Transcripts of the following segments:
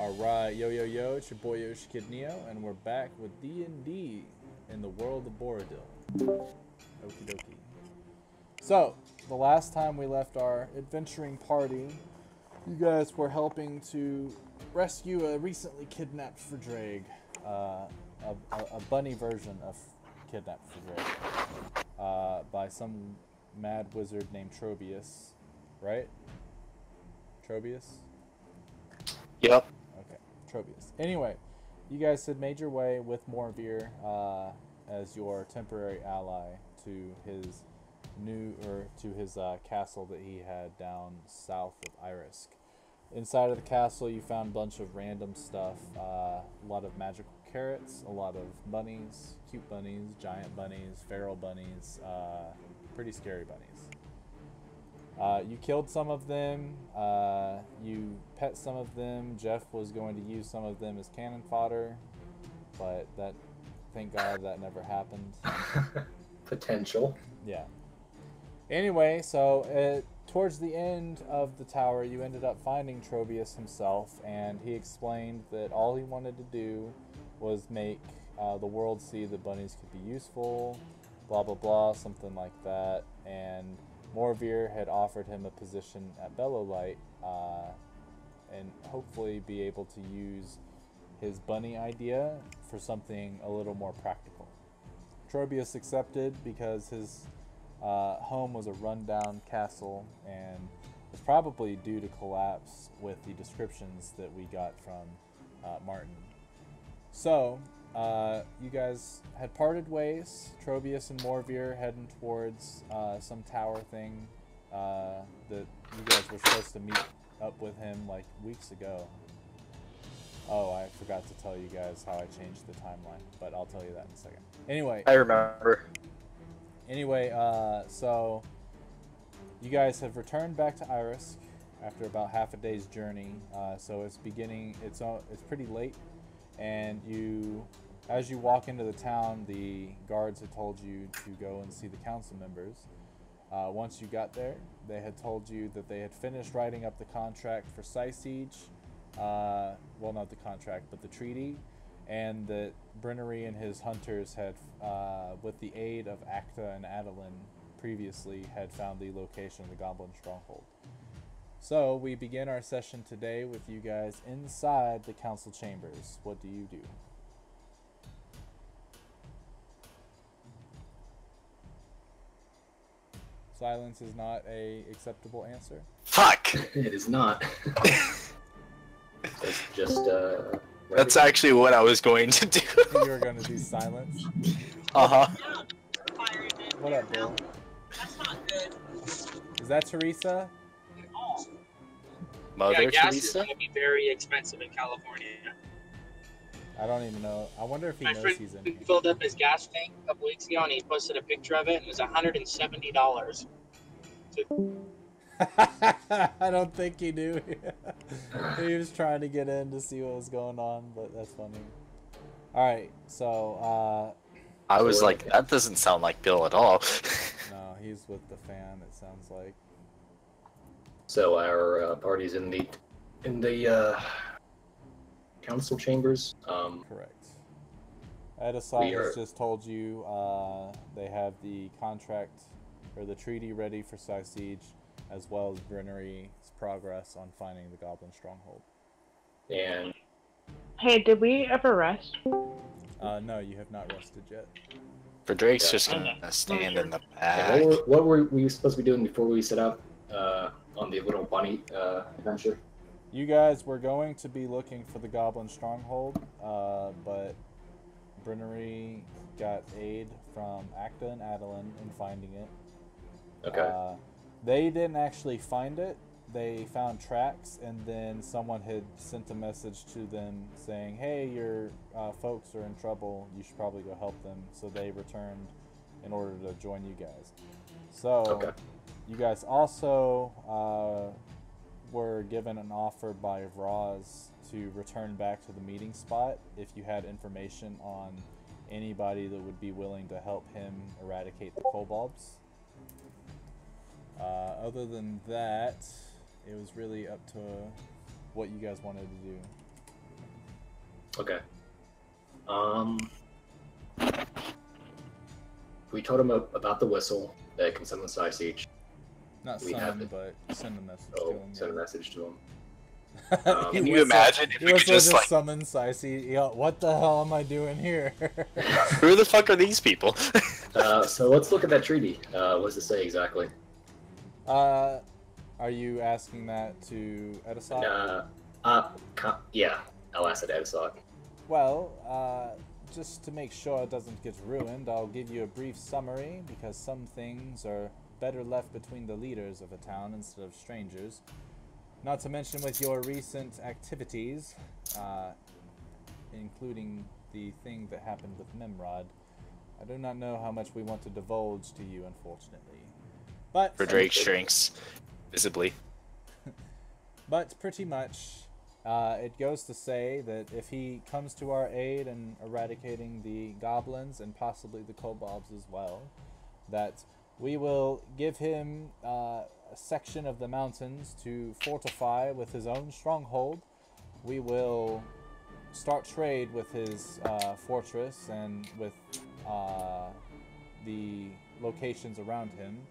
Alright, yo yo yo, it's your boy Yoshi Kid Neo, and we're back with D&D in the world of Boridil. Okie dokie. So, the last time we left our adventuring party, you guys were helping to rescue a recently kidnapped for Drake. A bunny version of kidnapped for Drake. By some mad wizard named Trobius. Right? Trobius? Yep. Okay, Trobius. Anyway, you guys had made your way with Morvir as your temporary ally to his castle that he had down south of Irisk. Inside of the castle, you found a bunch of random stuff. A lot of magical carrots, a lot of bunnies, cute bunnies, giant bunnies, feral bunnies, pretty scary bunnies. You killed some of them, you pet some of them. Jeff was going to use some of them as cannon fodder, but thank God that never happened. Potential. Yeah. Anyway, so towards the end of the tower, you ended up finding Trobius himself, and he explained that all he wanted to do was make the world see that bunnies could be useful, blah blah blah, something like that, and Morvir had offered him a position at Bellowlight, and hopefully be able to use his bunny idea for something a little more practical. Trobius accepted because his home was a rundown castle and was probably due to collapse with the descriptions that we got from Martin. So, you guys had parted ways. Trobius and Morvir heading towards some tower thing that you guys were supposed to meet up with him like weeks ago. Oh, I forgot to tell you guys how I changed the timeline, but I'll tell you that in a second. Anyway. I remember. Anyway, so you guys have returned back to Irisk after about half a day's journey. So it's pretty late, and as you walk into the town, the guards had told you to go and see the council members. Once you got there, they had told you that they had finished writing up the contract for Siege. Well, not the contract, but the treaty, and that Brennery and his hunters had, with the aid of Acta and Adeline, previously had found the location of the Goblin Stronghold. So we begin our session today with you guys inside the council chambers. What do you do? Silence is not a acceptable answer. Fuck! It is not. It's just, That's actually what I was going to do. You were going to do silence? Uh-huh. What up, Bill? That's not good. Is that Teresa? Oh. Mother Yeah, gas Teresa? is going to be very expensive in California. I don't even know. I wonder if he My knows friend he's in here. filled up his gas tank a couple weeks ago, and he posted a picture of it, and it was $170. I don't think he knew. He was trying to get in to see what was going on, but that's funny. Alright, so, I was like, that doesn't sound like Bill at all. no, he's with the fan, it sounds like. so our party's in the council chambers. Correct. Edisai has just told you they have the contract or the treaty ready for Siege, as well as Brennery's progress on finding the Goblin Stronghold. And Hey, did we ever rest? No, you have not rested yet. For Drake's just gonna stand in the back. what were we supposed to be doing before we set out on the little bunny adventure? You guys were going to be looking for the Goblin Stronghold, but Brennery got aid from Acta and Adeline in finding it. Okay. They didn't actually find it. They found tracks, and then someone had sent a message to them saying, hey, your folks are in trouble. You should probably go help them. So they returned in order to join you guys. So you guys also were given an offer by Vraz to return back to the meeting spot if you had information on anybody that would be willing to help him eradicate the kobolds. Other than that, it was really up to what you guys wanted to do. Okay. We told him about the whistle that can summon Side Siege. Not We have summon, it. but send a message to So him. send a Yeah. message to him. Can you imagine if we could just like, summon Sicey? Yo, what the hell am I doing here? who the fuck are these people? So let's look at that treaty. What does it say exactly? Are you asking that to Edisot? Yeah, I'll ask it to Edisot. Well, just to make sure it doesn't get ruined, I'll give you a brief summary because some things are better left between the leaders of a town instead of strangers. Not to mention with your recent activities, including the thing that happened with Memrod, I do not know how much we want to divulge to you, unfortunately. But For Drake shrinks visibly. But pretty much, it goes to say that if he comes to our aid in eradicating the goblins and possibly the kobolds as well, that we will give him a section of the mountains to fortify with his own stronghold. We will start trade with his fortress and with the locations around him.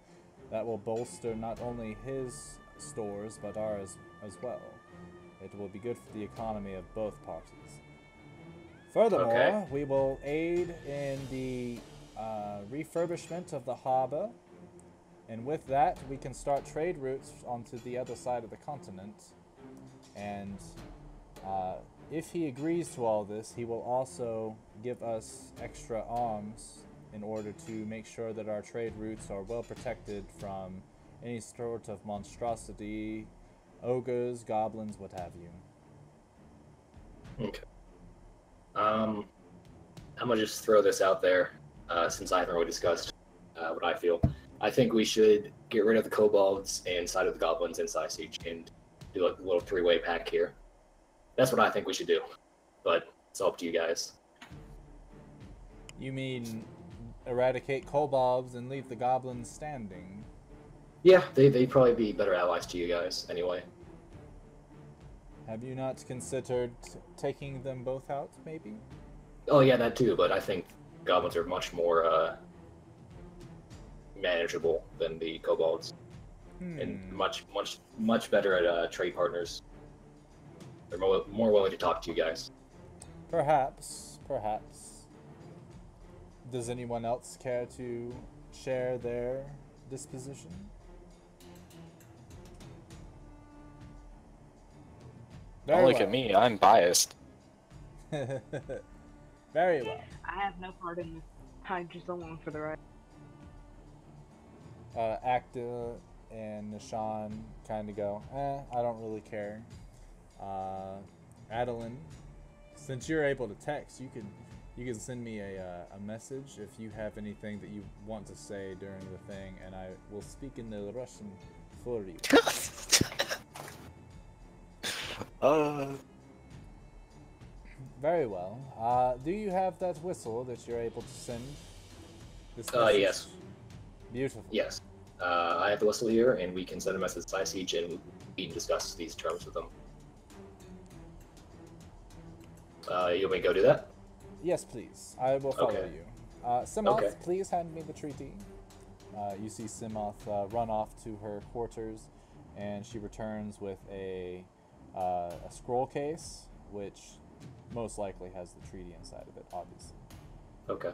That will bolster not only his stores but ours as well. It will be good for the economy of both parties. Furthermore, we will aid in the refurbishment of the harbor, and with that we can start trade routes onto the other side of the continent. And if he agrees to all this, he will also give us extra arms in order to make sure that our trade routes are well protected from any sort of monstrosity, ogres, goblins, what have you. Okay. I'm gonna just throw this out there, since I haven't really discussed what I feel. I think we should get rid of the kobolds and side of the goblins inside Siege and do a little three-way pack here. That's what I think we should do, but it's up to you guys. You mean eradicate kobolds and leave the goblins standing? Yeah, they'd probably be better allies to you guys anyway. Have you not considered taking them both out, maybe? Oh yeah, that too, but I think goblins are much more manageable than the kobolds, and much better at trade partners. They're more willing to talk to you guys. Perhaps. Does anyone else care to share their disposition? Don't look at me, I'm biased. Very well. I have no part in this. I'm just along for the ride. Acta and Nishan kind of go, I don't really care. Adeline, since you're able to text, you can send me a message if you have anything that you want to say during the thing, and I will speak in the Russian for you. Very well. Do you have that whistle that you're able to send? This message? Yes. Beautiful. Yes. I have the whistle here, and we can send a message to Siege, and we can discuss these terms with them. You want me to go do that? Yes, please. I will follow Okay. you. Simoth, Okay. please hand me the treaty. You see Simoth run off to her quarters, and she returns with a scroll case, which most likely has the treaty inside of it, obviously. Okay.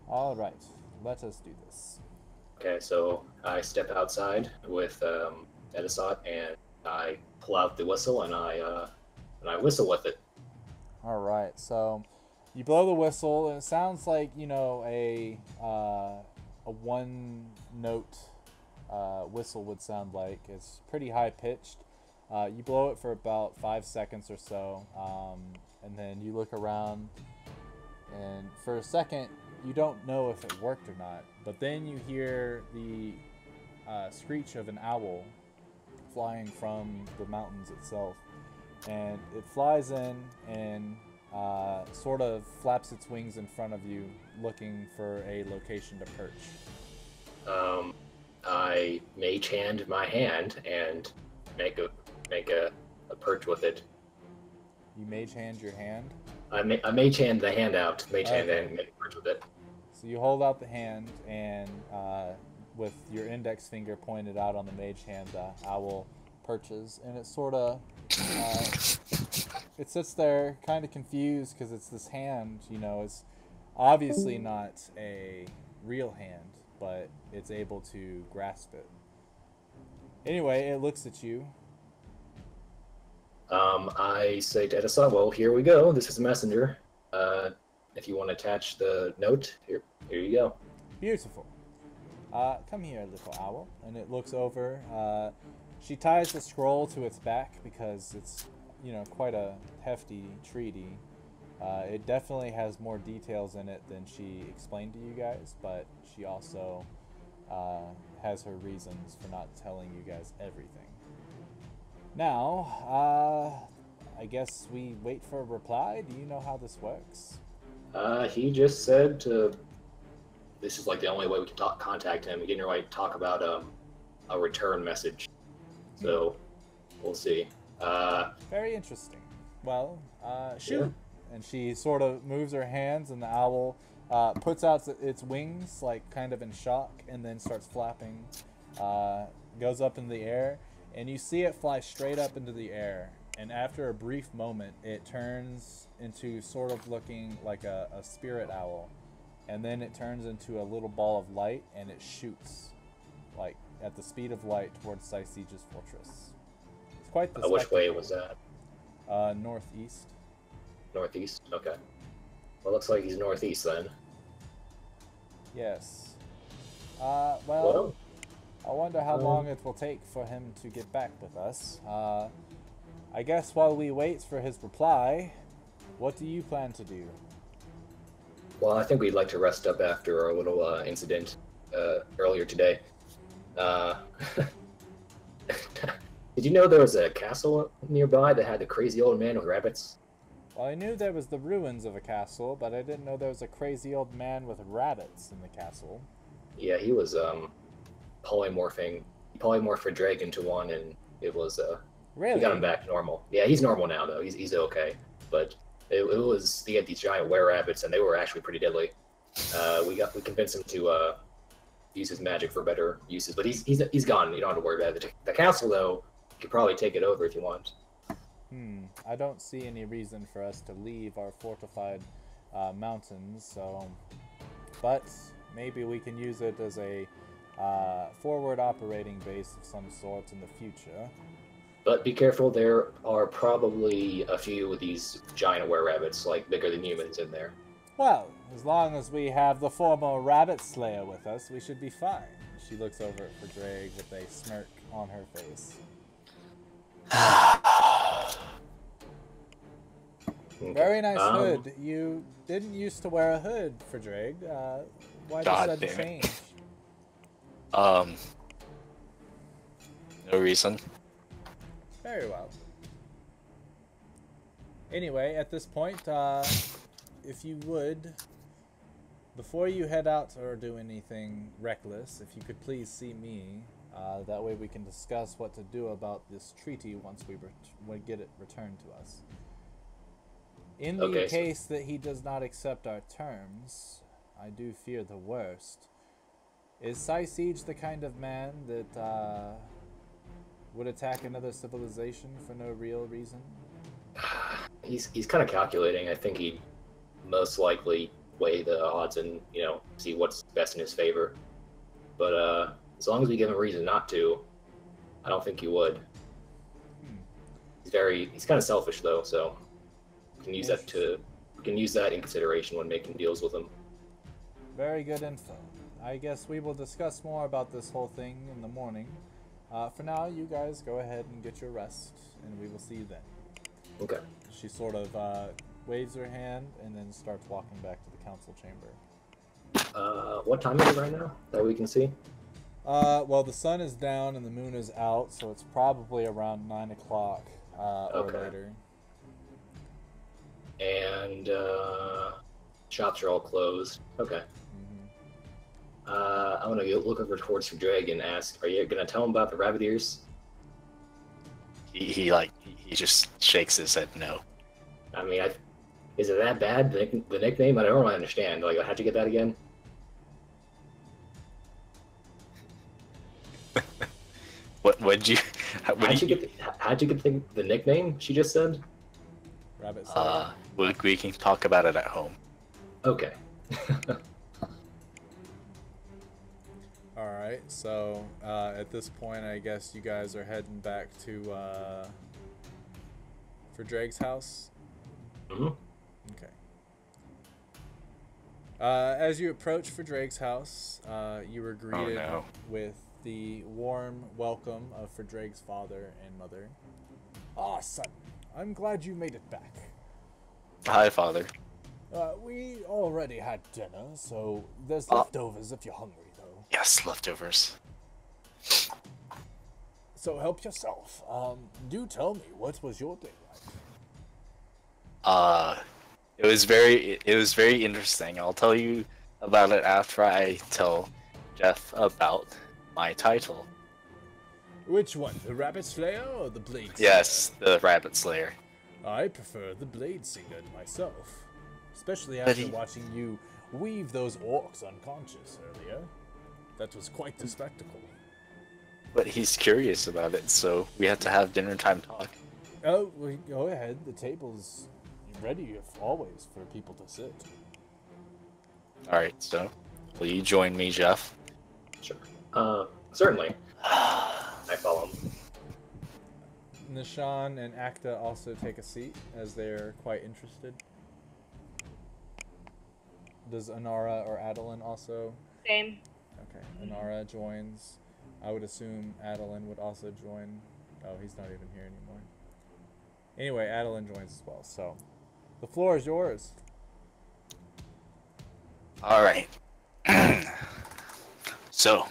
All right, let us do this. Okay, so I step outside with Edisot, and I pull out the whistle, and I whistle with it. All right, so you blow the whistle, and it sounds like, you know, a one-note whistle would sound like. It's pretty high-pitched. You blow it for about 5 seconds or so, and then you look around, and for a second, you don't know if it worked or not. But then you hear the screech of an owl flying from the mountains itself. And it flies in and sort of flaps its wings in front of you, looking for a location to perch. I mage hand my hand and make a perch with it. You mage hand your hand. I mage hand the hand out. Mage hand Okay. and make a with it. So you hold out the hand, and with your index finger pointed out on the mage hand, the owl perches, and it sort of it sits there, kind of confused because it's this hand. You know, it's obviously not a real hand, but it's able to grasp it. Anyway, it looks at you. I say to Edison, well, here we go. This is a messenger. If you want to attach the note, here you go. Beautiful. Come here, little owl. And it looks over. She ties the scroll to its back because it's, you know, quite a hefty treaty. It definitely has more details in it than she explained to you guys, but she also has her reasons for not telling you guys everything. Now, I guess we wait for a reply. Do you know how this works? He just said this is like the only way we can contact him. We didn't really talk about a return message, so we'll see. Very interesting. Well, shoot. Yeah. And she sort of moves her hands, and the owl puts out its wings, like kind of in shock, and then starts flapping, goes up in the air, and you see it fly straight up into the air. And after a brief moment, it turns into sort of looking like a spirit owl. And then it turns into a little ball of light, and it shoots, like, at the speed of light towards Sycege's fortress. It's quite the Which way spectacle. was that? Northeast. Northeast? Okay. Well, looks like he's northeast then. Yes. Well, I wonder how long it will take for him to get back with us. I guess while we wait for his reply, what do you plan to do? Well, I think we'd like to rest up after our little incident earlier today. Did you know there was a castle nearby that had the crazy old man with rabbits? Well, I knew there was the ruins of a castle, but I didn't know there was a crazy old man with rabbits in the castle. Yeah, he was polymorphing. He polymorphed a dragon into one, and it was Really? we got him back to normal. Yeah, he's normal now though. He's okay. But it was he had these giant were rabbits, and they were actually pretty deadly. We convinced him to use his magic for better uses, but he's gone. You don't have to worry about it. The castle though, you could probably take it over if you want. I don't see any reason for us to leave our fortified mountains, so... But maybe we can use it as a forward operating base of some sort in the future. But be careful, there are probably a few of these giant were-rabbits, like bigger than humans in there. Well, as long as we have the former rabbit slayer with us, we should be fine. She looks over at Drake with a smirk on her face. Okay. Very nice hood. You didn't used to wear a hood for Drake. Why the sudden change? No reason. Very well. Anyway, at this point, if you would, before you head out or do anything reckless, if you could please see me, that way we can discuss what to do about this treaty once we get it returned to us. In the case that he does not accept our terms, I do fear the worst. Is Sycege the kind of man that would attack another civilization for no real reason? He's kind of calculating. I think he'd most likely weigh the odds and, you know, see what's best in his favor. But as long as we give him a reason not to, I don't think he would. He's kind of selfish though, so we can use that in consideration when making deals with him. Very good info. I guess we will discuss more about this whole thing in the morning. For now, you guys go ahead and get your rest, and we will see you then. Okay. She sort of waves her hand and then starts walking back to the council chamber. What time is it right now that we can see? Well, the sun is down and the moon is out, so it's probably around 9 o'clock or later. And shops are all closed. Okay. I'm gonna look over towards Drake and ask, are you gonna tell him about the rabbit ears? He just shakes his head no. I mean, is it that bad? The nickname? I don't really understand. Like, how'd you get that again? What'd you? How'd you get the nickname? She just said. Rabbit Slayer. We can talk about it at home. Okay. Alright, so at this point, I guess you guys are heading back to for Drake's house. Mm-hmm. Okay. As you approach for Drake's house, you were greeted with the warm welcome of for Drake's father and mother. Ah, son, I'm glad you made it back. Hi, father. We already had dinner, so there's leftovers if you're hungry, though. Yes, leftovers. So help yourself. Do tell me, what was your day like? It was very interesting. I'll tell you about it after I tell Jeff about my title. Which one, the Rabbit Slayer or the Blade Singer? Yes, the Rabbit Slayer. I prefer the Blade Singer myself, especially after watching you weave those orcs unconscious earlier. That was quite the spectacle. But he's curious about it, so we have to have dinner time talk. Oh, well, go ahead. The table's ready always for people to sit. Alright, so will you join me, Jeff? Sure. Certainly. I follow him. Nishan and Acta also take a seat as they're quite interested. Does Anara or Adeline also? Same. Okay, Anara joins. I would assume Adeline would also join. Oh, he's not even here anymore. Anyway, Adeline joins as well, so the floor is yours. Alright. So,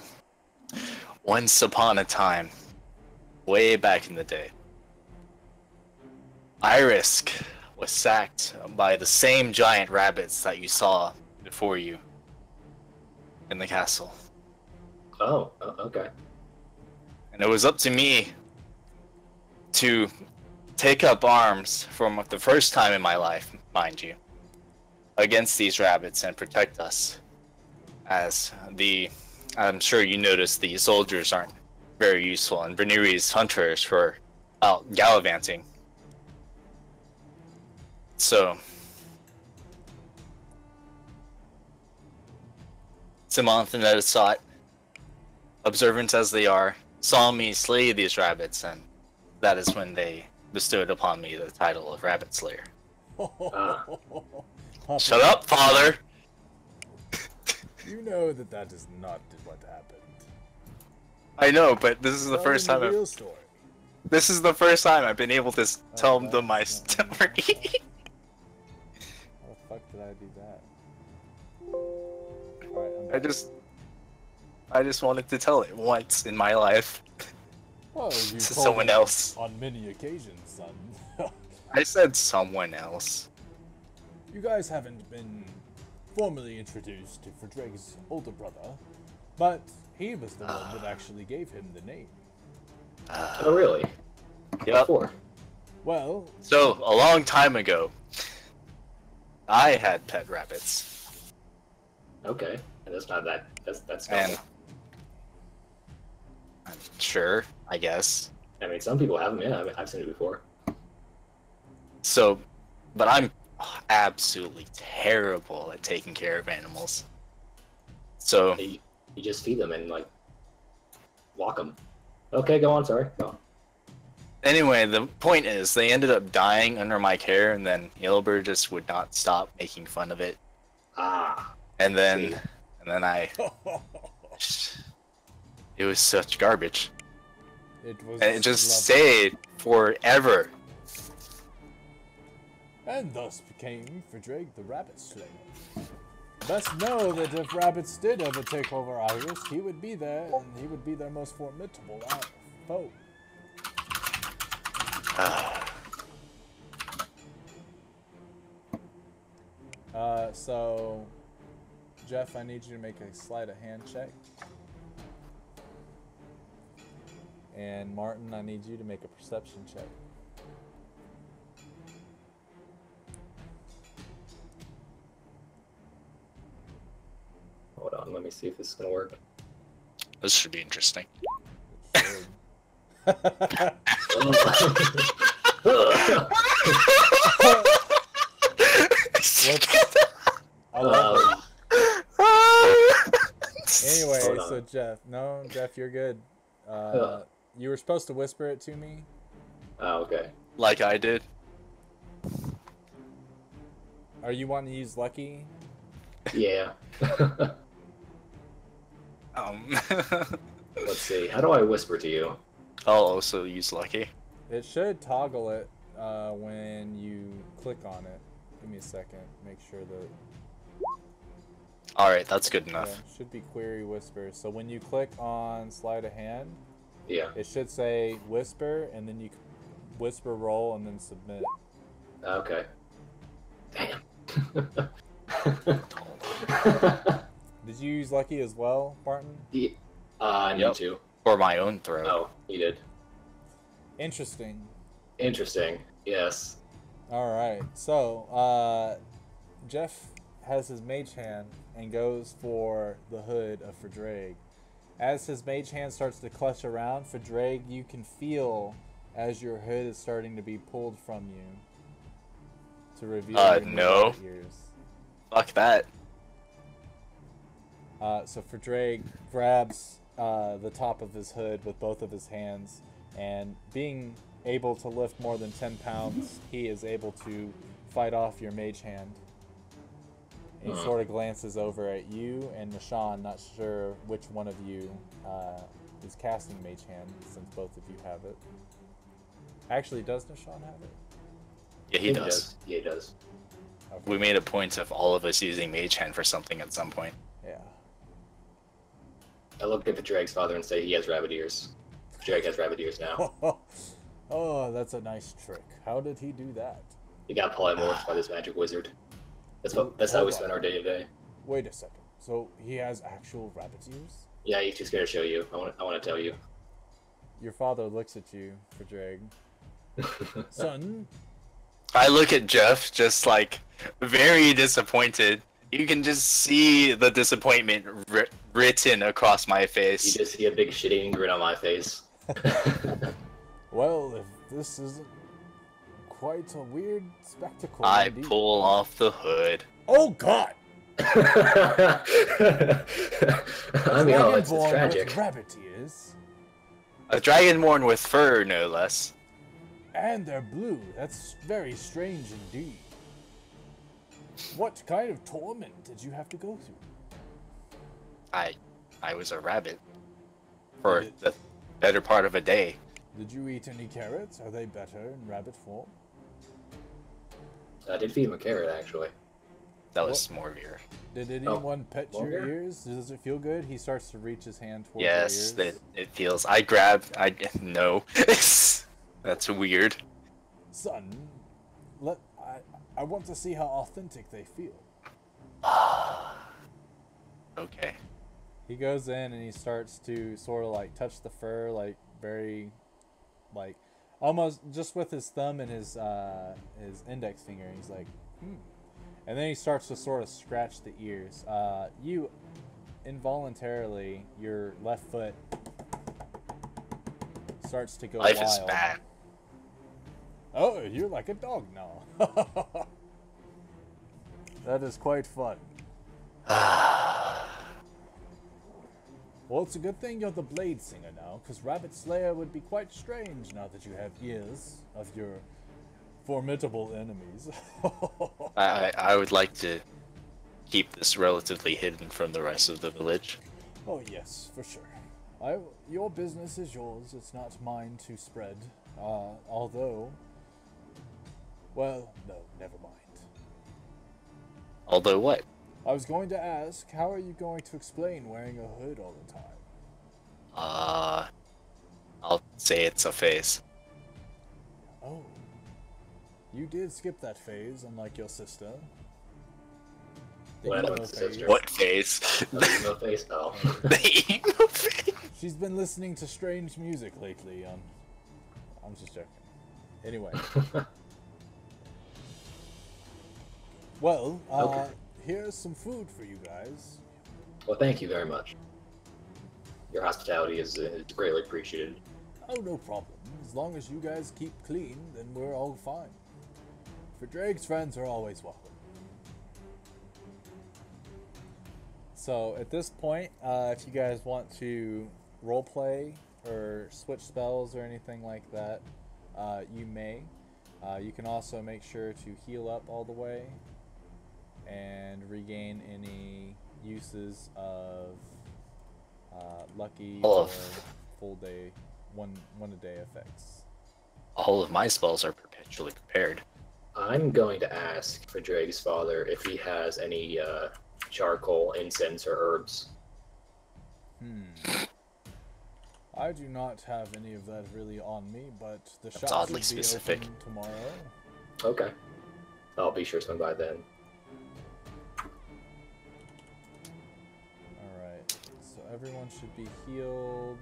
once upon a time, way back in the day, Irisk was sacked by the same giant rabbits that you saw before you in the castle. Oh, okay. And it was up to me to take up arms for the first time in my life, mind you, against these rabbits and protect us. As I'm sure you noticed, the soldiers aren't very useful, and Veneri's hunters were out gallivanting. So, Simonth and Edisot, observant as they are, saw me slay these rabbits, and that is when they bestowed upon me the title of Rabbit Slayer. Shut up, father! You know that is not what happened. I know, but this is the first time real story. This is the first time I've been able to tell them my story. How the fuck did I do that? Alright, I just wanted to tell it once in my life. well, To someone else. On many occasions, son. I said someone else. You guys haven't been formally introduced to Fredreg's older brother, but he was the one that actually gave him the name. Oh, really? Yep. Before. Well, So, a long time ago, I had pet rabbits. Okay. And that's not that. That's And normal. I'm sure, I guess. I mean, some people have them. Yeah, I've seen it before. So, but I'm absolutely terrible at taking care of animals. So, You just feed them and like walk them. Okay, go on. Sorry. Go on. anyway, the point is, they ended up dying under my care, and then Ilber just would not stop making fun of it. Ah. And then, See. and then I, it was such garbage. it was. And it just lovely. stayed forever. And thus became Fredreg the Rabbit Slayer. Best know that if rabbits did ever take over Iris, he would be there, and he would be their most formidable foe. So, Jeff, I need you to make a sleight of hand check. And Martin, I need you to make a perception check. me see if this is gonna work. This should be interesting. I love it. Anyway, Hold on. so Jeff, you're good. You were supposed to whisper it to me. Oh, okay. Like I did. Are you wanting to use Lucky? Yeah. Um, Let's see. How do I whisper to you? I'll also use Lucky. It should toggle it when you click on it. Give me a second. Make sure that. Alright, that's good enough. Yeah, should be query whisper. So when you click on sleight of hand, Yeah. it should say whisper, and then you whisper roll, and then submit. Okay. Damn. Did you use Lucky as well, Barton? Yeah. I need Yep. to. For my own throw. Oh, you did. Interesting. Interesting. Yes. All right. So Jeff has his mage hand and goes for the hood of Ferdraig. As his mage hand starts to clutch around, Ferdraig, you can feel as your hood is starting to be pulled from you to reveal your new no. rabbit ears. Fuck that. So Ferdraig grabs the top of his hood with both of his hands, and being able to lift more than 10 pounds, he is able to fight off your mage hand. And he sort of glances over at you and Nishan, not sure which one of you is casting mage hand, since both of you have it. Actually, does Nishan have it? Yeah, he does. Yeah, he does. Okay. We made a point of all of us using Mage Hand for something at some point. Yeah. I look at the Drake's father and say he has rabbit ears. Drake has rabbit ears now. Oh, that's a nice trick. How did he do that? He got polymorphed by this magic wizard. That's how we spend our day to day. Wait a second. So he has actual rabbit ears? Yeah, he's too scared to show you. I want to tell you. Your father looks at you, Ferdraig. Son, I look at Jeff, just like very disappointed. You can just see the disappointment written across my You face. just see a big shit-eating grin on my face. well, if this isn't quite a weird spectacle. I indeed. pull off the hood. Oh God! I mean, oh, it's Dragonborn tragic. with rabbit ears, A dragonborn with fur, no less. and they're blue. That's very strange indeed. What kind of torment did you have to go through? I was a rabbit for Did it- the better part of a day. Did you eat any carrots? Are they better in rabbit form? I did feed him a carrot, actually. That was more of your. Did Oh, anyone pet your longer? ears? Does it feel good? He starts to reach his hand towards Yes, your ears. it feels. No. That's weird. Son, I want to see how authentic they feel. Okay. He goes in and he starts to sort of like touch the fur, like very, like almost just with his thumb and his index finger. And he's like, and then he starts to sort of scratch the ears. You involuntarily, your left foot starts to go Life wild. is bad. Oh, you're like a dog now. That is quite fun. Well, it's a good thing you're the Blade Singer now, because Rabbit Slayer would be quite strange now that you have ears of your formidable enemies. I would like to keep this relatively hidden from the rest of the village. Oh yes, for sure. Your business is yours, it's not mine to spread. Although... Well, no, never mind. Although what? I was going to ask, how are you going to explain wearing a hood all the time? I'll say it's a phase. Oh. You did skip that phase, unlike your sister. The What emo happened to phase. sister? What phase? The emo face? Oh. The emo phase. She's been listening to strange music lately. I'm just joking. Anyway. Well, Okay. here's some food for you guys. Well, thank you very much. Your hospitality is greatly appreciated. Oh, no problem. As long as you guys keep clean, then we're all fine. For Drake's friends are always welcome. So at this point, if you guys want to roleplay or switch spells or anything like that, you may. You can also make sure to heal up all the way and regain any uses of lucky or full day, one a day effects. All of my spells are perpetually prepared. I'm going to ask for Drake's father if he has any charcoal, incense, or herbs. I do not have any of that really on me, but the That's shop oddly should be specific. open tomorrow. Okay. I'll be sure to swing by then. Alright, so everyone should be healed.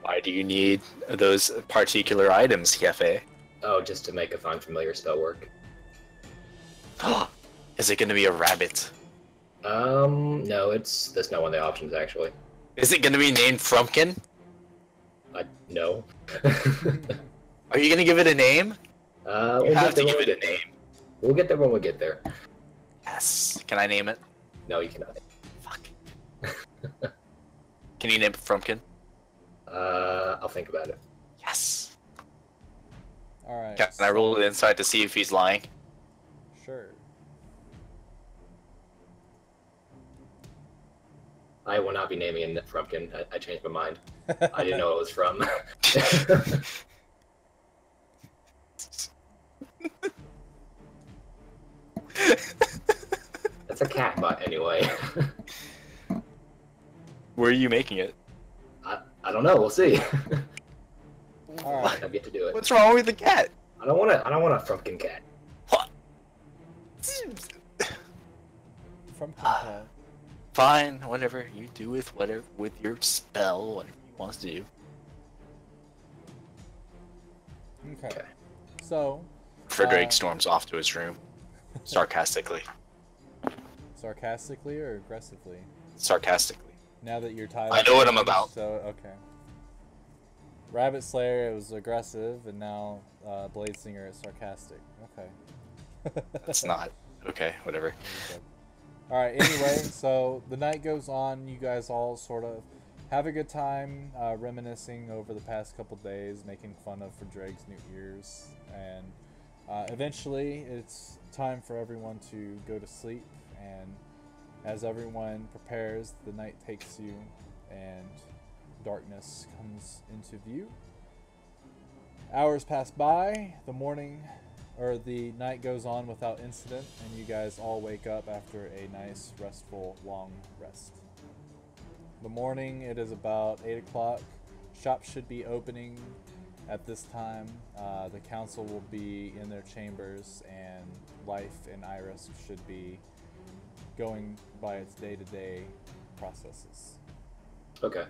Why do you need those particular items, Cafe? Oh, just to make a Find Familiar spell work. Is it going to be a rabbit? No, there's no one of the options, actually. Is it going to be named Frumpkin? No. Are you going to give it a name? We'll You have get there to give when we it a name. We'll get there when we get there. Yes. Can I name it? No, you cannot. Fuck. Can you name it Frumpkin? I'll think about it. Yes. Alright. Can I roll it inside to see if he's lying? Sure. I will not be naming it Frumpkin. I changed my mind. I didn't know it was from. That's a cat butt, anyway. Where are you making it? I don't know. We'll see. Alright. I've yet to do it. What's wrong with the cat? I don't want a Frumpkin cat. What? From Cat. Fine, whatever you do with your spell, whatever you want to do. Okay. So, Frederick storms off to his room, sarcastically. sarcastically or aggressively? Sarcastically. Now that you're tired. I know what I'm about. So, okay. Rabbit Slayer, it was aggressive, and now Blade Singer is sarcastic. Okay. That's not okay. Whatever. Alright, anyway, so the night goes on. You guys all sort of have a good time reminiscing over the past couple days, making fun of for Drake's New Year's. And eventually, it's time for everyone to go to sleep. And as everyone prepares, the night takes you, and darkness comes into view. Hours pass by, the night goes on without incident, and you guys all wake up after a nice, restful, long rest. The morning, it is about 8 o'clock. Shops should be opening at this time. The council will be in their chambers, and Life and Iris should be going by its day-to-day processes. Okay.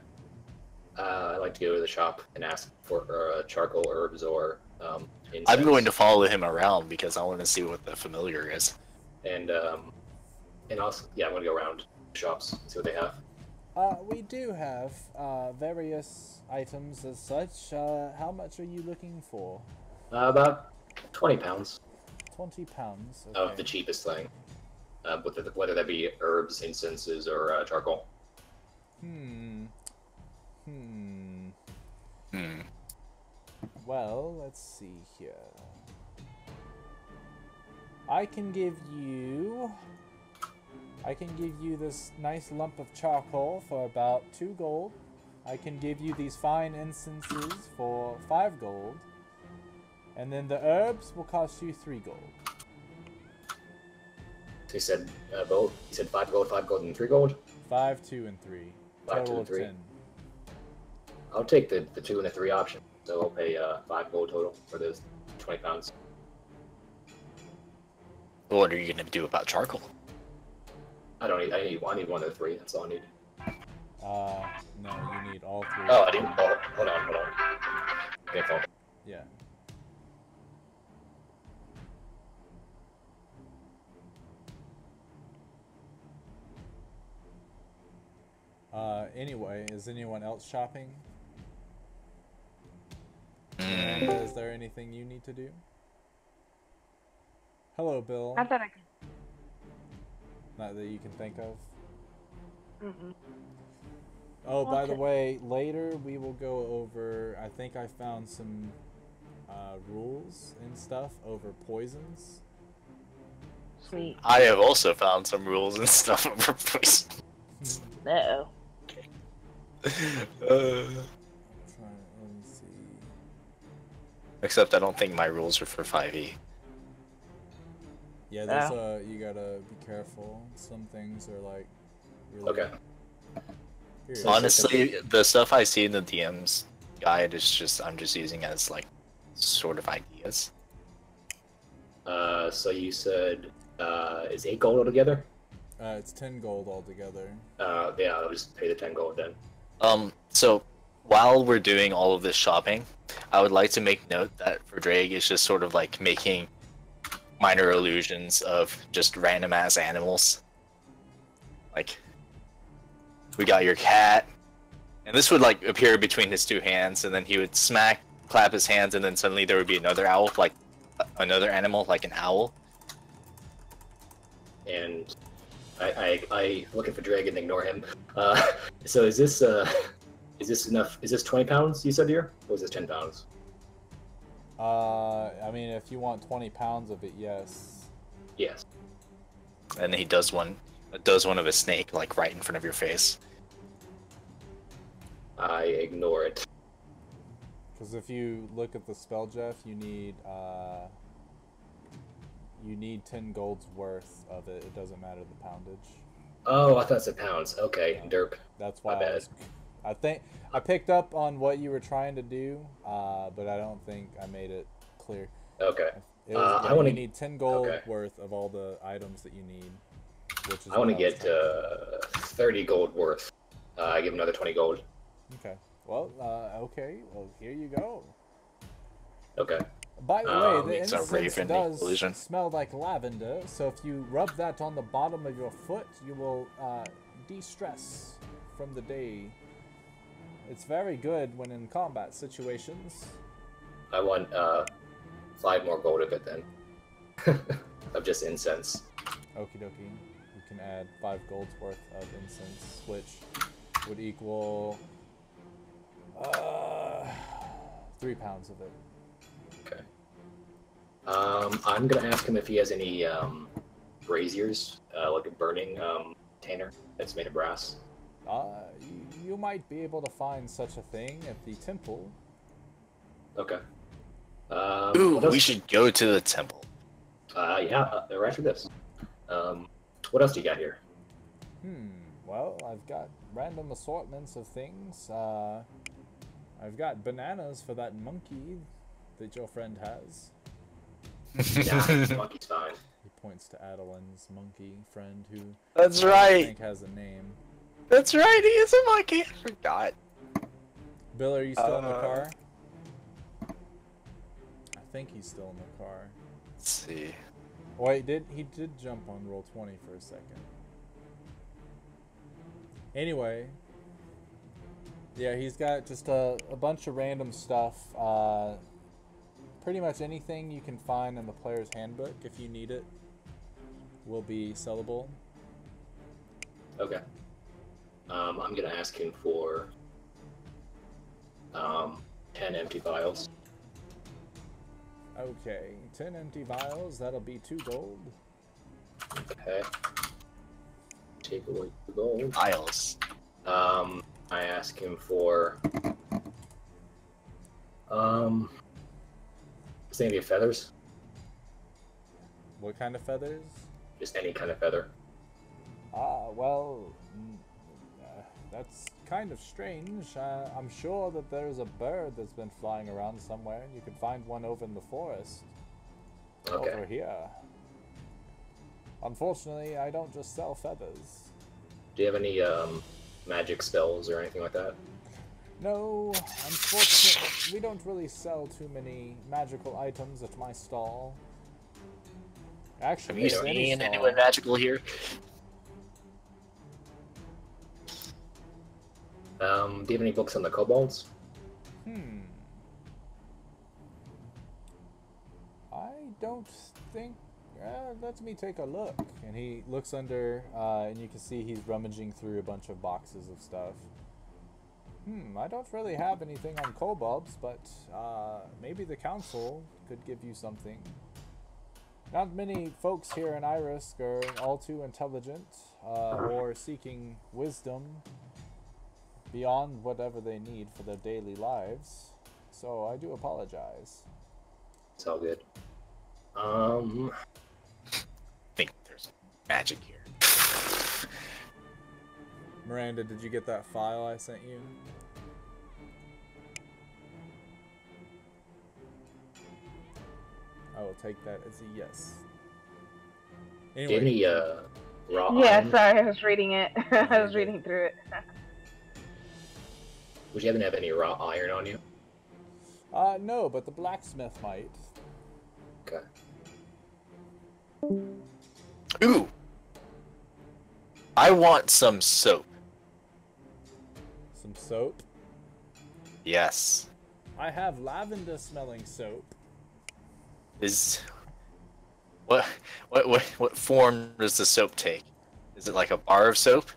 I'd like to go to the shop and ask for charcoal, herbs, or incense. I'm going to follow him around because I want to see what the familiar is. And also, yeah, I'm gonna go around the shops and see what they have. We do have various items as such. How much are you looking for? About 20 pounds 20 pounds. of Okay. the cheapest thing. Whether that be herbs, incenses, or charcoal. Well, let's see here. I can give you this nice lump of charcoal for about 2 gold. I can give you these fine incenses for 5 gold. And then the herbs will cost you 3 gold. So you said both? You said 5 gold, and 3 gold? 5, 2, and 3. 5, 2, Total and of 3. 10. I'll take the 2 and the 3 option. So I'll pay 5 gold total for those 20 pounds. What are you going to do about charcoal? I need one of the 3. That's all I need. No, you need all 3. Oh, I didn't. Oh, hold on. Okay, phone. Yeah. Anyway, is anyone else shopping? And is there anything you need to do? Hello, Bill. Not that I can. Not that you can think of. Mm-mm. Oh, by the Okay. way, later we will go over. I think I found some rules and stuff over poisons. Sweet. I have also found some rules and stuff over poison. Uh-oh. Let me see. Except I don't think my rules are for 5e. Yeah, there's you gotta be careful. Some things are like really. Okay. Here, Honestly, the stuff I see in the DM's guide is just I'm just using as like sort of ideas. So you said is 8 gold altogether? it's 10 gold altogether. Yeah, I'll just pay the 10 gold then. So while we're doing all of this shopping, I would like to make note that for Drake it's just sort of like making minor illusions of just random ass animals. Like we got your cat, and this would like appear between his two hands, and then he would clap his hands, and then suddenly there would be another owl, like another animal, like an owl. And I looking for Drake and ignore him. So is this enough? Is this 20 pounds you said here? Or is this 10 pounds? I mean, if you want 20 pounds of it, yes. Yes. And he does one of a snake, like right in front of your face. I ignore it. Because if you look at the spell, Jeff, you need 10 gold's worth of it. It doesn't matter the poundage. Oh, I thought it said pounds. Okay, derp. That's why My bad. I think I picked up on what you were trying to do, but I don't think I made it clear. Okay. It was, I wanna- you need 10 gold okay. worth of all the items that you need. Which is I want to what was get trying 30 gold worth. I give him another 20 gold. Okay. Well, okay. Well, here you go. Okay. By the way, the It's a incense raven does illusion. smell like lavender, so if you rub that on the bottom of your foot, you will de-stress from the day. It's very good when in combat situations. I want 5 more gold of it then. Of just incense. Okie dokie. You can add 5 gold's worth of incense, which would equal 3 pounds of it. Okay. I'm gonna ask him if he has any braziers, like a burning container that's made of brass. You might be able to find such a thing at the temple. Okay. Ooh, what else? we should go to the temple. Yeah, right after this. What else do you got here? Well, I've got random assortments of things. I've got bananas for that monkey that your friend has. Nah, monkey's fine. He points to Adeline's monkey friend who That's I right. think has a name. That's right. He is a monkey. I forgot. Bill, are you still in the car? I think he's still in the car. Let's see. Wait, he did jump on roll 20 for a second. Anyway, yeah, he's got just a bunch of random stuff. Pretty much anything you can find in the player's handbook, if you need it, will be sellable. Okay. I'm gonna ask him for 10 empty vials. Okay, 10 empty vials, that'll be 2 gold. Okay. Take away the gold. Miles. I ask him for is there any feathers? What kind of feathers? Just any kind of feather. Well, that's kind of strange. I'm sure that there's a bird that's been flying around somewhere. You could find one over in the forest. Okay. Over here. Unfortunately, I don't just sell feathers. Do you have any magic spells or anything like that? No, unfortunately, we don't really sell too many magical items at my stall. Have Actually, you at any seen stall. anyone magical here? Do you have any books on the kobolds? I don't think. Let me take a look. And he looks under, and you can see he's rummaging through a bunch of boxes of stuff. I don't really have anything on kobolds, but maybe the council could give you something. Not many folks here in Irisk are all too intelligent or seeking wisdom beyond whatever they need for their daily lives. So I do apologize. It's all good. I think there's magic here. Miranda, did you get that file I sent you? I will take that as a yes. Do you have any raw Yeah, iron? sorry, I was reading it. I was reading through it. Would you happen to have any raw iron on you? No, but the blacksmith might. Okay. Ooh! I want some soap. Some soap. Yes. I have lavender smelling soap. What form does the soap take? Is it like a bar of soap?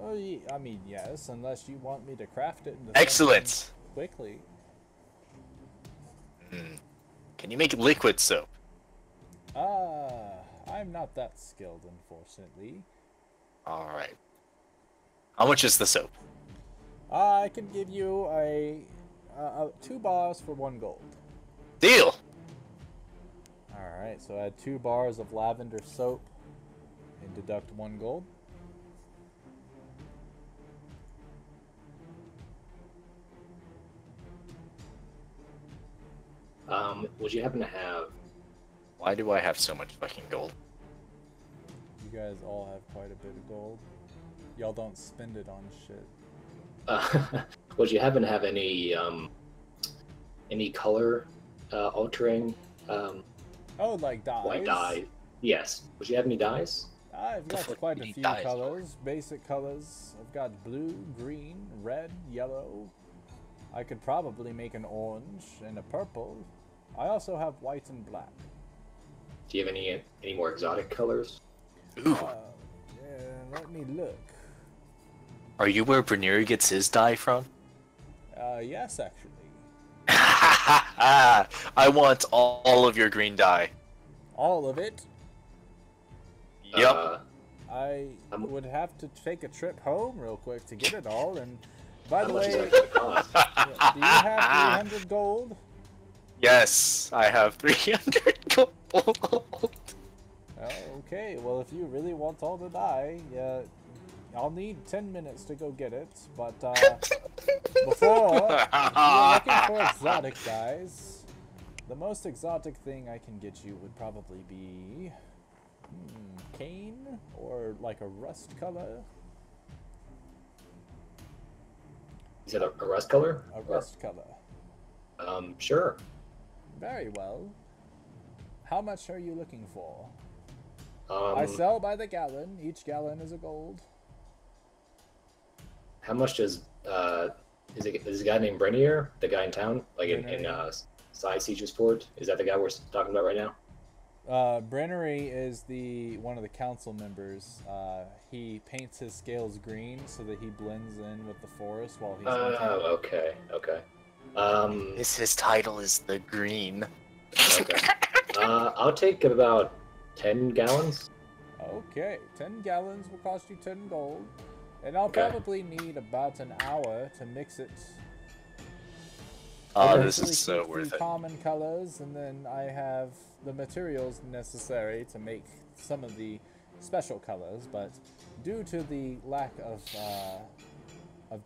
Oh, I mean, yes, unless you want me to craft it into Excellent. something quickly. Can you make liquid soap? I'm not that skilled, unfortunately. Alright. How much is the soap? I can give you a 2 bars for 1 gold. Deal! Alright, so add 2 bars of lavender soap and deduct 1 gold. Would you happen to have? Why do I have so much fucking gold? You guys all have quite a bit of gold. Y'all don't spend it on shit. Would you happen to have any color altering Oh, like dyes? white dye? Yes. Would you have any dyes? I've The got fuck quite do a you few need dyes for? colors, basic colors. I've got blue, green, red, yellow. I could probably make an orange and a purple. I also have white and black. Do you have any more exotic colors? Ooh. Yeah, let me look. Are you where Berneri gets his dye from? Yes, actually. I want all of your green dye. All of it. Yep. I I'm- would have to take a trip home real quick to get it all. And by How the much is way, that going to cost? do you have 300 gold? Yes, I have 300 gold. Oh, okay, well, if you really want all the dye, I'll need 10 minutes to go get it, but before, if you're looking for exotic dyes, the most exotic thing I can get you would probably be cane, or like a rust color. Is it a rust color? A rust color. Sure. Very well. How much are you looking for? I Um, sell by the gallon. Each gallon is a gold. how much does is a guy named Brenier, the guy in town, like in Side Siege's Port? Is that the guy we're talking about right now? Brennery is one of the council members. He paints his scales green so that he blends in with the forest while he's in town. Okay. His title is the Green. Okay. I'll take about 10 gallons. Okay, 10 gallons will cost you 10 gold. And I'll Okay. probably need about an hour to mix it. Oh, I'll this usually is so keep worth the it. common colors, and then I have the materials necessary to make some of the special colors, but due to the lack of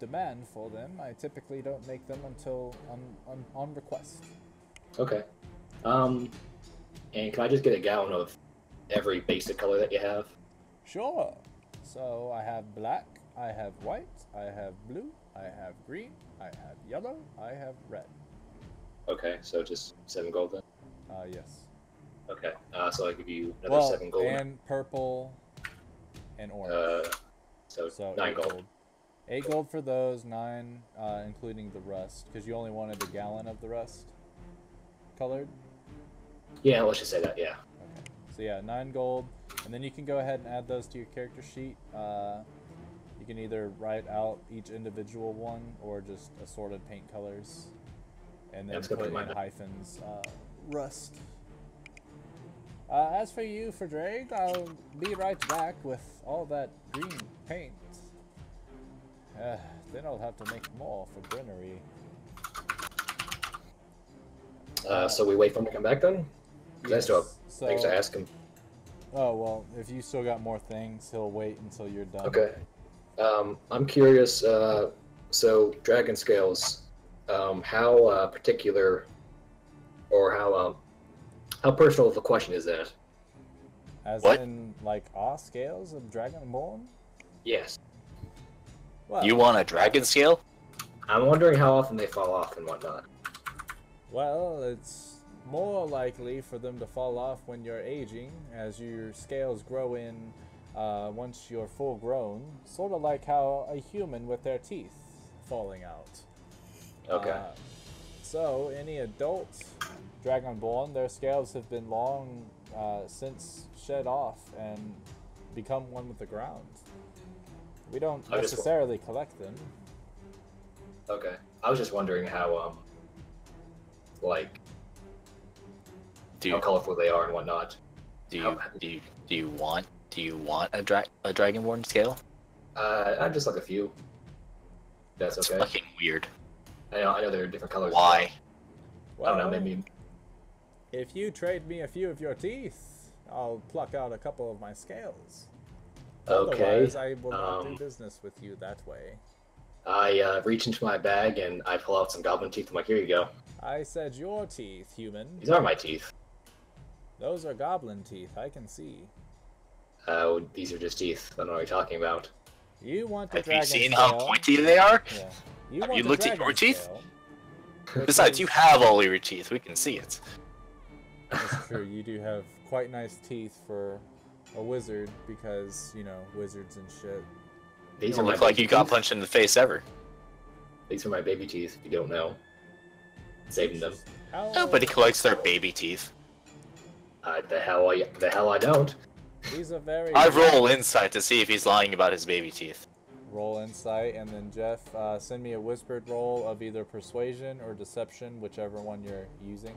demand for them, I typically don't make them until on request. Okay. And can I just get a gallon of every basic color that you have? Sure. So I have black, I have white, I have blue, I have green, I have yellow, I have red. Okay, so just 7 gold then. Yes. Okay. So I'll give you another 7 gold. and purple and orange. So So 9 8 gold. 8 gold for those, 9 including the rust, because you only wanted a gallon of the rust colored. Yeah, let's just say that. Yeah. Okay. So yeah, 9 gold, and then you can go ahead and add those to your character sheet. You can either write out each individual one or just assorted paint colors, and then put in hyphens rust. As for you, for Drake, I'll be right back with all that green paint. Then I'll have to make more for Greenery. So we wait for him to come back then? Because I still have things to ask him. Oh, well, if you still got more things, he'll wait until you're done. Okay. I'm curious, so dragon scales, how particular or how personal of a question is that? As What? in, like, all scales of Dragonborn? Yes. Well, You want a dragon scale? I'm wondering how often they fall off and whatnot. well, it's more likely for them to fall off when you're aging, as your scales grow in once you're full grown, sort of like how a human with their teeth falling out. Okay. So, any adult Dragonborn, their scales have been long since shed off and become one with the ground. We don't I just- necessarily collect them. Okay. I was just wondering how, like, Do how you colorful they are and whatnot. do you want a dragonborn scale? I'd just like a few. That's It's okay. fucking weird. I know there are different colors. Why? I don't know, maybe. If you trade me a few of your teeth, I'll pluck out a couple of my scales. Okay. Otherwise, I will not do business with you that way. I reach into my bag and I pull out some goblin teeth. I'm like, here you go. I said your teeth, human. These are my teeth. Those are goblin teeth, I can see. These are just teeth. I don't know what you're talking about. You want the Have you dragon seen scale. how pointy they are? Yeah. Have want you the looked at dragon your teeth? scale, which Besides, you is- have all your teeth. We can see it. That's true. You do have quite nice teeth for a wizard because, you know, wizards and shit. These You are my look like baby you got teeth. punched in the face ever. These are my baby teeth, if you don't know. Saving them. How, Nobody collects their baby teeth. The hell I don't. These are very... I roll insight to see if he's lying about his baby teeth. Roll insight, and then Jeff, send me a whispered roll of either persuasion or deception, whichever one you're using.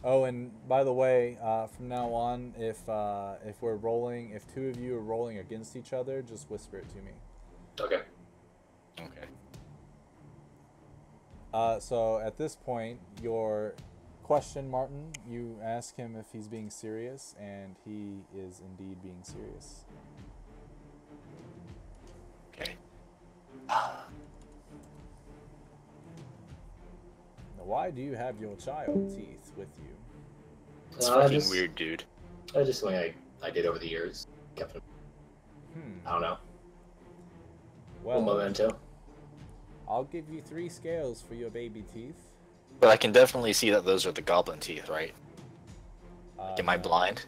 Oh, and by the way, from now on, if we're rolling, if two of you are rolling against each other, just whisper it to me. Okay. Okay. So at this point, your question, Martin, you ask him if he's being serious, and he is indeed being serious. Okay. Now, why do you have your child teeth with you? It's fucking just, weird, dude. That's just something I did over the years. Kept them. I don't know. Well, Memento. I'll give you 3 scales for your baby teeth. But I can definitely see that those are the goblin teeth, right? Am I No. blind?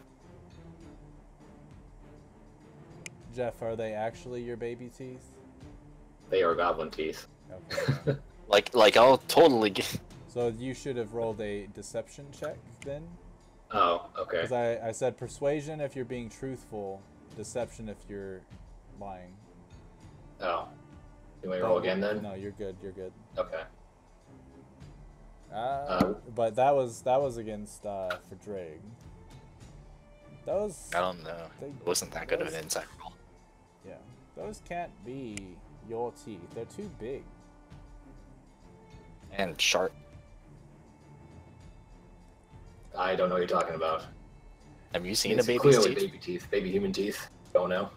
Jeff, are they actually your baby teeth? They are goblin teeth. Okay. Like I'll totally get. So you should have rolled a deception check then? Oh, okay. Because I said persuasion if you're being truthful, deception if you're lying. Oh. You want me to roll again then? No, you're good. You're good. Okay. But that was against for Drake. Those I don't know. It wasn't that good of an those- insight roll. yeah, those can't be your teeth. They're too big. And sharp. I don't know what you're talking about. Have you seen It's a baby's clearly teeth? baby teeth. Baby human teeth. Don't know.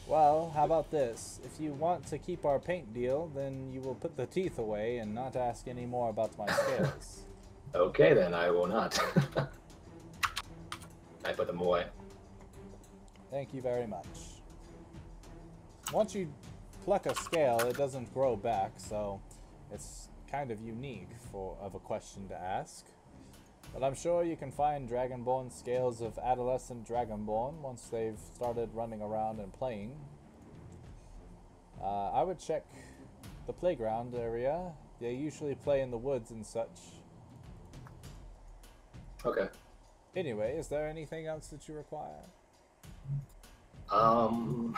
Well, how about this? If you want to keep our paint deal, then you will put the teeth away and not ask any more about my scales. Okay, then I will not. I put them away. Thank you very much. Once you pluck a scale, it doesn't grow back, so it's kind of unique of a question to ask. But I'm sure you can find Dragonborn scales of adolescent Dragonborn once they've started running around and playing. I would check the playground area. They usually play in the woods and such. Okay. Anyway, is there anything else that you require? Um.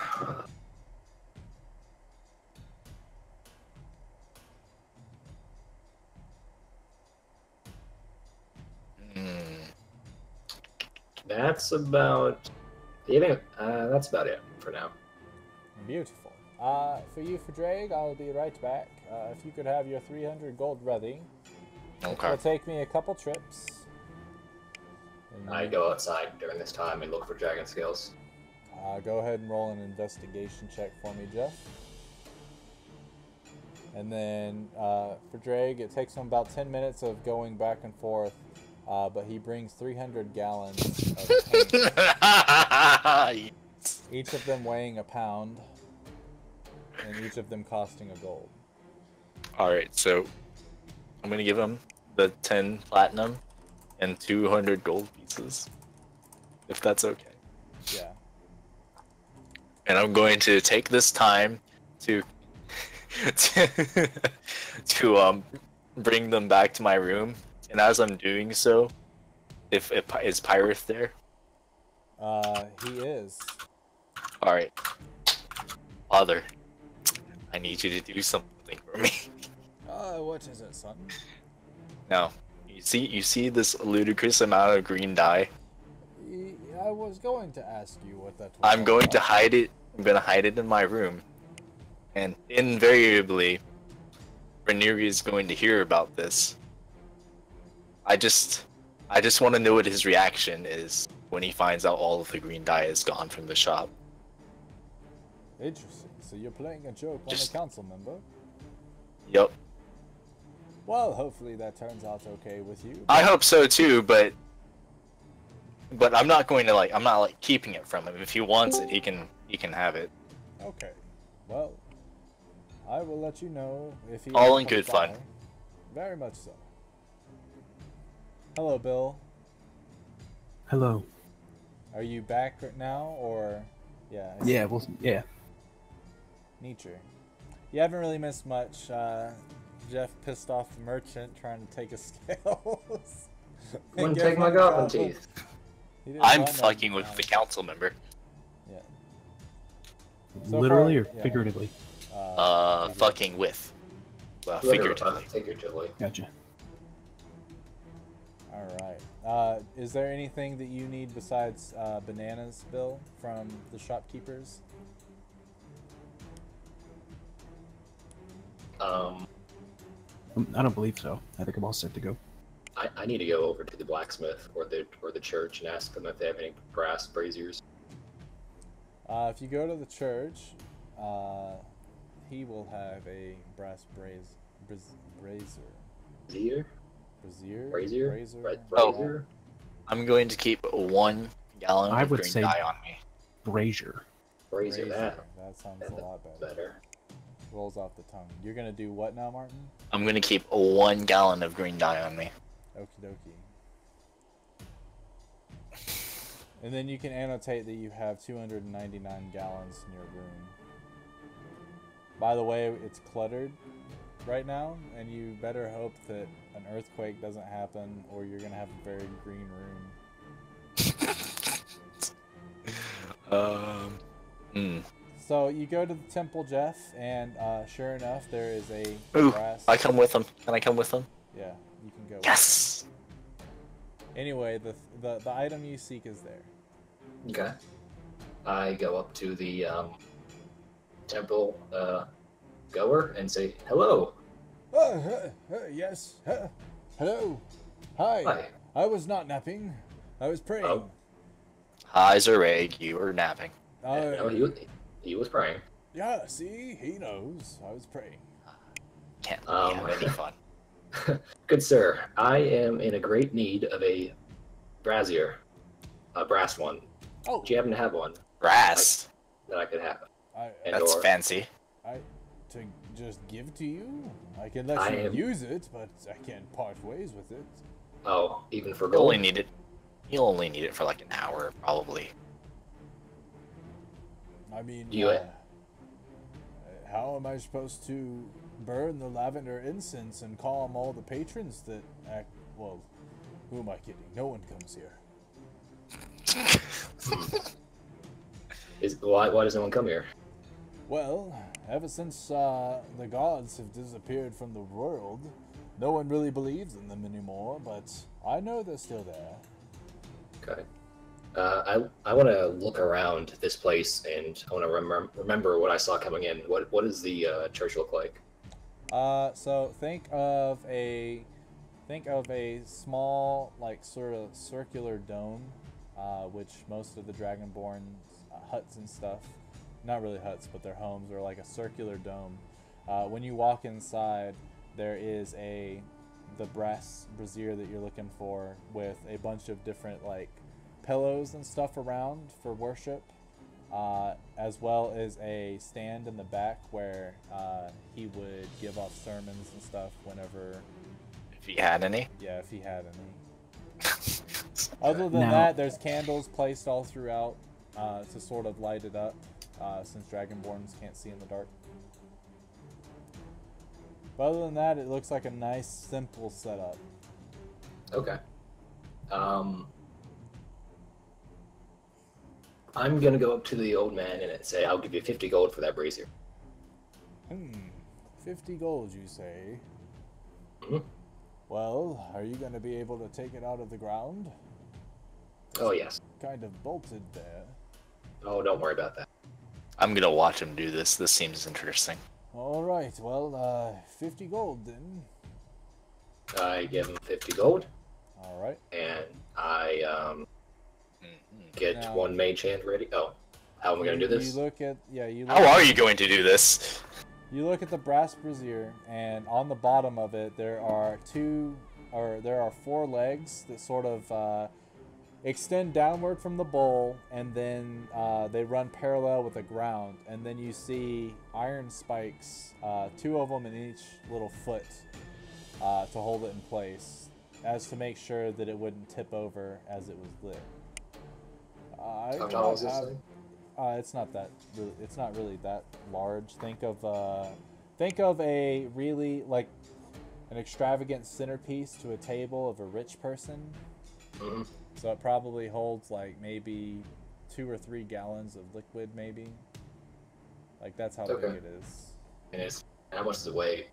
That's about. Yeah, that's about it for now. Beautiful. For you, for Drake, I'll be right back. If you could have your 300 gold ready. Okay. It'll take me a couple trips. I go outside during this time and look for dragon scales. Go ahead and roll an investigation check for me, Jeff. And then for Drake, it takes him about 10 minutes of going back and forth, but he brings 300 gallons of paint, each of them weighing a pound, and each of them costing a gold. Alright, so I'm gonna give him the 10 platinum and 200 gold pieces. If that's okay. Yeah. And I'm going to take this time to to bring them back to my room. And as I'm doing so, if is Pyrith there? He is. All right, Father, I need you to do something for me. What is it, son? Now, you see this ludicrous amount of green dye? I was going to ask you what that was. I'm going to hide it. I'm gonna hide it in my room, and invariably, Rhaenyra is going to hear about this. I just want to know what his reaction is when he finds out all of the green dye is gone from the shop. Interesting. So you're playing a joke on Just- a council member? Yep. Well, hopefully that turns out okay with you. I hope so too, but I'm not going to I'm not keeping it from him. If he wants it, he can have it. Okay. Well, I will let you know if he All in comes good fun. by. Very much so. Hello, Bill. Hello. Are you back right now, or yeah? I see. Yeah, well, yeah. Nature. You haven't really missed much. Jeff pissed off the merchant trying to take his scales. Wouldn't take my goblin teeth. I'm fucking with the council member. Yeah. So Literally far, or yeah. figuratively? Fucking with. Well, figuratively. Figuratively. Gotcha. Alright. Is there anything that you need besides bananas, Bill, from the shopkeepers? I don't believe so. I think I'm all set to go. I need to go over to the blacksmith or the church and ask them if they have any brass braziers. If you go to the church, he will have a brass brazier. Brazier? Brazier? Brazier? Brazier? Brazier? I'm going to keep 1 gallon I of would green say- dye on me. Brazier. Brazier, that. That sounds a lot better. Better. Rolls off the tongue. You're gonna do what now, Martin? I'm going to keep 1 gallon of green dye on me. Okie dokie. And then you can annotate that you have 299 gallons in your room. By the way, it's cluttered right now, and you better hope that an earthquake doesn't happen, or you're gonna have a very green room. So you go to the temple, Jeff, and sure enough, there is a Ooh, brass. I come with him. Can I come with him? Yeah, you can go. Yes! Anyway, the item you seek is there. Okay. I go up to the temple goer and say, hello. Yes. Hello. Hi. Hi. I was not napping. I was praying. Oh. Hi, Zareg, you were napping. No, he was praying. Yeah, see? He knows. I was praying. Can't let me have any fun. Good sir, I am in a great need of a brazier. A brass one. Oh, Do you happen to have one Brass. that I could have? And That's or- fancy. to just give to you? I can let I you am- use it, but I can't part ways with it. Oh, even for You gold? only need it. You'll only need it for like an hour, probably. I mean, You- how am I supposed to burn the lavender incense and calm all the patrons that act? Well, who am I kidding? No one comes here. Why does no one come here? Well, ever since the gods have disappeared from the world, no one really believes in them anymore, but I know they're still there. Okay. I want to look around this place, and I want to remember what I saw coming in. What does the church look like? So think of a small, like, sort of circular dome, which most of the Dragonborn huts and stuff, not really huts, but their homes are like a circular dome. When you walk inside, there is the brass brazier that you're looking for with a bunch of different, like, pillows and stuff around for worship, as well as a stand in the back where he would give off sermons and stuff whenever, If he had any. yeah, if he had any. Other than Now- that, there's candles placed all throughout to sort of light it up, since Dragonborns can't see in the dark. But other than that, it looks like a nice, simple setup. Okay. I'm gonna go up to the old man and say, "I'll give you 50 gold for that brazier." 50 gold, you say? Mhm. Well, are you going to be able to take it out of the ground? Oh yes. Kind of bolted there. Oh, don't worry about that. I'm gonna watch him do this. This seems interesting. All right, well, 50 gold then. I give him 50 gold, All right. and I get Now- one mage hand ready. Oh, how am I gonna do this? You look at How are you going to do this? You look at the brass brazier, and on the bottom of it, there are four legs that sort of extend downward from the bowl, and then they run parallel with the ground. And then you see iron spikes, 2 of them in each little foot, to hold it in place, as to make sure that it wouldn't tip over as it was lit. How tall is this thing? It's not that. It's not really that large. Think of a really, like, an extravagant centerpiece to a table of a rich person. Mhm. So it probably holds like maybe 2 or 3 gallons of liquid, maybe. Like, that's how Okay. big it is. And how much does it weigh?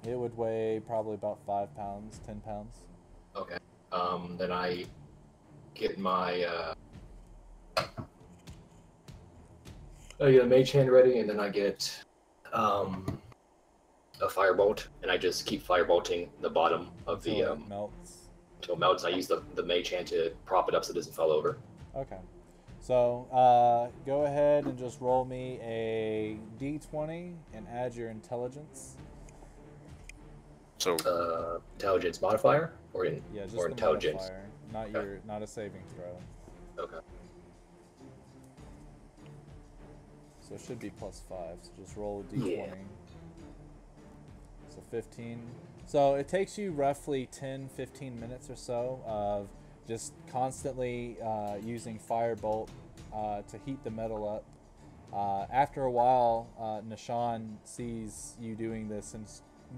It would weigh probably about 5 pounds, 10 pounds. Okay. Then I get my I get a mage hand ready, and then I get a firebolt, and I just keep firebolting the bottom of the Until it melts. until it melts. I use the mage hand to prop it up so it doesn't fall over. Okay. So, go ahead and just roll me a d20 and add your intelligence. So Intelligence modifier or Yeah, just or the intelligence. modifier, not Okay. not a saving throw. Okay. So it should be +5. So just roll a d20. Yeah. So 15. So it takes you roughly 10-15 minutes or so of just constantly using firebolt to heat the metal up. After a while, Nishan sees you doing this and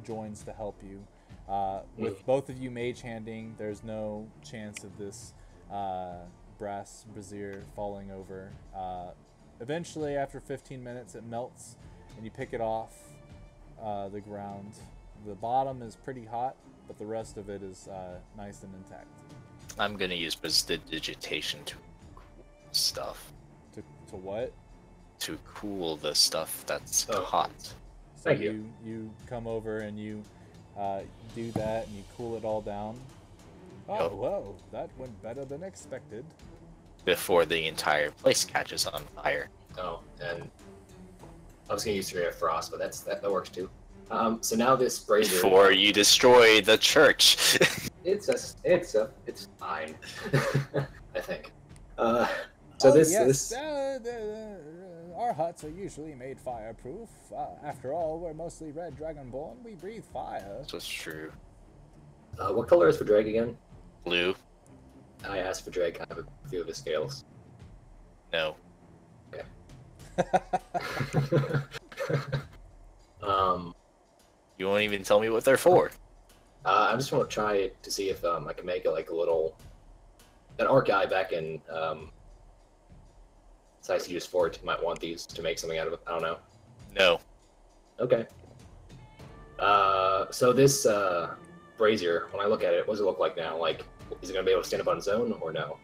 joins to help you. With both of you mage handing, there's no chance of this brass brazier falling over. Eventually, after 15 minutes, it melts, and you pick it off the ground. The bottom is pretty hot, but the rest of it is nice and intact. I'm gonna use prestidigitation to cool stuff. To what? To cool the stuff that's Oh. hot. So Thank you. You come over and you do that, and you cool it all down. Oh, Yep. well, that went better than expected. Before the entire place catches on fire. Oh, and I was gonna use 3 frost, but that works too. So now this brazier. Before you destroy the church. It's fine. I think. So this. Our huts are usually made fireproof. After all, we're mostly red dragonborn. We breathe fire. That's true. What color is for drag again? Blue. I asked for Drake. I have a few of his scales. No. um, You won't even tell me what they're for. I just want to try to see if I can make it like a little. An art guy back in Sicius Fort might want these to make something out of it. I don't know. No. Okay. So this brazier, when I look at it, what does it look like now? Like, is it gonna be able to stand up on its own or no?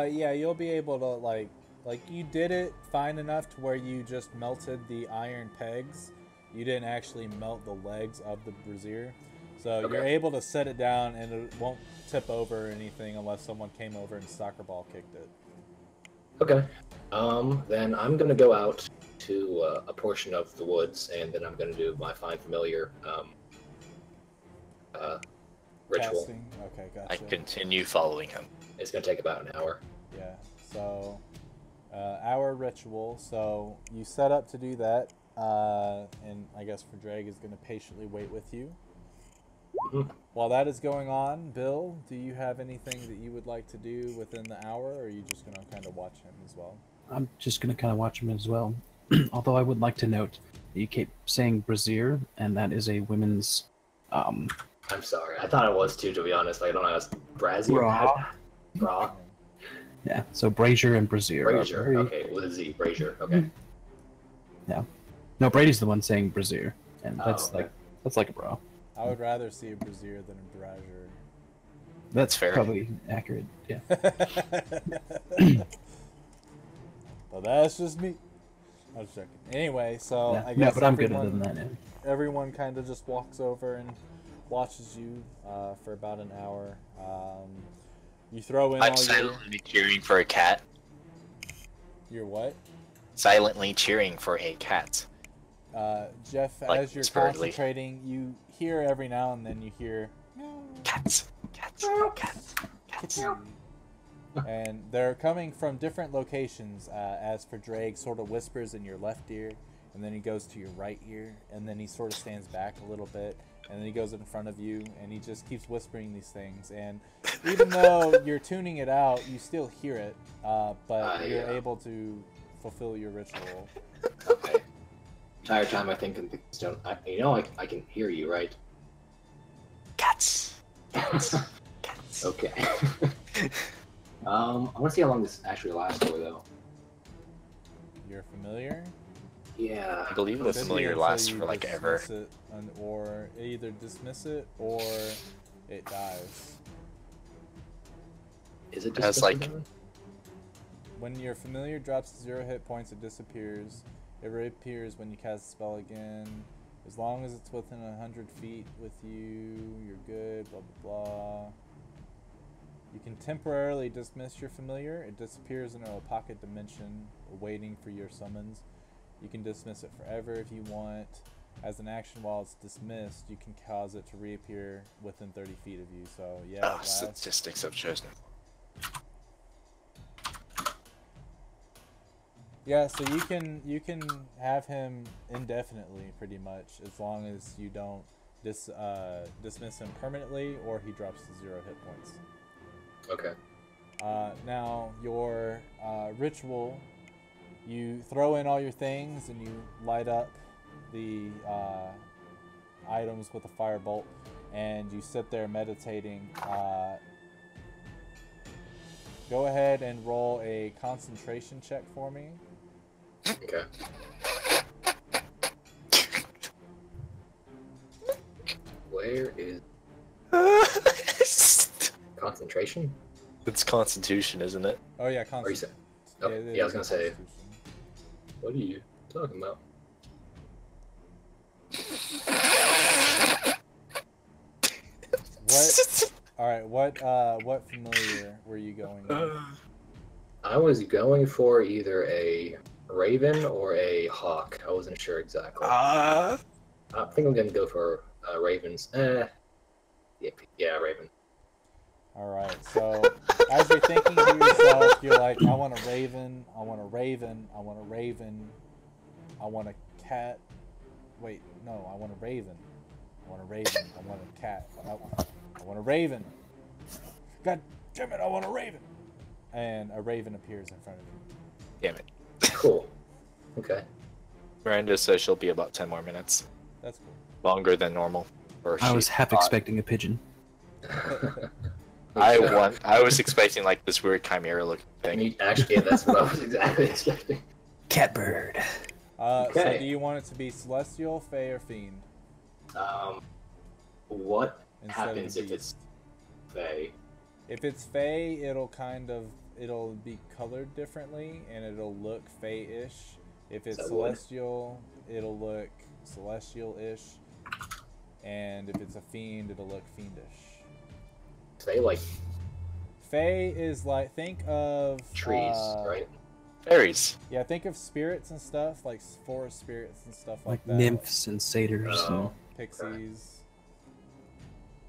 Yeah, you'll be able to like you did it fine enough to where you just melted the iron pegs. You didn't actually melt the legs of the brazier. So you're able to set it down and it won't tip over or anything unless someone came over and soccer ball kicked it. Okay. Then I'm gonna go out to a portion of the woods, and then I'm gonna do my find familiar ritual. Casting? Okay, gotcha. I continue following him. It's gonna take about an hour. Yeah, so our ritual. So you set up to do that, and I guess for Drag is going to patiently wait with you. While that is going on, Bill, do you have anything that you would like to do within the hour, or are you just going to kind of watch him as well? I'm just going to kind of watch him as well. Although I would like to note that you keep saying brazier, and that is a women's... I'm sorry. I thought it was too, to be honest. I don't know. It's brazier. Bra. Bra. Yeah, so brazier and brazier. Brazier. Okay, with a Z. Brazier. Okay. Yeah. No, Brady's the one saying brazier, and that's okay. that's like a bra. I would rather see a brazier than a brazier. That's fair. Probably accurate. Yeah. Well, that's just me. I was checking. Anyway, so Yeah. I guess No, but I'm good than that. Yeah. Everyone kind of just walks over and watches you for about an hour. You throw in I'm all silently cheering for a cat. your what? Silently cheering for a cat. Jeff, Like as you're spiritedly. concentrating, you hear every now and then you hear Cats. Cats. Cats. Cats. and they're coming from different locations. As for Drake, sort of whispers in your left ear, and then he goes to your right ear, and then he sort of stands back a little bit, and then he goes in front of you, and he just keeps whispering these things. And even though you're tuning it out, you still hear it, but you're able to fulfill your ritual. Okay. Entire time I think of the stone. I can hear you, right? Cats. Cats. Okay. I want to see how long this actually lasts for, though. You're familiar? Yeah. I believe the Could be familiar until lasts you for like ever. dismiss it, or either dismiss it or it dies. Is it That's just like- When your familiar drops to 0 hit points, it disappears. It reappears when you cast the spell again. As long as it's within 100 feet with you, you're good, blah blah blah. You can temporarily dismiss your familiar. It disappears into a pocket dimension, waiting for your summons. You can dismiss it forever if you want. As an action, while it's dismissed, you can cause it to reappear within 30 feet of you. So yeah, it Oh, lasts. statistics have chosen. Yeah, so you can have him indefinitely, pretty much, as long as you don't dismiss him permanently or he drops to 0 hit points. Okay. Now your ritual, you throw in all your things and you light up the items with a firebolt, and you sit there meditating. Go ahead and roll a concentration check for me. Okay. Where is concentration? It's Constitution, isn't it? Oh yeah, Or you concentration. said? Oh, it yeah, I was is gonna say. Constitution. What are you talking about? What? All right. What familiar were you going with? I was going for either a raven or a hawk. I wasn't sure exactly. I think I'm gonna go for ravens. Yeah, raven. All right. So as you're thinking to yourself, you're like, I want a raven. I want a raven. I want a raven. I want a cat. Wait, no. I want a raven. I want a raven. I want a cat. I want a raven. God damn it, I want a raven. And a raven appears in front of you. Damn it. Cool. Okay. Miranda says she'll be about 10 more minutes. That's cool. Longer than normal. Or I she was half thought. expecting a pigeon. I was expecting like this weird chimera looking thing. Actually, yeah, that's what I was exactly expecting. Catbird. So Okay. do you want it to be celestial, fey, or fiend? What Instead of happens a if it's beast? Fey? If it's fey, it'll be colored differently, and it'll look fey-ish. If it's That would. celestial, it'll look celestial-ish. And if it's a fiend, it'll look fiendish. Fey like Fey is like, think of trees, right? Fairies. Yeah, think of spirits and stuff, like forest spirits and stuff like Like that. nymphs and satyrs Oh. Pixies. and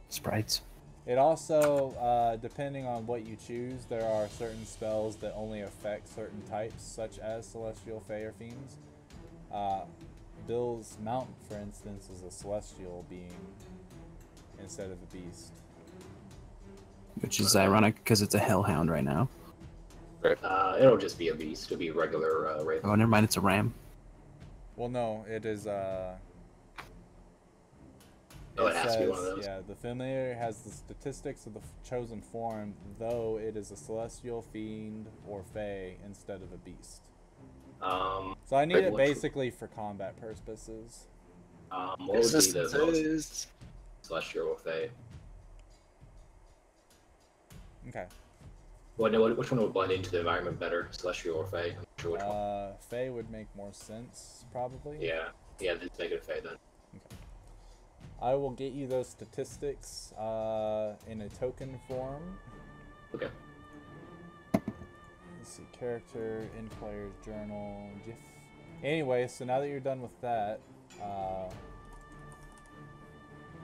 sprites. It also, depending on what you choose, there are certain spells that only affect certain types, such as celestial, fey, or fiends. Bill's Mountain, for instance, is a celestial being instead of a beast. Which is ironic because it's a hellhound right now. It'll just be a beast. It'll be a regular raven. Oh, never mind, it's a ram. Well, no, it is. It has to be one of those. Yeah, the familiar has the statistics of the chosen form, though it is a celestial, fiend, or fey instead of a beast. So I need Wait, it what's- basically for combat purposes. What would be the most Existences. celestial Fey? Okay. Which one would blend into the environment better, celestial or Fey? I'm not sure which one. Fey would make more sense, probably. Yeah, let's make it Fey then. I will get you those statistics in a token form. Okay. Let's see, character, in player's journal, GIF. Anyway, so now that you're done with that,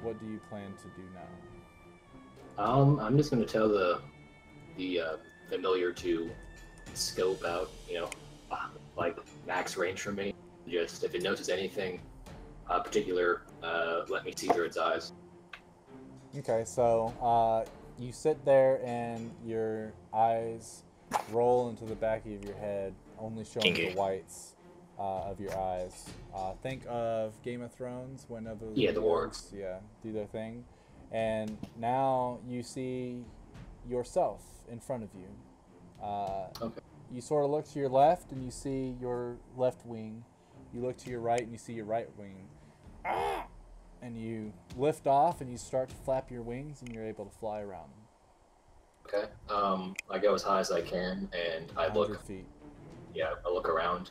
what do you plan to do now? I'm just gonna tell the familiar to scope out, like max range for me. Just if it notices anything particular, let me see through its eyes. Okay, so you sit there and your eyes roll into the back of your head, only showing Kinky. the whites of your eyes. Think of Game of Thrones whenever Yeah, the wargs, do their thing. And now you see yourself in front of you. Okay. You sort of look to your left and you see your left wing. You look to your right and you see your right wing. And you lift off and you start to flap your wings and you're able to fly around. Okay. I go as high as I can, and I 100 look. feet. Yeah, I look around.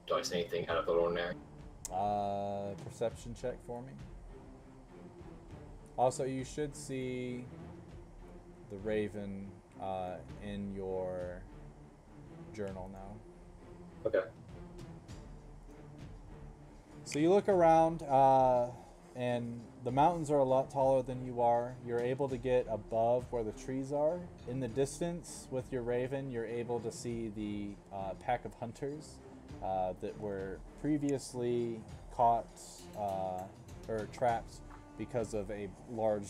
Do I see anything out of the ordinary? Perception check for me. Also, you should see the raven in your journal now. Okay. So you look around, and the mountains are a lot taller than you are. You're able to get above where the trees are. In the distance, with your raven, you're able to see the pack of hunters that were previously caught or trapped because of a large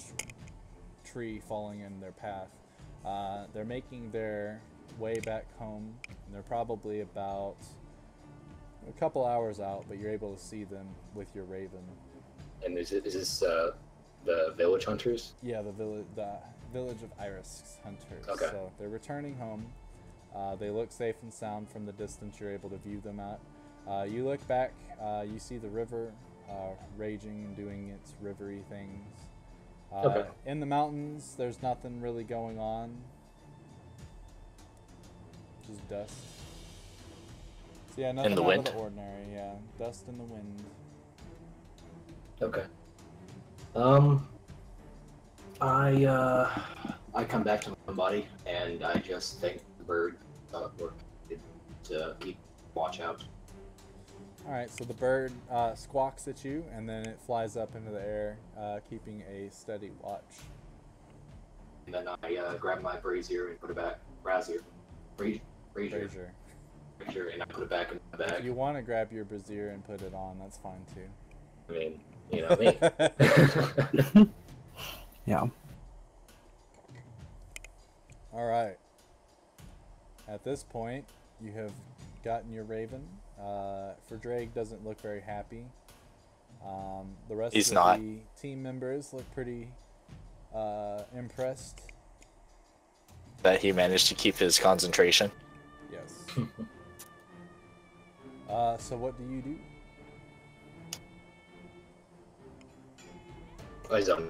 tree falling in their path. They're making their way back home. And they're probably about a couple hours out, but you're able to see them with your raven. And is this the village hunters? Yeah, the village of Iris hunters. Okay. So they're returning home. They look safe and sound from the distance you're able to view them at. You look back, you see the river raging and doing its rivery things. Okay. In the mountains, there's nothing really going on. Just dust. So yeah, nothing the out wind? of the ordinary. Yeah, dust in the wind. Okay. I come back to my body and I just thank the bird for to keep watch out. All right, so the bird squawks at you, and then it flies up into the air, keeping a steady watch. And then I grab my brazier and put it back. Brazier, Brazier. and I put it back in my bag. If you want to grab your brazier and put it on, that's fine too. I mean, you know me. Yeah. All right. At this point, you have gotten your raven. Drake doesn't look very happy. The rest He's of not. the team members look pretty impressed. That he managed to keep his concentration. Yes. So what do you do? Eyes on.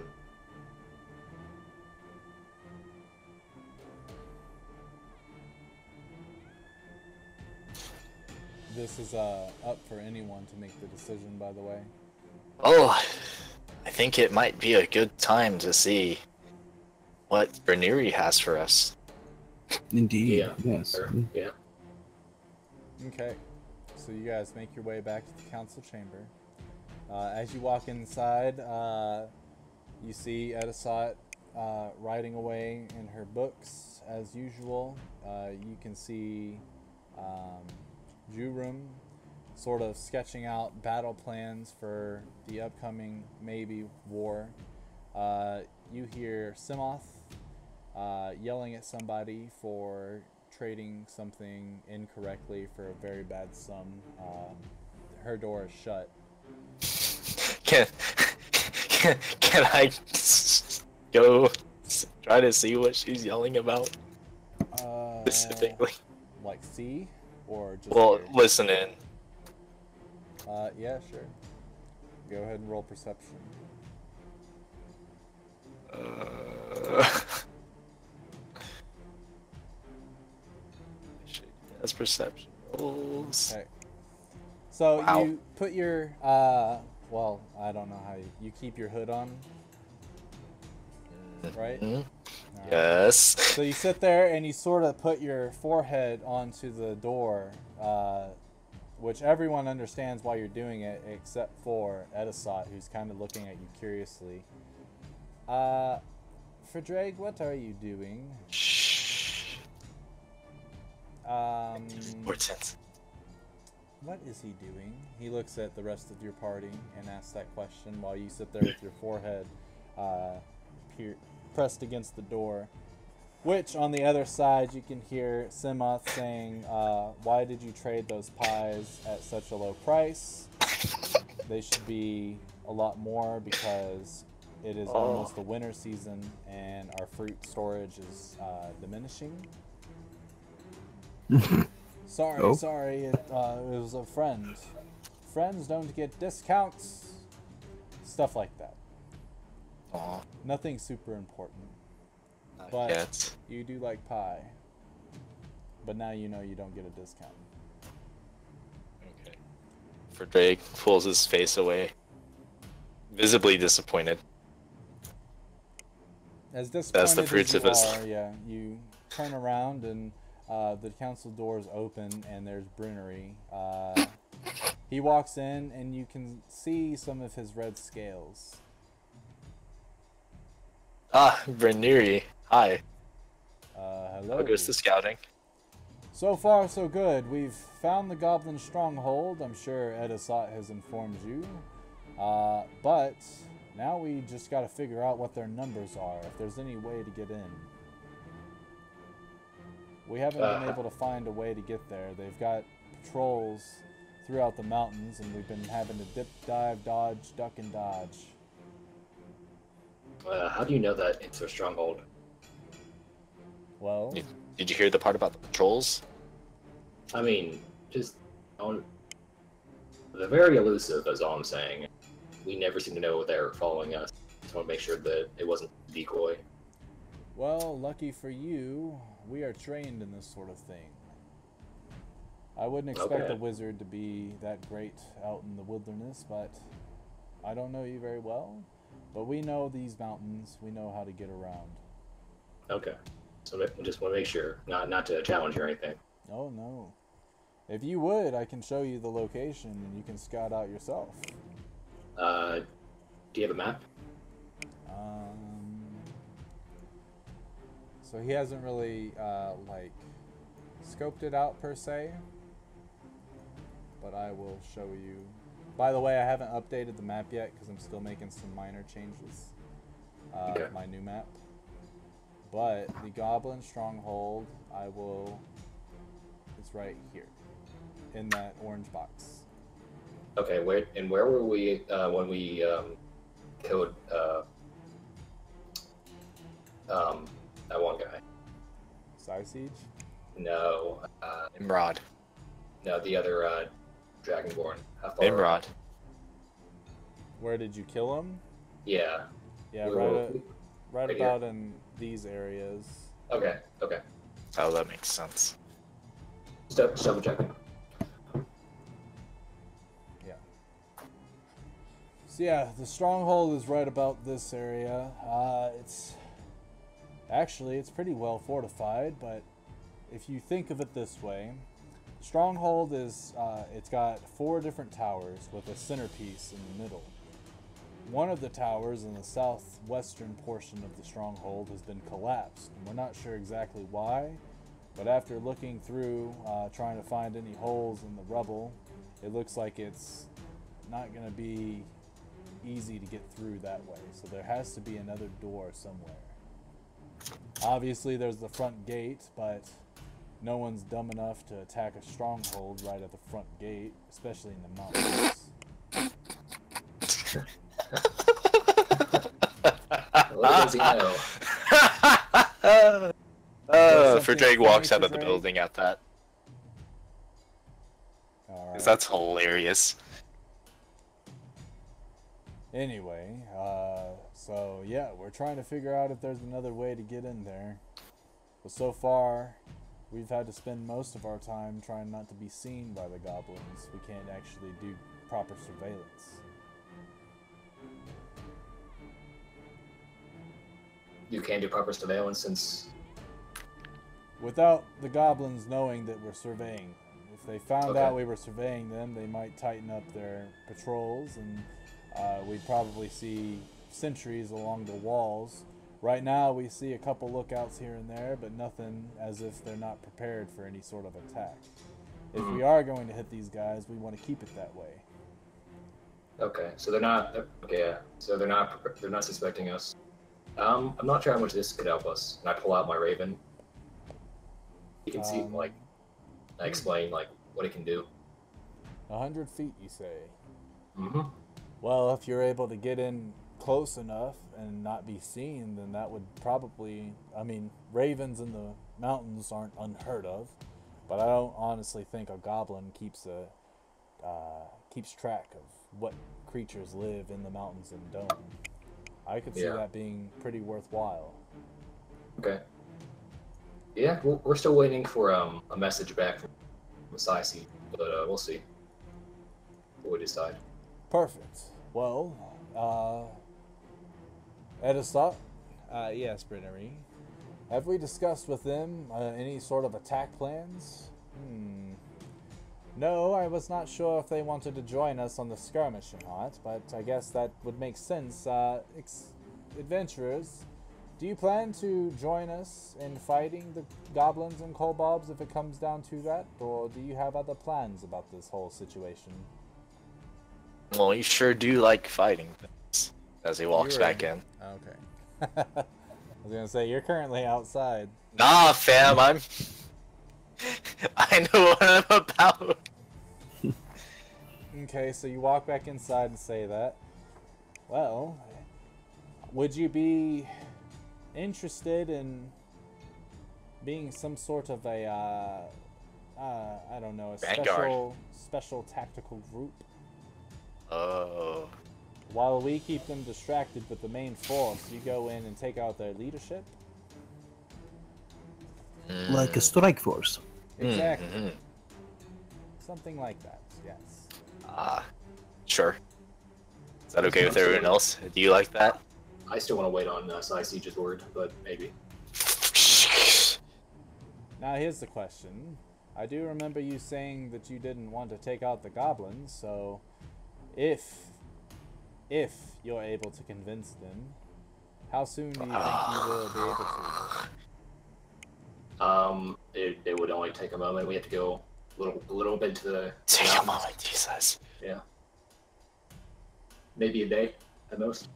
This is up for anyone to make the decision, by the way. Oh, I think it might be a good time to see what Berniri has for us. Indeed. Yeah. Yes. Sure. Yeah. Okay. So you guys make your way back to the council chamber. As you walk inside, you see Edisot writing away in her books as usual. You can see Jurum sort of sketching out battle plans for the upcoming maybe war. You hear Simoth yelling at somebody for trading something incorrectly for a very bad sum. Her door is shut. Can I go try to see what she's yelling about specifically? Like see? Or just Well, hear? listen in. Yeah, sure. Go ahead and roll perception. That's perception rolls. Okay. So Wow. you put your well, I don't know how you keep your hood on, right? Mhm. Alright. Yes. So you sit there and you sort of put your forehead onto the door, which everyone understands why you're doing it, except for Edisot, who's kind of looking at you curiously. Drake, what are you doing? Shh. Important. What is he doing? He looks at the rest of your party and asks that question while you sit there with your forehead pressed against the door. Which, on the other side, you can hear Simoth saying, why did you trade those pies at such a low price? They should be a lot more because it is almost the winter season and our fruit storage is diminishing. Sorry, Oh. sorry, it was a friend. Friends don't get discounts. Stuff like that. Aw, Nothing super important. not But yet. you do like pie. But now you know you don't get a discount. Okay. Drake pulls his face away, visibly disappointed. As disappointed the fruits as of you his- are, yeah, you turn around and the council doors open and there's Brunery. He walks in and you can see some of his red scales. Ah, Berniri. Hi. Hello. How goes the scouting? So far, so good. We've found the goblin stronghold. I'm sure Edisot has informed you. But now we just got to figure out what their numbers are, if there's any way to get in. We haven't been able to find a way to get there. They've got patrols throughout the mountains, and we've been having to dip, dive, dodge, duck, and dodge. How do you know that it's a stronghold? Well, Did you hear the part about the patrols? I mean, just they're very elusive, is all I'm saying. We never seem to know they're following us. Just want to make sure that it wasn't a decoy. well, lucky for you, we are trained in this sort of thing. I wouldn't expect Okay. a wizard to be that great out in the wilderness, but I don't know you very well. But we know these mountains. We know how to get around. Okay. So we just want to make sure, not to challenge or anything. Oh, no. If you would, I can show you the location and you can scout out yourself. Do you have a map? So he hasn't really, scoped it out per se. But I will show you. By the way, I haven't updated the map yet because I'm still making some minor changes. Okay. My new map. but the goblin stronghold, it's right here, in that orange box. Okay, where were we when we killed that one guy? Side Siege? No, Imrod. no, the other Dragonborn. How far? Imrod. Where did you kill him? Yeah. Yeah, We right, were- right right about in these areas. Okay. Oh, that makes sense. Just double checking. Yeah. So yeah, the stronghold is right about this area. It's pretty well fortified, but if you think of it this way, stronghold is it's got 4 different towers with a centerpiece in the middle. One of the towers in the southwestern portion of the stronghold has been collapsed, and we're not sure exactly why, but after looking through, trying to find any holes in the rubble, it looks like it's not going to be easy to get through that way, so there has to be another door somewhere. Obviously there's the front gate, but no one's dumb enough to attack a stronghold right at the front gate, especially in the mountains. What does he know? Drake walks out of the building at that. Alright. That's hilarious. Anyway, so yeah, we're trying to figure out if there's another way to get in there. But so far, we've had to spend most of our time trying not to be seen by the goblins. We can't actually do proper surveillance. You can't do proper surveillance since. Without the goblins knowing that we're surveying them. If they found Okay. out we were surveying them, they might tighten up their patrols, and we'd probably see sentries along the walls. Right now, we see a couple lookouts here and there, but nothing as if they're not prepared for any sort of attack. If we are going to hit these guys, we want to keep it that way. Okay, so they're not. Okay, yeah. So they're not suspecting us. I'm not sure how much this could help us. And I pull out my raven. You can see, like, I explain like what it can do. 100 feet, you say? Mm-hmm. Well, if you're able to get in close enough and not be seen, then that would probably... I mean, ravens in the mountains aren't unheard of, but I don't honestly think a goblin keeps track of what creatures live in the mountains and dome. I could see that being pretty worthwhile. Okay. Yeah, we're still waiting for a message back from Masai, but we'll see what we decide. Perfect. Well, Edisot, yes, Brittany. Have we discussed with them any sort of attack plans? No, I was not sure if they wanted to join us on the skirmish or not, but I guess that would make sense. Adventurers, do you plan to join us in fighting the goblins and kobolds if it comes down to that, or do you have other plans about this whole situation? Well, you sure do like fighting things. As he walks back in. Okay. I was gonna say, you're currently outside. Nah, fam, I know what I'm about. Okay, so you walk back inside and say that. Well, would you be interested in being some sort of a, I don't know, a special tactical group? Oh. While we keep them distracted with the main force, you go in and take out their leadership? Like a strike force. Exactly. Mm-hmm. Something like that, yes. Sure. Is that okay with everyone else? Do you like that? I still want to wait on Sai Siege's word, but maybe. Now here's the question. I do remember you saying that you didn't want to take out the goblins, so if you're able to convince them, how soon do you think you will be able to? It would only take a moment. We have to go a little bit to the Take a mountains. moment, Jesus. Yeah. Maybe a day at most.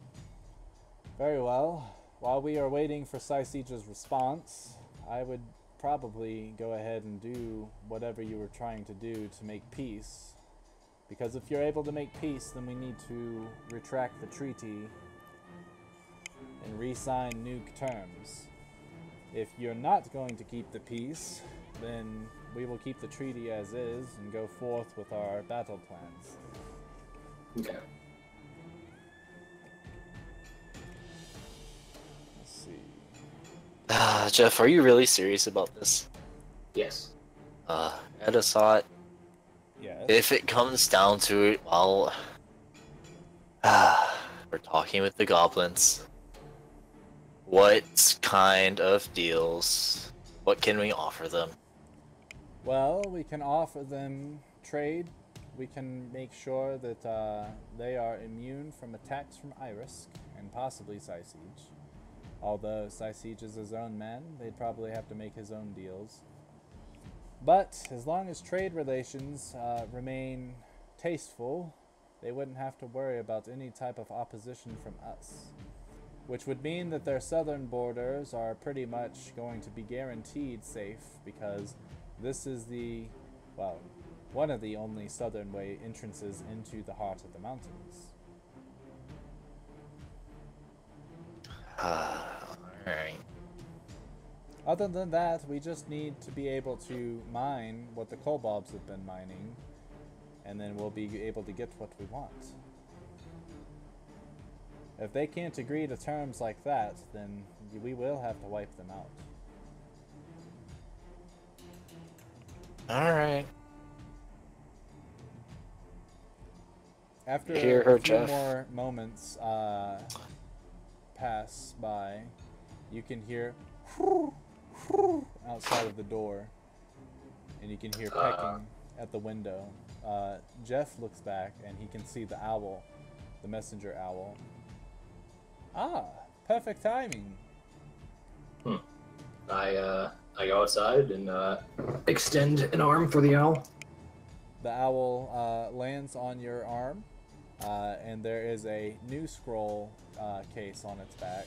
Very well. while we are waiting for Saiseja's response, I would probably go ahead and do whatever you were trying to do to make peace. Because if you're able to make peace, then we need to retract the treaty and re-sign new terms. If you're not going to keep the peace, then we will keep the treaty as is and go forth with our battle plans. Okay. Let's see. Jeff, are you really serious about this? Yes. Edisot, Yes. if it comes down to it, well, we're talking with the goblins. What kind of deals? What can we offer them? Well, we can offer them trade. We can make sure that they are immune from attacks from Irisk and possibly Saisij. Although Saisij is his own man, they'd probably have to make his own deals. But as long as trade relations remain tasteful, they wouldn't have to worry about any type of opposition from us. Which would mean that their southern borders are pretty much going to be guaranteed safe, because this is one of the only southern way entrances into the heart of the mountains. Alright. Other than that, we just need to be able to mine what the kobolds have been mining, and then we'll be able to get what we want. If they can't agree to terms like that, then we will have to wipe them out. Alright. After Hear her, a few Jeff. more moments pass by, you can hear outside of the door, and you can hear pecking at the window. Jeff looks back, and he can see the owl, the messenger owl. Ah, perfect timing. I go outside and extend an arm for the owl. The owl lands on your arm, and there is a new scroll case on its back.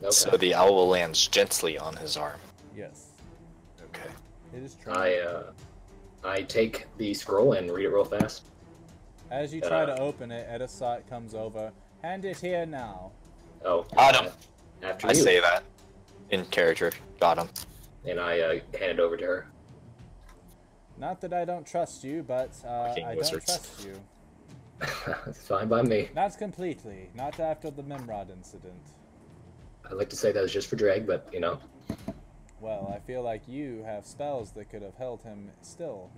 Okay. So the owl lands gently on his arm. Yes, Okay. it is true. I take the scroll and read it real fast. As you try to open it, Edisot comes over. Hand it here now. Oh, Got him. After I you. say that in character. Got him. And I hand it over to her. Not that I don't trust you, but Fucking I wizards. don't trust you. It's fine by me. Not completely. Not after the Memrod incident. I'd like to say that was just for drag, but you know. Well, I feel like you have spells that could have held him still,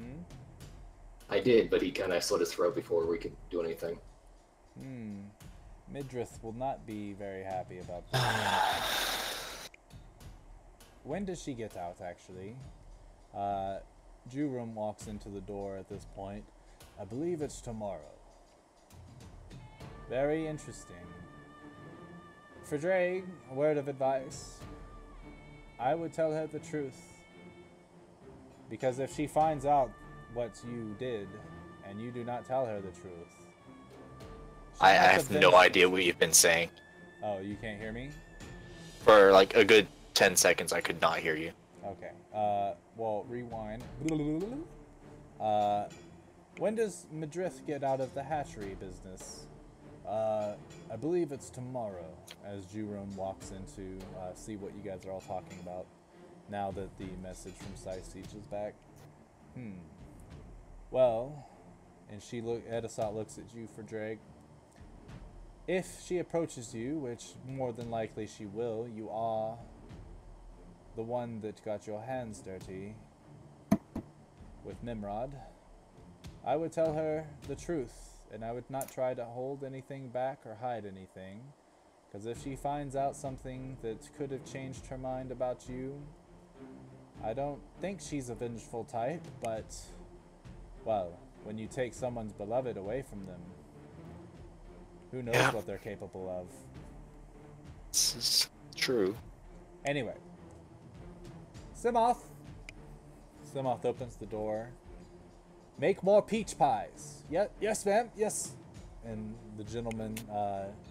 I did, but he kind of slit his throat before we could do anything. Midrith will not be very happy about this. When does she get out, actually? Jurum walks into the door at this point. I believe it's tomorrow. Very interesting. For Drake, a word of advice. I would tell her the truth. Because if she finds out what you did, and you do not tell her the truth... I have no idea what you've been saying. Oh, you can't hear me? For like a good 10 seconds, I could not hear you. Okay. Well, rewind. When does Madrith get out of the hatchery business? I believe it's tomorrow, as Jurum walks in to see what you guys are all talking about, now that the message from Saisij is back. Well, and Edisot looks at you for Drake. If she approaches you, which more than likely she will, you are the one that got your hands dirty with Nimrod, I would tell her the truth, and I would not try to hold anything back or hide anything, because if she finds out something that could have changed her mind about you, I don't think she's a vengeful type, but, well, when you take someone's beloved away from them, who knows what they're capable of. This is true. Anyway. Simoth. Simoth opens the door. Make more peach pies. Yes, ma'am. Yes. and the gentleman,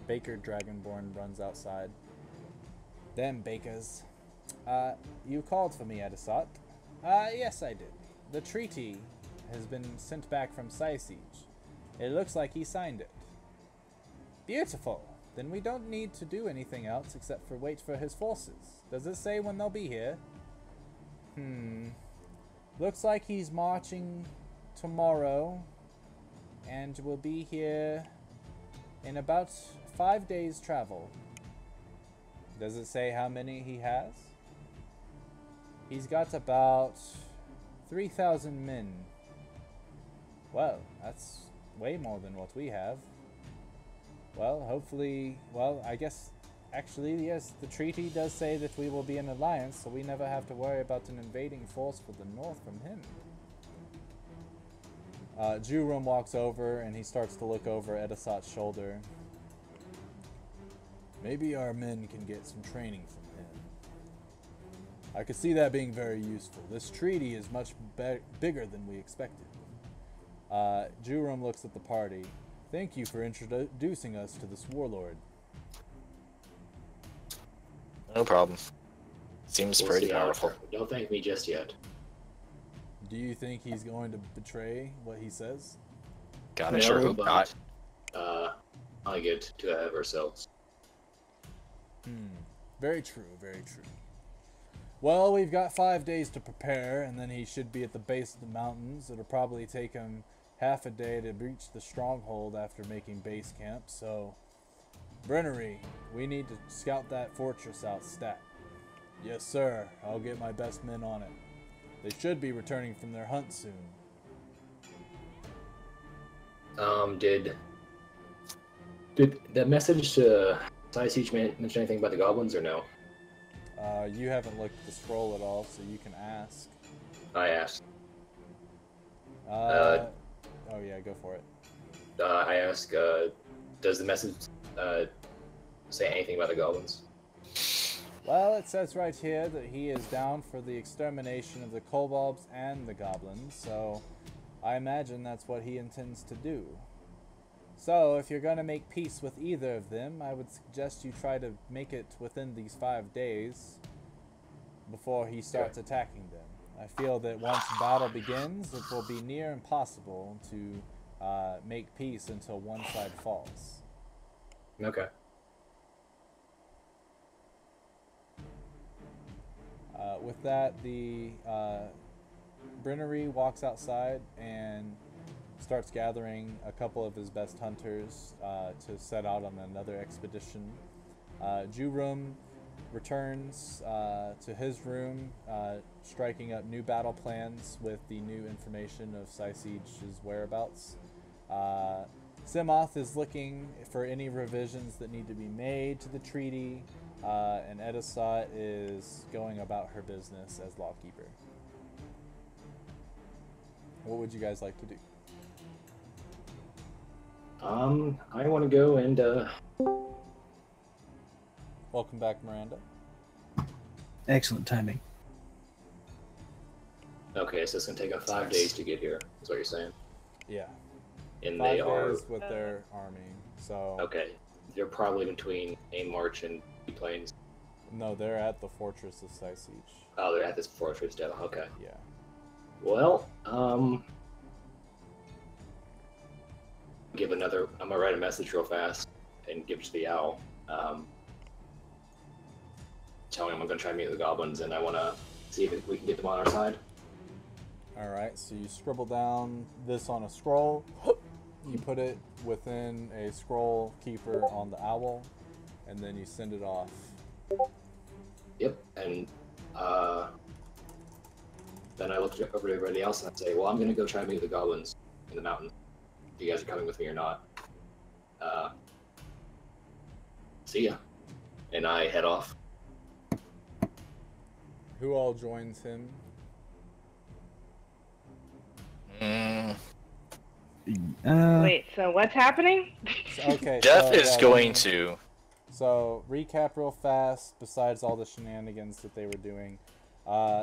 Baker Dragonborn, runs outside. Them Bakers. You called for me, Edisot. Yes, I did. The treaty has been sent back from Siege. It looks like he signed it. Beautiful. Then we don't need to do anything else except for wait for his forces. Does it say when they'll be here? Looks like he's marching tomorrow and will be here in about 5 days' travel. Does it say how many he has? He's got about 3,000 men. Well, that's way more than what we have. Well, hopefully, well, I guess, actually, yes, the treaty does say that we will be an alliance, so we never have to worry about an invading force for the north from him. Jurum walks over and he starts to look over Edisot's shoulder. Maybe our men can get some training from him. I could see that being very useful. This treaty is much bigger than we expected. Jurum looks at the party. Thank you for introducing us to this warlord. No problem. Seems We'll pretty see powerful. after. Don't thank me just yet. Do you think he's going to betray what he says? Gotta sure hope not. I get to have ourselves. Very true, very true. Well, we've got 5 days to prepare, and then he should be at the base of the mountains. It'll probably take him half a day to reach the stronghold after making base camp, so... Brennery, we need to scout that fortress out stat. Yes, sir. I'll get my best men on it. They should be returning from their hunt soon. Did that message to Siege mention anything about the goblins or no? You haven't looked at the scroll at all, so you can ask. I asked. Oh yeah, go for it. I asked, does the message say anything about the goblins? Well, it says right here that he is down for the extermination of the kobolds and the goblins, so I imagine that's what he intends to do. So, if you're going to make peace with either of them, I would suggest you try to make it within these 5 days before he starts attacking them. I feel that once battle begins, it will be near impossible to make peace until one side falls. Okay. With that, the Brennery walks outside and starts gathering a couple of his best hunters to set out on another expedition. Jurum returns to his room, striking up new battle plans with the new information of Siege's whereabouts. Simoth is looking for any revisions that need to be made to the treaty, and Edisot is going about her business as lawkeeper. What would you guys like to do? I want to go and Welcome back, Miranda. Excellent timing. okay, so it's gonna take us 5 days to get here. Is what you're saying? Yeah. And 5 they are days with their army. So okay. They're probably between a march and plains. no, they're at the fortress of Siege. Oh, they're at this fortress down. Okay. Yeah. Well, I'm gonna write a message real fast and give it to the owl. Telling him I'm gonna try to meet the goblins and I wanna see if we can get them on our side. Alright, so you scribble down this on a scroll. You put it within a scroll keeper on the owl, and then you send it off. Yep, and then I look over to everybody else and I say, well, I'm gonna go try to meet the goblins in the mountain. If you guys are coming with me or not. See ya. And I head off. Who all joins him? Wait, so what's happening? Okay, Jeff so, is yeah, going to. So, recap real fast, besides all the shenanigans that they were doing.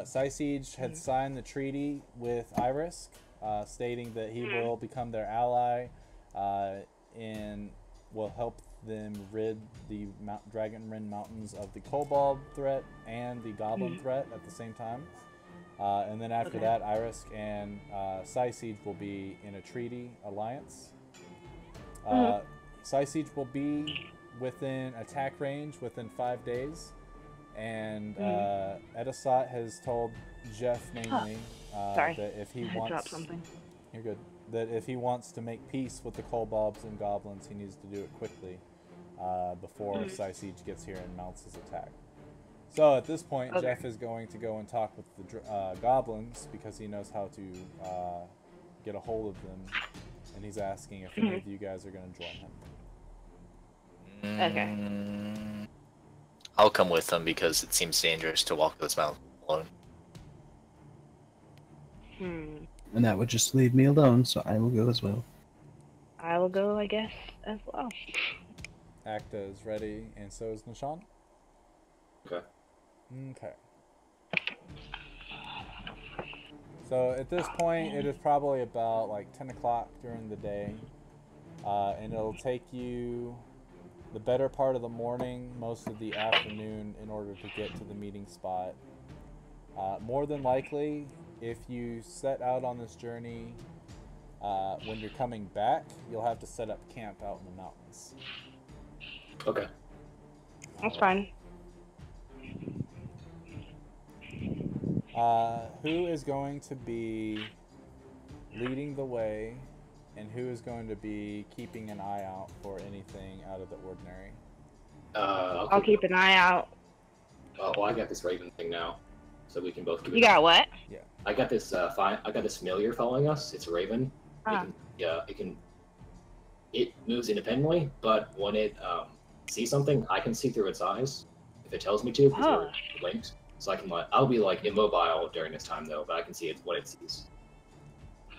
Siege had signed the treaty with Irisk, stating that he will become their ally and will help them rid the Dragonrend Mountains of the Kobold threat and the Goblin threat at the same time. And then after that, Irisk and Siege will be in a treaty alliance. Siege will be within attack range within 5 days. And Edisot has told Jeff mainly that if he wants... dropped something. You're good. That if he wants to make peace with the Kobolds and Goblins, he needs to do it quickly before Siege gets here and mounts his attack. So at this point, Jeff is going to go and talk with the Goblins because he knows how to get a hold of them. And he's asking if any of you guys are going to join him. Okay. I'll come with them because it seems dangerous to walk this mountain alone. And that would just leave me alone, so I will go as well. I will go, I guess, as well. Acta is ready, and so is Nishan. Okay. Okay. So at this point, it is probably about like 10 o'clock during the day, and it'll take you the better part of the morning, most of the afternoon, in order to get to the meeting spot. More than likely, if you set out on this journey when you're coming back, you'll have to set up camp out in the mountains. Okay. That's fine. Who is going to be leading the way, and who is going to be keeping an eye out for anything out of the ordinary? I'll keep an eye out. Well, I got this Raven thing now, so we can both keep. You got what? Yeah. I got this. I got this familiar following us. It's a Raven. It moves independently, but when it sees something, I can see through its eyes if it tells me to, because we're linked. So I can I'll be like immobile during this time though, but I can see what it sees.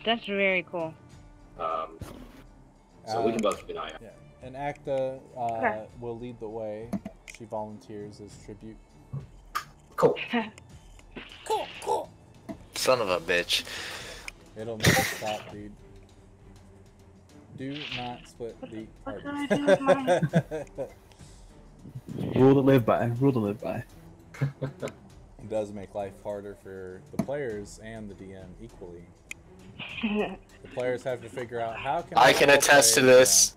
That's very cool. So we can both keep an eye out. Yeah. And Acta will lead the way. She volunteers as tribute. Cool. Cool. Son of a bitch. It'll never stop, dude. Do not split the party. What can I do with mine? Rule to live by. Rule to live by. It does make life harder for the players and the DM equally. The players have to figure out how can I can attest to this.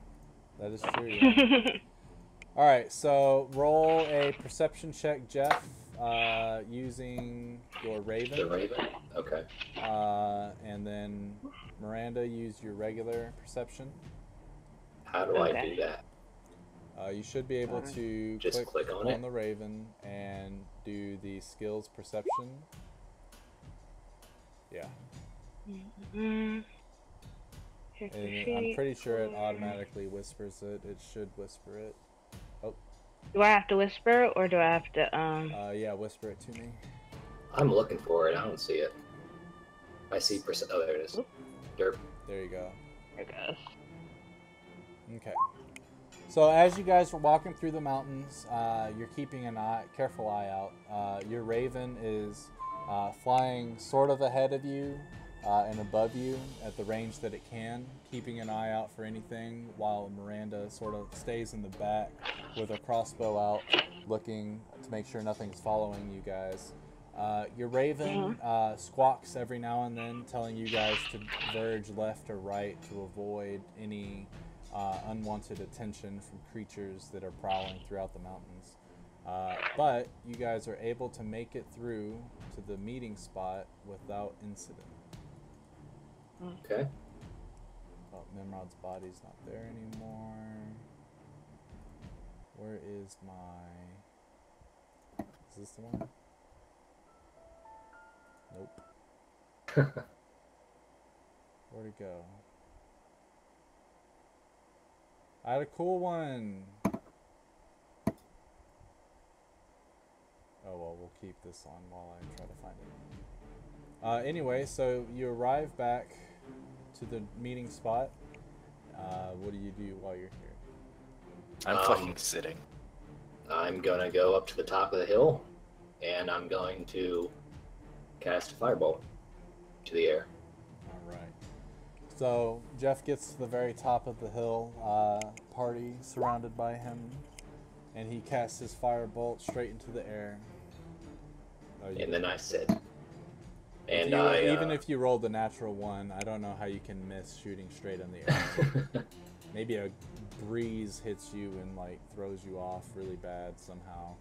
That is true. Yeah. All right, so roll a perception check, Jeff, using your Raven. The Raven. Okay. And then Miranda, use your regular perception. How do I do that? You should be able to just click on the Raven and do the skills perception. Yeah. And I'm pretty sure it automatically whispers it. It should whisper it. Oh. Do I have to whisper it, or do I have to, yeah, whisper it to me. I'm looking for it. I don't see it. I see oh, there it is. Derp. There you go. There it goes. Okay. So as you guys are walking through the mountains, you're keeping a careful eye out. Your Raven is flying sort of ahead of you and above you at the range that it can, keeping an eye out for anything, while Miranda sort of stays in the back with a crossbow out, looking to make sure nothing's following you guys. Your Raven squawks every now and then, telling you guys to verge left or right to avoid any unwanted attention from creatures that are prowling throughout the mountains. But you guys are able to make it through to the meeting spot without incident. Okay. Oh, Nimrod's body's not there anymore. Where is my... Is this the one? Nope. Where'd it go? I had a cool one. Oh well, we'll keep this on while I try to find it. Anyway, so you arrive back to the meeting spot. What do you do while you're here? I'm fucking sitting. I'm gonna go up to the top of the hill, and I'm going to cast a fireball to the air. All right. So Jeff gets to the very top of the hill, party surrounded by him, and he casts his firebolt straight into the air. And then I said, and even if you rolled a natural one, I don't know how you can miss shooting straight in the air. Maybe a breeze hits you and like throws you off really bad somehow.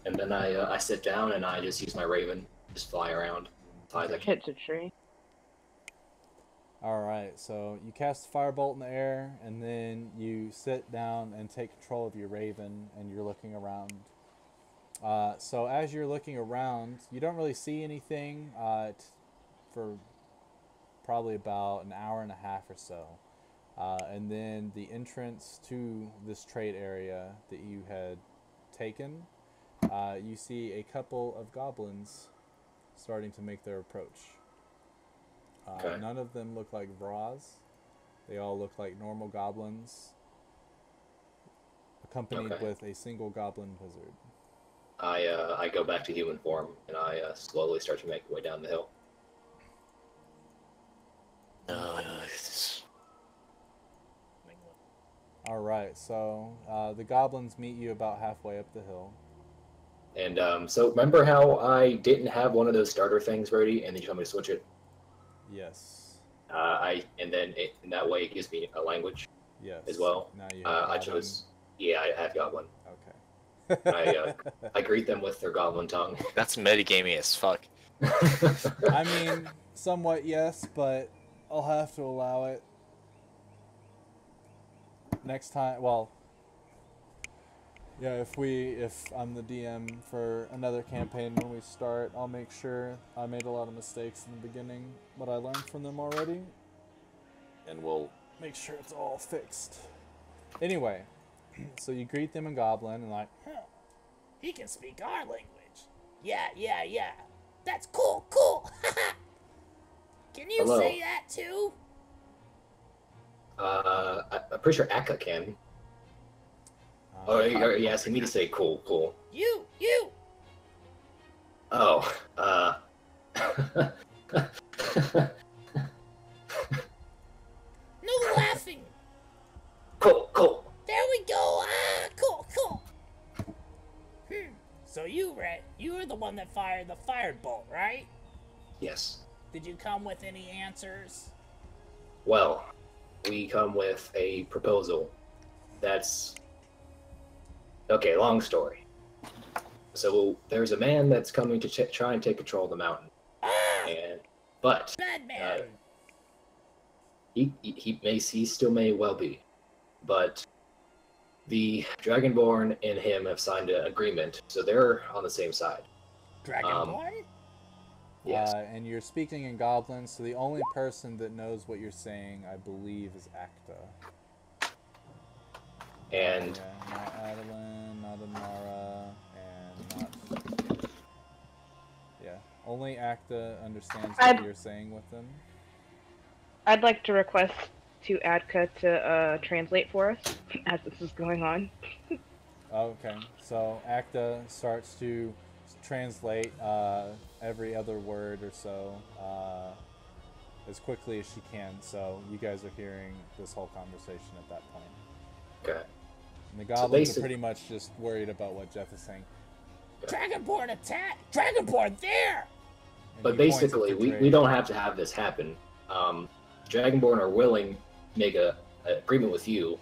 And then I sit down and I just use my raven, just fly around, fly like Hits a tree. Alright, so you cast the firebolt in the air, and then you sit down and take control of your raven, and you're looking around. So as you're looking around, you don't really see anything for probably about an hour and a half or so. And then the entrance to this trade area that you had taken, you see a couple of goblins starting to make their approach. Okay. None of them look like Vraz. They all look like normal goblins, accompanied Okay. with a single goblin wizard. I go back to human form and I slowly start to make my way down the hill. Alright, so the goblins meet you about halfway up the hill. And so remember how I didn't have one of those starter things ready, and then you told me to switch it. Yes. And then in that way it gives me a language Yes. as well. Now you have I goblin. chose. Yeah, I have got one. Okay. I greet them with their goblin tongue. That's metagamey as fuck. I mean, somewhat yes, but I'll have to allow it. Next time, well, yeah, if I'm the DM for another campaign when we start, I'll make sure I made a lot of mistakes in the beginning, but I learned from them already, and we'll make sure it's all fixed. Anyway, so you greet them in Goblin, and like, Huh. He can speak our language. Yeah. That's cool. Can you Hello. say that too? I'm pretty sure Akka can. Oh, are you asking me to say cool? You. Oh, No laughing. cool. There we go. Cool. So you were the one that fired the firebolt, right? Yes. Did you come with any answers? Well, we come with a proposal. That's okay. Long story. So there's a man that's coming to try and take control of the mountain, but Bad man. he still may well be, but the Dragonborn and him have signed an agreement, so they're on the same side. Dragonborn? Yes. and you're speaking in Goblin, so the only person that knows what you're saying, I believe, is Acta. And Yeah, not Adeline, not Amara, and not... Yeah, only Acta understands what you're saying with them. I'd like to request to Adka to translate for us as this is going on. Okay, so Acta starts to translate every other word or so as quickly as she can, so you guys are hearing this whole conversation at that point. okay. And the goblins are basic- pretty much just worried about what Jeff is saying. Dragonborn attack! Dragonborn there! And But he points at basically, the we trade. don't have to have this happen. Dragonborn are willing to make an agreement with you,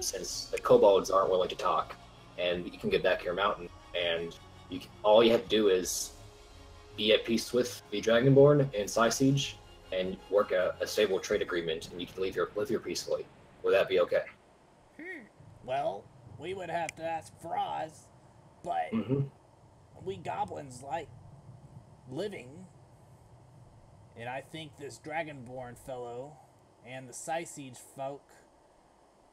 since the kobolds aren't willing to talk, and you can get back to your mountain, and all you have to do is be at peace with the Dragonborn in Psy Siege, and work a stable trade agreement, and you can live here peacefully. Would that be okay? Well, we would have to ask Froz, but Mm-hmm. we goblins like living. And I think this Dragonborn fellow and the Psy Siege folk,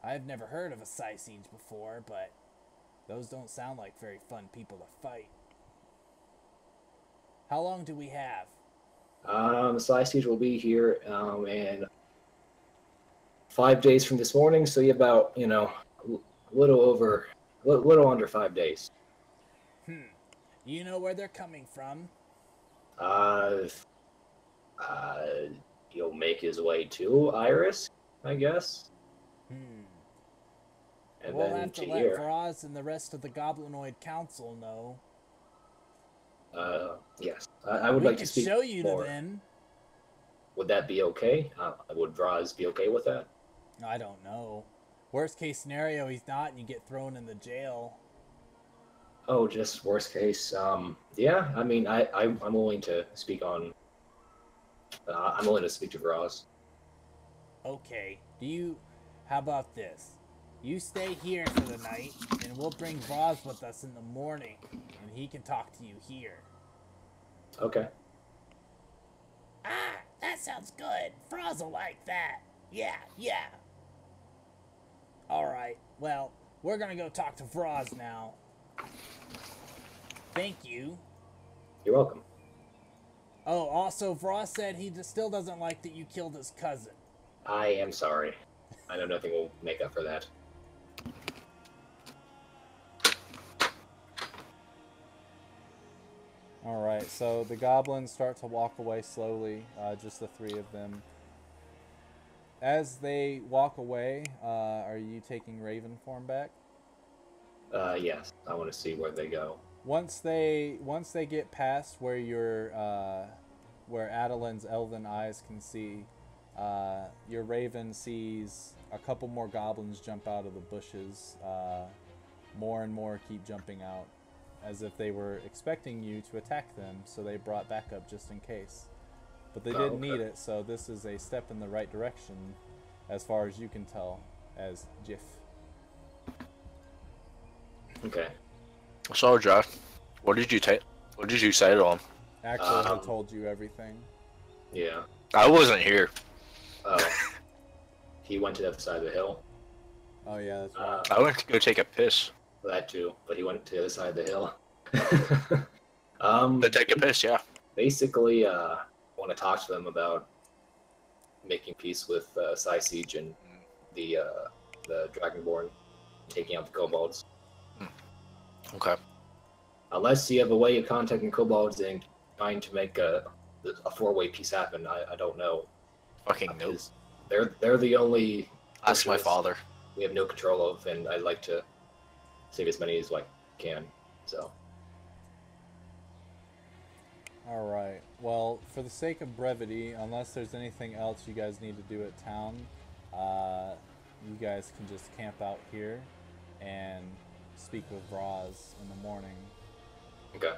I've never heard of a Psy Siege before, but those don't sound like very fun people to fight. How long do we have? The Psy Siege will be here in 5 days from this morning, so you have about, a little under 5 days. You know where they're coming from? Uh, he'll make his way to Iris, I guess. And We'll then have to to let here. Vraz and the rest of the Goblinoid Council know. Yes. I would We like to could speak show you more. to them. Would that be okay? Would Vraz be okay with that? I don't know. Worst case scenario, he's not, and you get thrown in the jail. Oh, just worst case. Yeah. I mean, I'm willing to speak on. I'm willing to speak to Vraz. Okay. How about this? You stay here for the night, and we'll bring Vraz with us in the morning, and he can talk to you here. Okay. Ah, that sounds good. Vraz will like that. Yeah. Alright, well, we're gonna go talk to Vraz now. Thank you. You're welcome. Oh, also, Vraz said he still doesn't like that you killed his cousin. I am sorry. I know nothing will make up for that. Alright, so the goblins start to walk away slowly, just the three of them. As they walk away, are you taking Raven form back? Yes. I want to see where they go. Once they get past where where Adeline's elven eyes can see, your Raven sees a couple more goblins jump out of the bushes. More and more keep jumping out, as if they were expecting you to attack them, so they brought backup just in case. But they didn't need it, so this is a step in the right direction, as far as you can tell, as Jiff. Okay. So, Jeff, what did you say to him? Axel had told you everything. Yeah. I wasn't here. Oh. He went to the other side of the hill. Oh yeah, that's right. I went to go take a piss. That too, but he went to the other side of the hill. To take a piss, yeah. Basically, I want to talk to them about making peace with Siege and the Dragonborn, taking out the kobolds. Okay. Unless you have a way of contacting kobolds and trying to make a four-way peace happen, I don't know. Fucking nope. They're the only. Ask my father. We have no control of, and I'd like to save as many as I can. So. Alright, well, for the sake of brevity, unless there's anything else you guys need to do at town, you guys can just camp out here and speak with Vraz in the morning. Okay.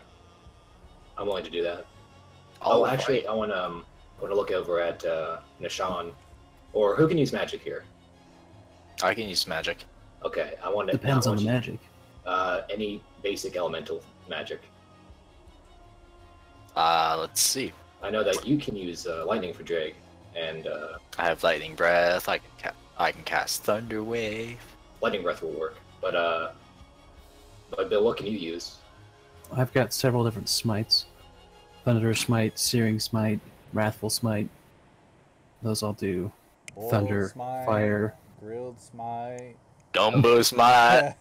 I'm willing to do that. Oh, Actually, I want to look over at Nishan, or who can use magic here? I can use magic. Okay, I want to. Depends on the magic. Any basic elemental magic. Let's see. I know that you can use lightning for Drake, and I have lightning breath. I can cast thunder wave. lightning breath will work. But Bill, what can you use? I've got several different smites. Thunder Smite, Searing Smite, Wrathful Smite. Those all do Boiled thunder, smite, fire. grilled smite. Dumbo smite.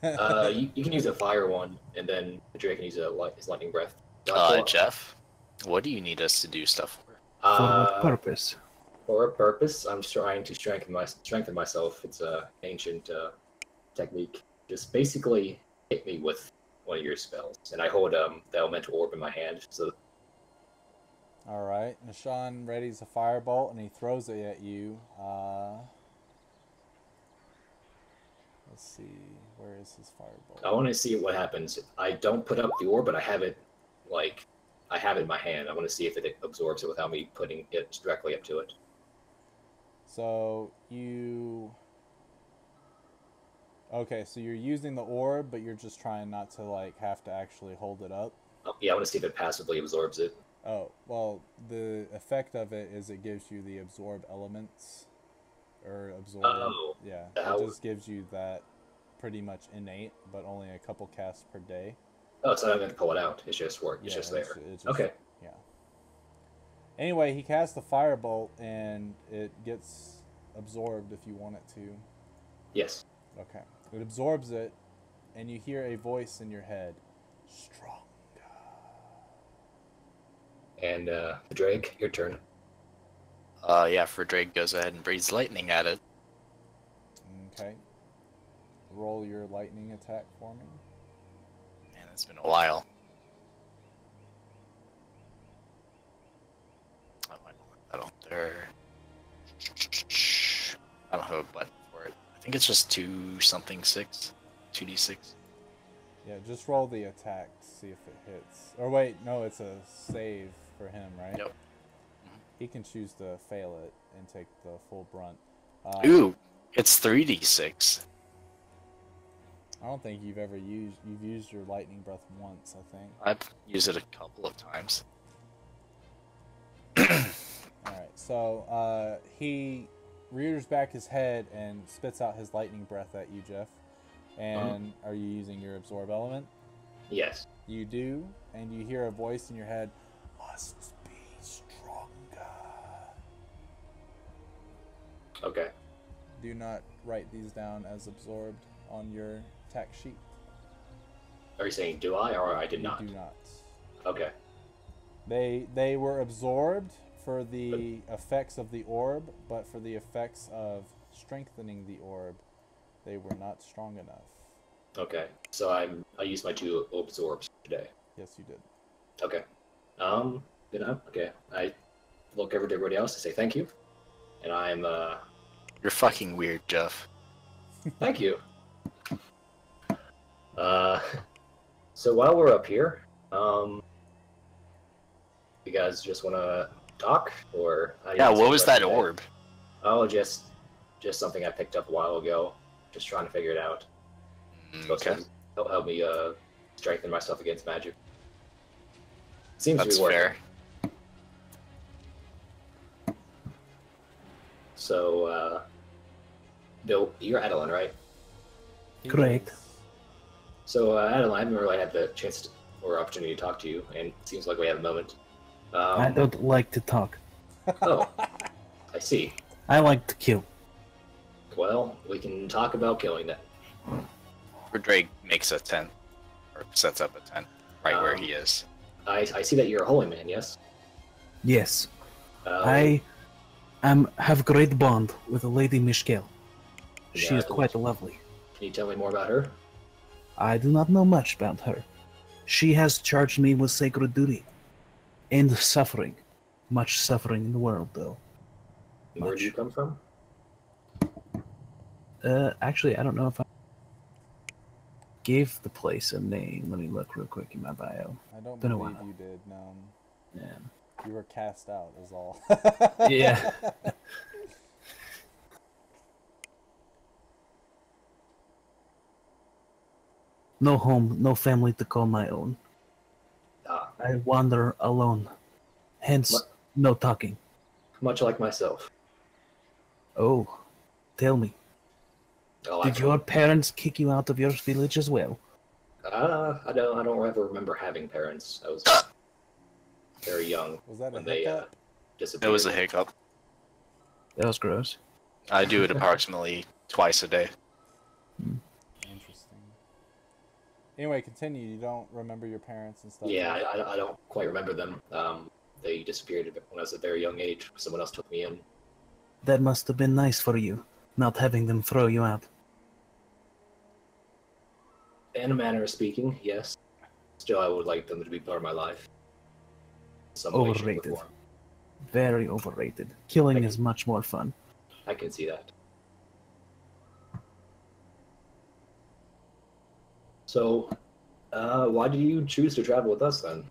You can use a fire one, and then Drake can use his lightning breath. Jeff, what do you need us to do stuff for? For what purpose? For a purpose, I'm trying to strengthen myself. It's a ancient technique. Just basically hit me with one of your spells, and I hold the elemental orb in my hand. So. Alright, Nishan readies a firebolt and he throws it at you. Let's see, where is his firebolt? I want to see what happens. I don't put up the orb, but I have it, I have it in my hand. I want to see if it absorbs it without me putting it directly up to it. So you... Okay, so you're using the orb, but you're just trying not to, have to actually hold it up? Yeah, I want to see if it passively absorbs it. Oh, well, the effect of it is it gives you the absorb elements. Or absorb... Oh. Yeah, How... it just gives you that pretty much innate, but only a couple casts per day. Oh, so I'm going to pull it out. It's just work. It's Yeah, just there. it's just, okay. Yeah. Anyway, he casts the firebolt, and it gets absorbed if you want it to. Yes. Okay. It absorbs it, and you hear a voice in your head. Strong. And Drake, your turn. Yeah, for Drake goes ahead and breathes lightning at it. Okay. Roll your lightning attack for me. Man, it's been a while. Oh, I don't want that on there. I don't have a button for it. I think it's just 2-something-6. 2d6. Yeah, just roll the attack to see if it hits. Or wait, no, it's a save for him, right? Yep. He can choose to fail it and take the full brunt. Ooh, it's 3d6. I don't think you've used your lightning breath once, I think. I've used it a couple of times. Alright, so he rears back his head and spits out his lightning breath at you, Jeff. And are you using your absorb element? Yes. You do, and you hear a voice in your head, must be stronger. Okay. Do not write these down as absorbed on your attack sheet. Are you saying do I or I did not? You do not. Okay. They were absorbed for the effects of the orb, but for the effects of strengthening the orb, they were not strong enough. Okay. So I used my 2 absorbs today. Yes, you did. Okay. Good enough. Okay. I look over to everybody else to say thank you. And I'm You're fucking weird, Jeff. thank you. So while we're up here, you guys just want to talk, or how do you Yeah, guys what feel was about that today? orb? Oh, just something I picked up a while ago. Just trying to figure it out. Supposed Okay, to help me strengthen myself against magic. Seems that's to be working. fair. So, Bill, you're Adeline, right? Correct. So, Adeline, I haven't really had the chance or opportunity to talk to you, and it seems like we have a moment. I don't like to talk. Oh, I see. I like to kill. Well, we can talk about killing that. For Drake makes a tent, or sets up a tent right where he is. I see that you're a holy man, yes? Yes, Uh, I have great bond with Lady Mishkel. She Yeah, is quite lovely. Can you tell me more about her? I do not know much about her. She has charged me with sacred duty and suffering. Much suffering in the world, though. Where do you come from? Actually, I don't know if I gave the place a name. Let me look real quick in my bio. I don't Been a believe while. you did, no. Yeah. You were cast out, is all. Yeah. No home, no family to call my own. Ah, I wander alone. Hence, no talking. much like myself. Oh, tell me, Oh, did your parents kick you out of your village as well? I don't ever remember having parents. I was very young Was that a when they hiccup? disappeared. It was a hiccup. That was gross. I do it approximately twice a day. Interesting. Anyway, continue. You don't remember your parents and stuff? Yeah, I don't quite remember them. They disappeared when I was a very young age. Someone else took me in. That must have been nice for you, not having them throw you out. In a manner of speaking, yes. Still, I would like them to be part of my life. In some way, shape, or Overrated. form. Very overrated. Killing is much more fun. I can see that. So, why did you choose to travel with us then?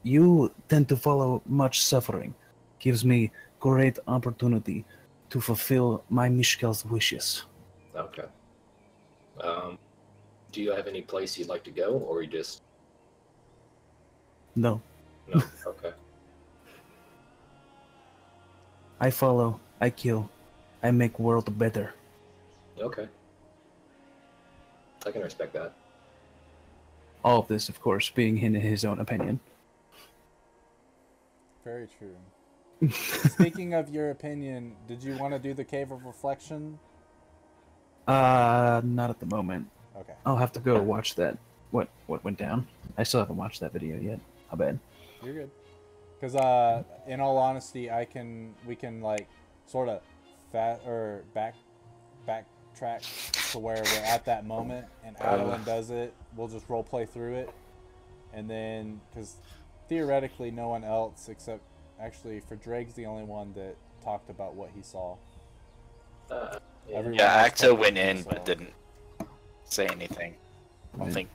You tend to follow much suffering. Gives me great opportunity to fulfill my Mishkel's wishes. Okay. Do you have any place you'd like to go, or you just No, no? Okay. I follow, I kill, I make world better. Okay. I can respect that. All of this, of course, being in his own opinion. Very true. Speaking of your opinion, did you want to do the Cave of Reflection? Not at the moment. Okay. I'll have to go watch that. What went down? I still haven't watched that video yet. How bad? You're good. Because in all honesty, we can like sort of backtrack to where we're at that moment, and Adeline does it. We'll just role play through it, and then because theoretically no one else except actually for Drake's the only one that talked about what he saw. Everyone else Acta talked went about what in he but saw. didn't say anything. I don't think.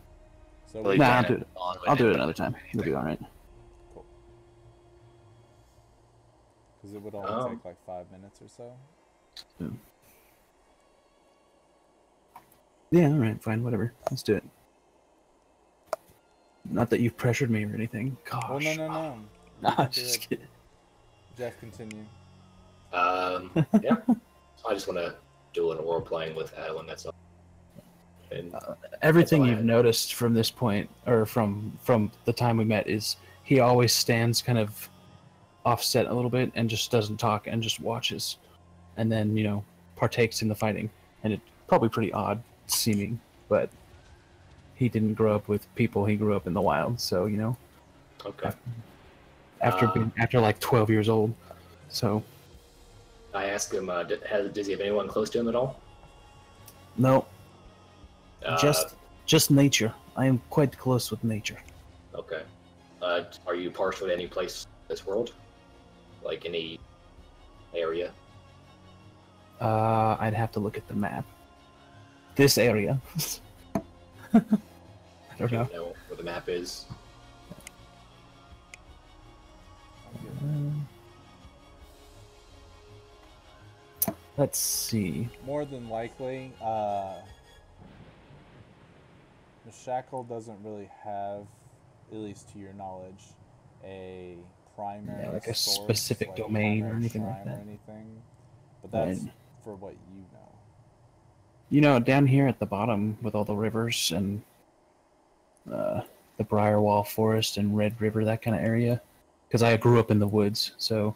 So Really Nah, Janet I'll do it. Dawn went I'll do in, it but another time. It'll be all right. cool. Because it would only take like 5 minutes or so. Yeah, all right, fine, whatever. Let's do it. Not that you've pressured me or anything. Gosh. Well, no. Nah, You I'm can do just it. kidding. Jeff, continue. Yeah. I just want to do a little role playing with Adeline. That's all. And Everything all I you've had. noticed from this point, or from the time we met, is he always stands kind of offset a little bit and just doesn't talk and just watches, and then partakes in the fighting. And it's probably pretty odd seeming, but he didn't grow up with people. He grew up in the wild, so Okay. after like 12 years old. So I asked him, does he have anyone close to him at all? no, Uh, just nature. I am quite close with nature. Okay. Are you partial to any place in this world? Like any area? I'd have to look at the map. This area. I don't Do know. you know where the map is? Let's see. More than likely, the Shackle doesn't really have, at least to your knowledge, a primary Like a source, specific like domain or primary anything like shrine that. or anything. But that's Right. for what you know. Down here at the bottom with all the rivers and the Briarwall Forest and Red River, that kind of area. Because I grew up in the woods, so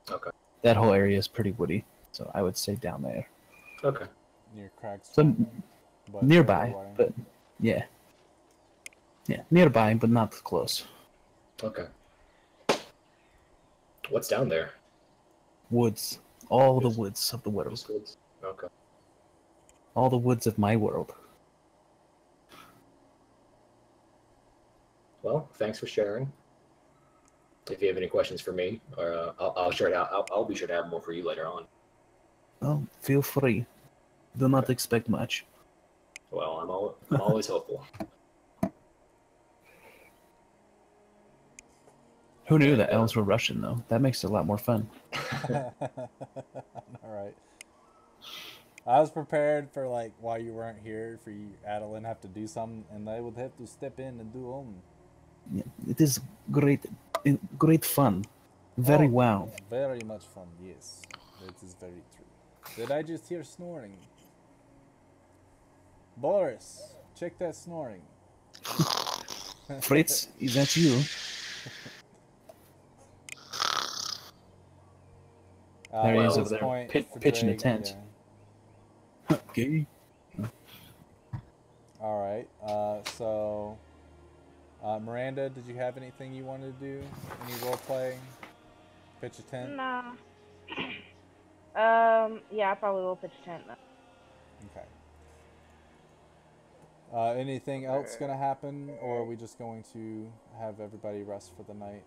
Okay. that whole area is pretty woody. So I would say down there. Okay. Near Craig's So but nearby, further away. but yeah. Yeah, nearby, but not close. Okay. What's down there? Woods. All the woods of the world. Just woods? Okay. All the woods of my world. Well, thanks for sharing. If you have any questions for me, or I'll share it out. I'll be sure to have more for you later on. Oh, feel free. Do not expect much. Well, I'm always hopeful. Who knew that elves were Russian, though? That makes it a lot more fun. Alright. I was prepared for, like, while you weren't here, for you, Adeline, have to do something, and they would have to step in and do them. Yeah, it is great fun. Very wow. Very much fun, yes. That is very true. Did I just hear snoring? Boris, check that snoring. Fritz, is that you? There he at is this over there, point, for pitching a Drake, tent. Okay. Alright, so... Miranda, did you have anything you wanted to do? Any roleplay? Pitch a tent? Nah. Yeah, I probably will pitch a tent. Okay. Anything else gonna happen, or are we just going to have everybody rest for the night?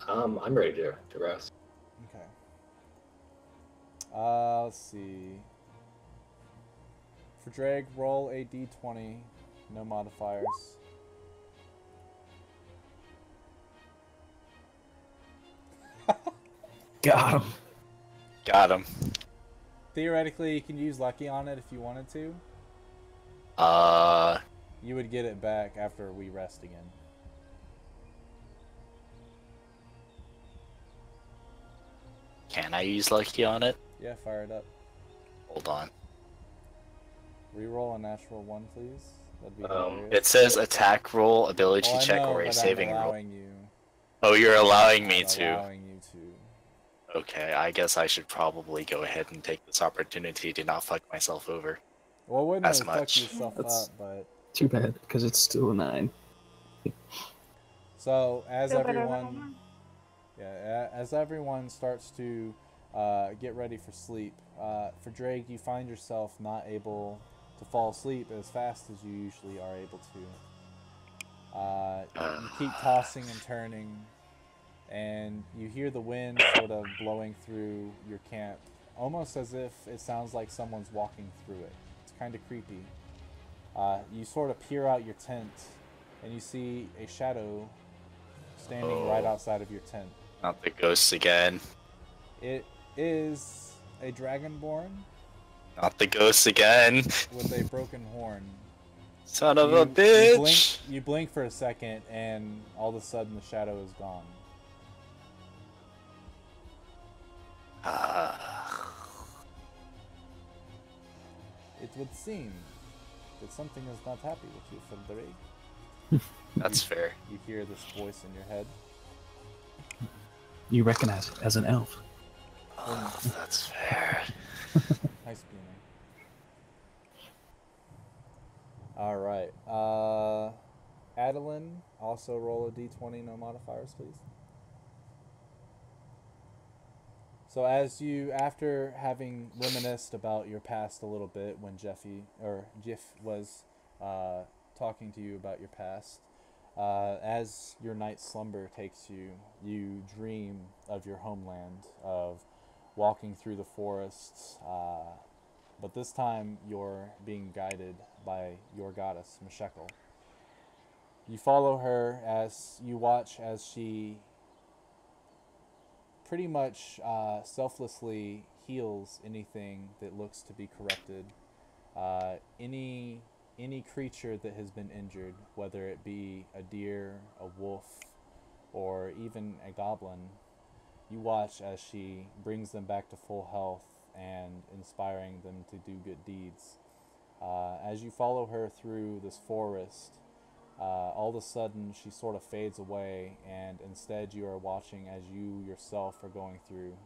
I'm ready to rest. Okay. Let's see. For Drake, roll a d20, no modifiers. Got him. Got him. Theoretically, you can use lucky on it if you wanted to. You would get it back after we rest again. Can I use lucky on it? Yeah, fire it up. Hold on. Reroll a natural 1, please. That'd be hilarious. It says attack roll, ability Well, I check, know, or a but saving I'm roll. allowing you. Oh, you're allowing me I'm to. allowing you to. Okay, I guess I should probably go ahead and take this opportunity to not fuck myself over. Well, wouldn't As really fuck much. yourself That's- up, but... Too bad, because it's still a 9. So, as Feel better everyone... than Yeah, as everyone starts to get ready for sleep, for Drake, you find yourself not able to fall asleep as fast as you usually are able to. You keep tossing and turning, and you hear the wind sort of blowing through your camp, almost as if it sounds like someone's walking through it. It's kind of creepy. You sort of peer out your tent, and you see a shadow standing right outside of your tent. Not the ghosts again. It is a dragonborn Not the ghosts again. with a broken horn. Son of a bitch. You blink for a second, and all of a sudden the shadow is gone. It would seem that something is not happy with you, Frederic. That's fair. You hear this voice in your head. You recognize it as an elf. Oh, that's fair. Nice beaming. Alright. Adeline, also roll a d20, no modifiers, please. So as you, after having reminisced about your past a little bit when Jeff was talking to you about your past, as your night's slumber takes you, you dream of your homeland, of walking through the forests, but this time you're being guided by your goddess, Meshekel. You follow her as you watch as she pretty much selflessly heals anything that looks to be corrupted. Any creature that has been injured, whether it be a deer, a wolf, or even a goblin, you watch as she brings them back to full health and inspiring them to do good deeds. As you follow her through this forest, all of a sudden she sort of fades away, and instead you are watching as you yourself are going through.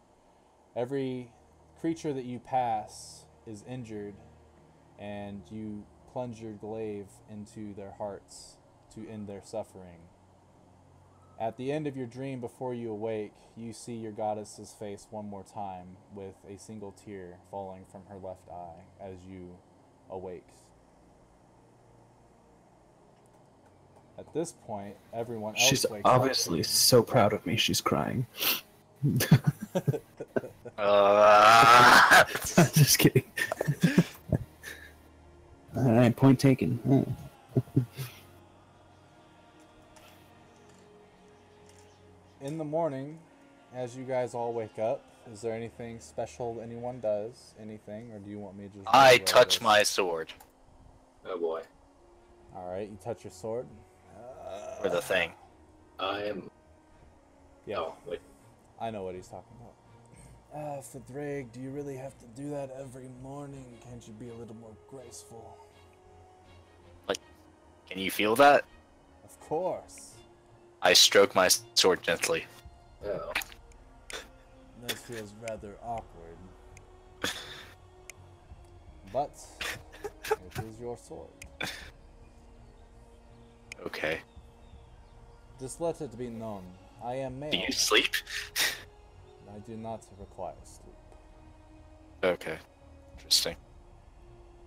Every creature that you pass is injured, and you plunge your glaive into their hearts to end their suffering. At the end of your dream, before you awake, you see your goddess's face one more time, with a single tear falling from her left eye as you awake. At this point, everyone else She's wakes obviously up. so proud of me, she's crying. Just kidding. Alright, point taken. In the morning, as you guys all wake up, is there anything special anyone does? Anything? Or do you want me to just... I touch my sword. Oh boy. Alright, you touch your sword. Or the thing. I am. Yeah, Oh, wait. I know what he's talking about. Fredrig, do you really have to do that every morning? Can't you be a little more graceful? Can you feel that? Of course. I stroke my sword gently. Oh. This feels rather awkward. But it is your sword. Okay. Just let it be known, I am male. Do you sleep? I do not require sleep. Okay. Interesting.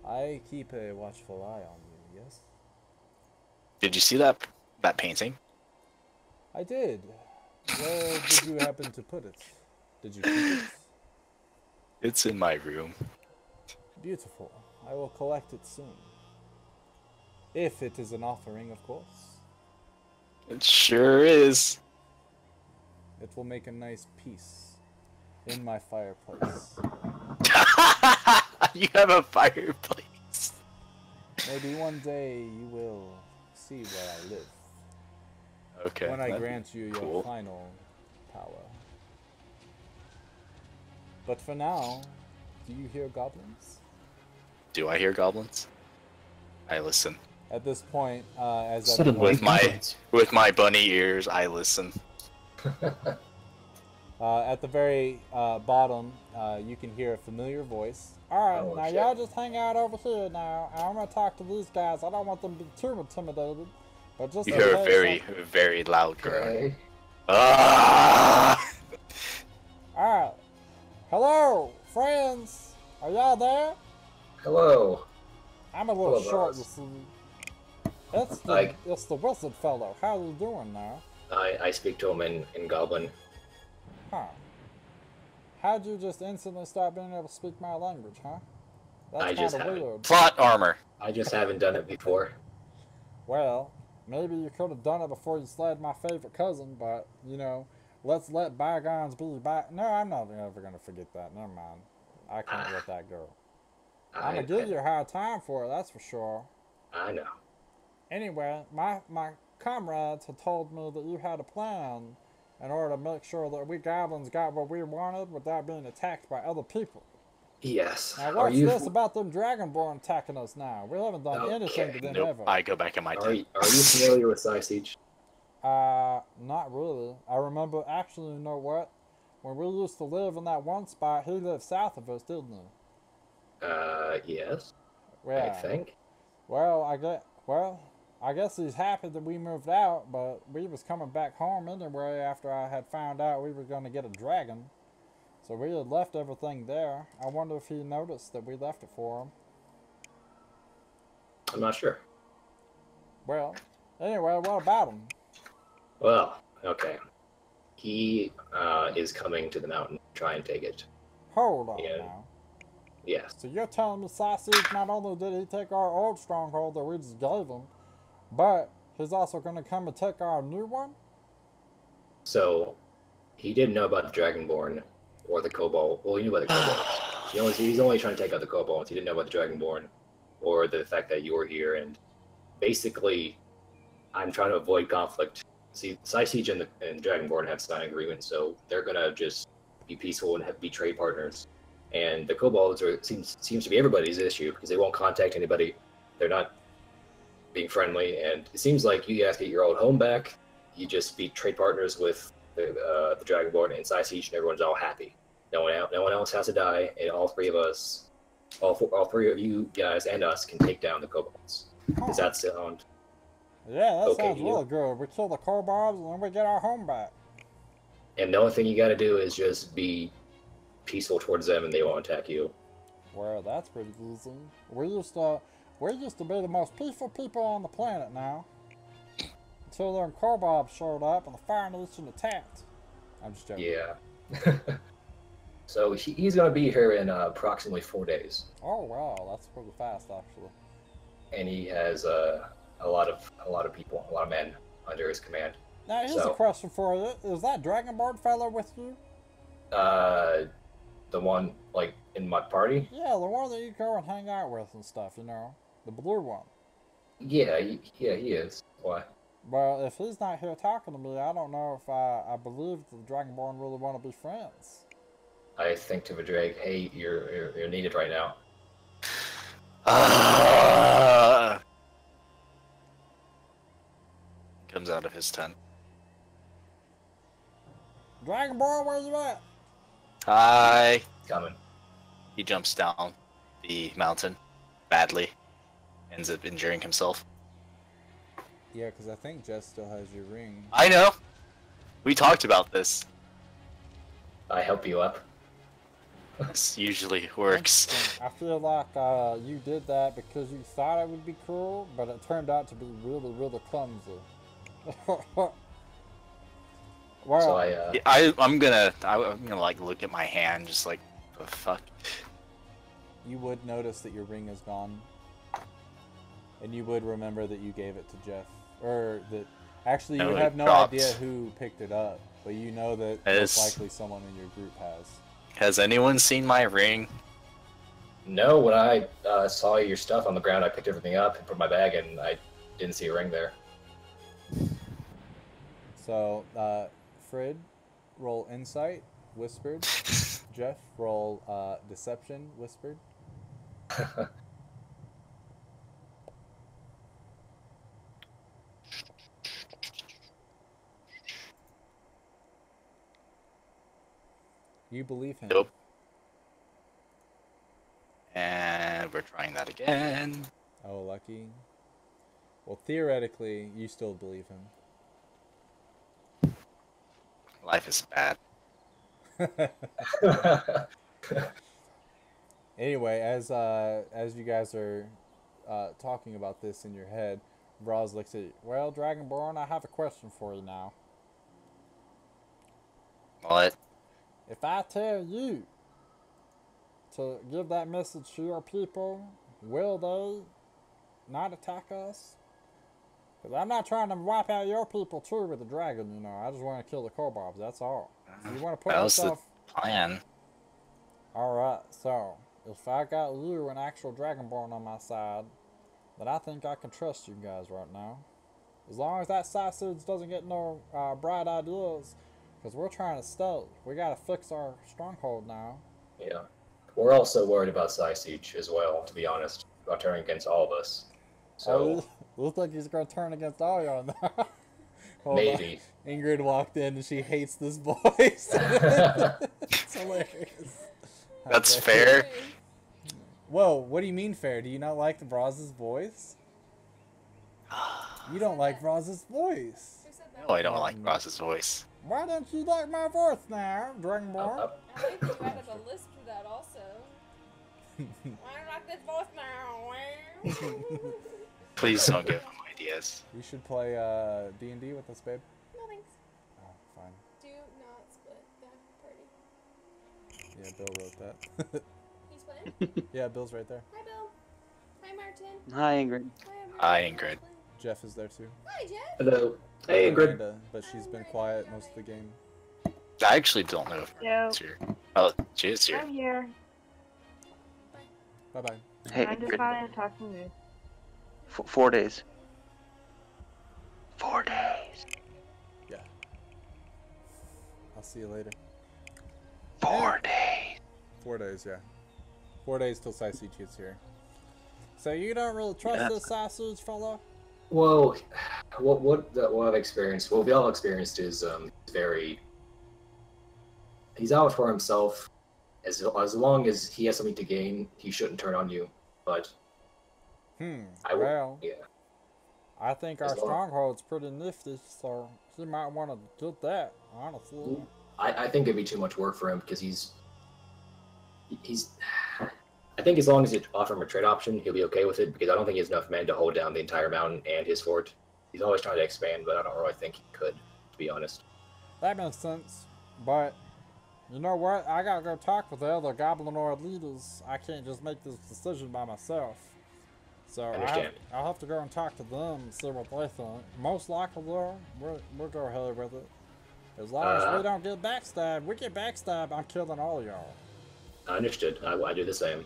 I keep a watchful eye on you, yes? Did you see that painting? I did. Where did you happen to put it? Did you keep it? It's in my room. Beautiful. I will collect it soon. If it is an offering, of course. It sure is. It will make a nice piece in my fireplace. You have a fireplace. Maybe one day you will see where I live. Okay. When I that'd grant be you your cool. final power. But for now, do you hear goblins? Do I hear goblins? I listen. At this point, as Suddenly, everyone, With my bunny ears, I listen. at the very bottom, you can hear a familiar voice. Alright, Oh, now shit. y'all just hang out over here now. I'm gonna talk to these guys. I don't want them to be too intimidated. But just You in hear a case very, very loud groan. Okay. Ah! Alright. Hello, friends. Are y'all there? Hello. I'm a little Hello, short, boss. you see. It's I- the wizard fellow. How you doing now? I speak to him in Goblin. Huh. How'd you just instantly start being able to speak my language, huh? I That's just kind of haven't. weird. Plot armor. I just haven't done it before. Well, maybe you could have done it before you slayed my favorite cousin, but, you know, let's let bygones be No, I'm not ever going to forget that. Never mind. I can't let that go. I'm going to give you a hard time for it, that's for sure. I know. Anyway, my comrades had told me that you had a plan in order to make sure that we goblins got what we wanted without being attacked by other people. Yes. Now, Are what's you? this about them Dragonborn attacking us now? We haven't done Okay. anything to them Nope. ever. I go back in my Are tent. you familiar with Siege? Not really. I remember, actually, you know what? When we used to live in that one spot, he lived south of us, didn't he? Yes. Yeah. I think. Well, I guess he's happy that we moved out, but we was coming back home anyway after I had found out we were going to get a dragon. So we had left everything there. I wonder if he noticed that we left it for him. I'm not sure. Well, anyway, what about him? Well, okay. He is coming to the mountain to try and take it. Hold on Yeah. now. Yes. So you're telling me Sausage not only did he take our old stronghold that we just gave him, but he's also going to come and take our new one? So he didn't know about the Dragonborn or the Kobold. Well, he knew about the Kobolds. He's only trying to take out the Kobolds. He didn't know about the Dragonborn or the fact that you were here. And basically, I'm trying to avoid conflict. See, Siege and Dragonborn have signed an agreement, so they're gonna just be peaceful and be trade partners. And the Kobolds seems to be everybody's issue because they won't contact anybody. They're not being friendly, and it seems like you guys get your old home back. You just be trade partners with the Dragonborn and Siege, and everyone's all happy. No one else has to die, and all three of us, all three of you guys and us can take down the Kobolds. Does that sound? Yeah, that Okay, sounds really good. We kill the kobolds and then we get our home back. And the only thing you got to do is just be peaceful towards them, and they won't attack you. Well, that's pretty easy. We used to be the most peaceful people on the planet now. Until them kobolds showed up and the Fire Nation attacked. I'm just joking. Yeah. So he's gonna be here in approximately 4 days, Oh wow, that's pretty fast actually. and he has a lot of people, a lot of men under his command. Now here's So- a question for you. Is that Dragonborn fellow with you? The one like in my party. Yeah, the one that you go and hang out with and stuff, you know. The blue one. Yeah, he is. Why? Well, if he's not here talking to me, I don't know if I believe the Dragonborn really want to be friends. I think to Vidrag, hey, you're needed right now. Comes out of his tent. Dragonborn, where you at? Hi. Coming. He jumps down the mountain badly. Ends up injuring himself. Yeah, because I think Jess still has your ring. I know. We talked about this. I help you up. This usually works. I feel like you did that because you thought it would be cool, but it turned out to be really, really clumsy. Well, So I'm gonna like look at my hand, just like, the fuck. you would notice that your ring is gone, and you would remember that you gave it to Jeff, or that actually you No, would it have no dropped. idea who picked it up, but you know that Yes. most likely someone in your group has. Has anyone seen my ring? no, when I saw your stuff on the ground, I picked everything up and put in my bag, and I didn't see a ring there. So, Fred, roll insight, whispered. Jeff, roll deception, whispered. You believe him. Nope. And we're trying that again. Oh, lucky. Well, theoretically, you still believe him. Life is bad. Anyway, as you guys are talking about this in your head, Braz looks at you. Well, Dragonborn, I have a question for you now. What? If I tell you to give that message to your people, will they not attack us? Because I'm not trying to wipe out your people too with the dragon, you know. I just want to kill the kobolds, that's all. So you want to put That was the yourself... plan. Alright, so if I got you, an actual Dragonborn on my side, then I think I can trust you guys right now. As long as that sausage doesn't get no bright ideas, because we're trying to stay. We gotta fix our stronghold now. Yeah. We're also worried about Siege as well, to be honest, about turning against all of us. So looks like he's gonna turn against all y'all now. maybe. On. Ingrid walked in and she hates this voice. It's hilarious. That's fair. Whoa, what do you mean fair? Do you not like the Braz's voice? You don't like Braz's voice. No, I don't like Ross's voice. Why don't you like my voice now, Dragonborn? I think we added a list for that also. I don't like this voice now. Please don't give him ideas. You should play D&D with us, babe. No thanks. Oh, fine. Do not split the party. Yeah, Bill wrote that. He's playing? Yeah, Bill's right there. Hi, Bill. Hi, Martin. Hi, Ingrid. Hi, Ingrid. Jeff is there too. Hi, Jeff. Hello. Hey, Ingrid. Miranda, but she's been quiet most of the game. I actually don't know if Yo, she's here. Oh, she is here. I'm here. Bye bye. Hey, I'm just Ingrid. fine talking to you. 4 days. 4 days. Yeah. I'll see you later. 4 days. 4 days, yeah. 4 days till Sausage gets here. So you don't really trust this sausage fella? Well, what I've experienced, what we all experienced is he's out for himself. As long as he has something to gain, he shouldn't turn on you. But well, yeah. I think our stronghold's pretty nifty, so he might want to do that, honestly. I think it'd be too much work for him because he's. I think as long as you offer him a trade option, he'll be okay with it because I don't think he has enough men to hold down the entire mountain and his fort. He's always trying to expand, but I don't really think he could, to be honest. That makes sense, but you know what? I gotta go talk with the other Goblinoid leaders. I can't just make this decision by myself. So I understand. I'll have to go and talk to them and see what they think. Most likely, though, we'll go ahead with it. As long as we don't get backstabbed. We get backstabbed, I'm killing all y'all. Understood. I do the same.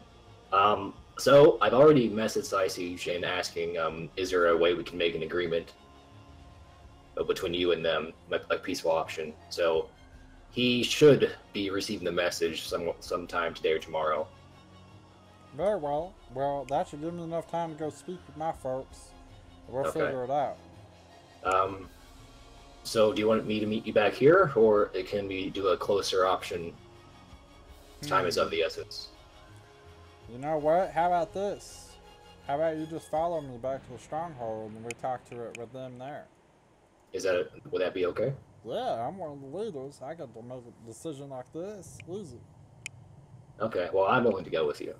So I've already messaged Siege and asking, is there a way we can make an agreement between you and them, a peaceful option? So he should be receiving the message sometime today or tomorrow. Very well. Well, that should give me enough time to go speak with my folks. We'll figure it out. So do you want me to meet you back here, or can we do a closer option? Time is of the essence. You know what? How about this? How about you just follow me back to the stronghold and we talk to it with them there? Would that be okay? Yeah, I'm one of the leaders. I got to make a decision like this. Easy. Okay, well, I'm willing to go with you.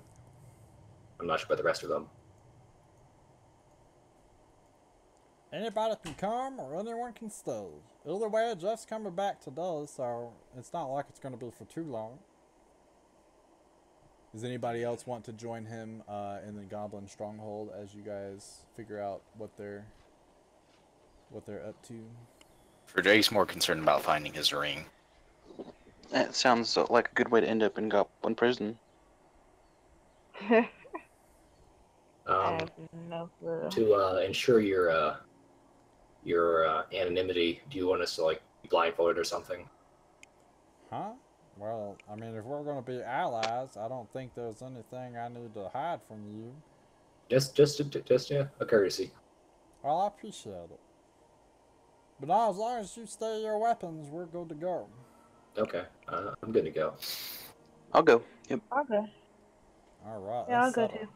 I'm not sure about the rest of them. Anybody can come or anyone can stay. Either way, Jeff's coming back today, so it's not like it's going to be for too long. Does anybody else want to join him in the Goblin Stronghold as you guys figure out what they're up to? For Drake's more concerned about finding his ring. That sounds like a good way to end up in Goblin prison. I have no clue. To ensure your anonymity, do you want us to like be blindfolded or something? Huh? Well, I mean, if we're going to be allies, I don't think there's anything I need to hide from you. Just a courtesy. Well, I appreciate it. But now, as long as you stay your weapons, we're good to go. Okay, I'm good to go. I'll go. Yep. I'll go. All right. Yeah, I'll go too.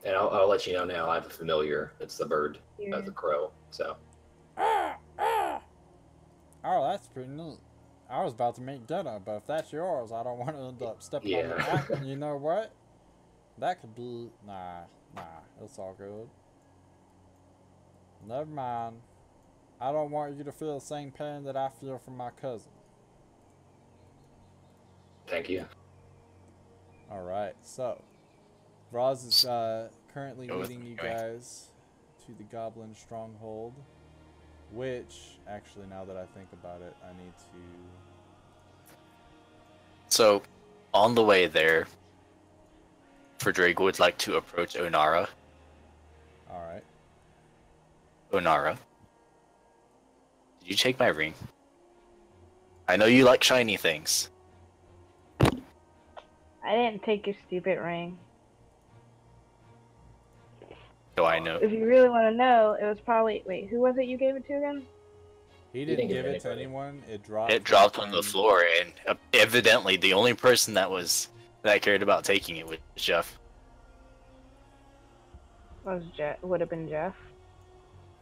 And I'll let you know now. I have a familiar. It's the bird, Yeah. the crow. So. Oh, that's pretty neat. I was about to make dinner, but if that's yours, I don't want to end up stepping on the Yeah. napkin. You know what? That could be... Nah, it's all good. Never mind. I don't want you to feel the same pain that I feel from my cousin. Thank you. Alright, so... Roz is currently Go with leading me, you go ahead. guys to the Goblin Stronghold. Which, actually, now that I think about it, I need to... So, on the way there, Frederick would like to approach Onara. Alright. Onara, did you take my ring? I know you like shiny things. I didn't take your stupid ring. Do I know? If you really want to know, it was probably... Wait, who was it you gave it to again? He didn't didn't give give it to anybody. anyone. It dropped. It dropped from on a the friend. floor, and evidently the only person that cared about taking it was Jeff. Was Jeff? Would have been Jeff.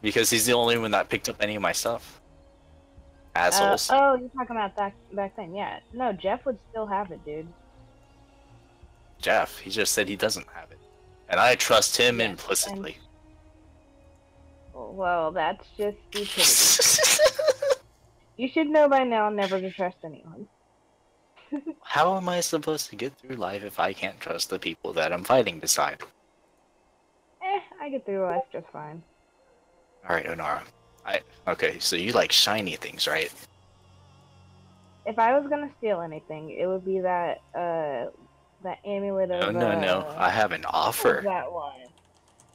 Because he's the only one that picked up any of my stuff. Assholes. Oh, you're talking about back then, yeah. No, Jeff would still have it, dude. Jeff, he just said he doesn't have it. And I trust him Yeah, implicitly. Well, that's just stupidity. You should know by now never to trust anyone. How am I supposed to get through life if I can't trust the people that I'm fighting beside? I get through life just fine. Alright, Onara. Okay, so you like shiny things, right? If I was gonna steal anything, it would be that amulet of No. I have an what offer. was that one?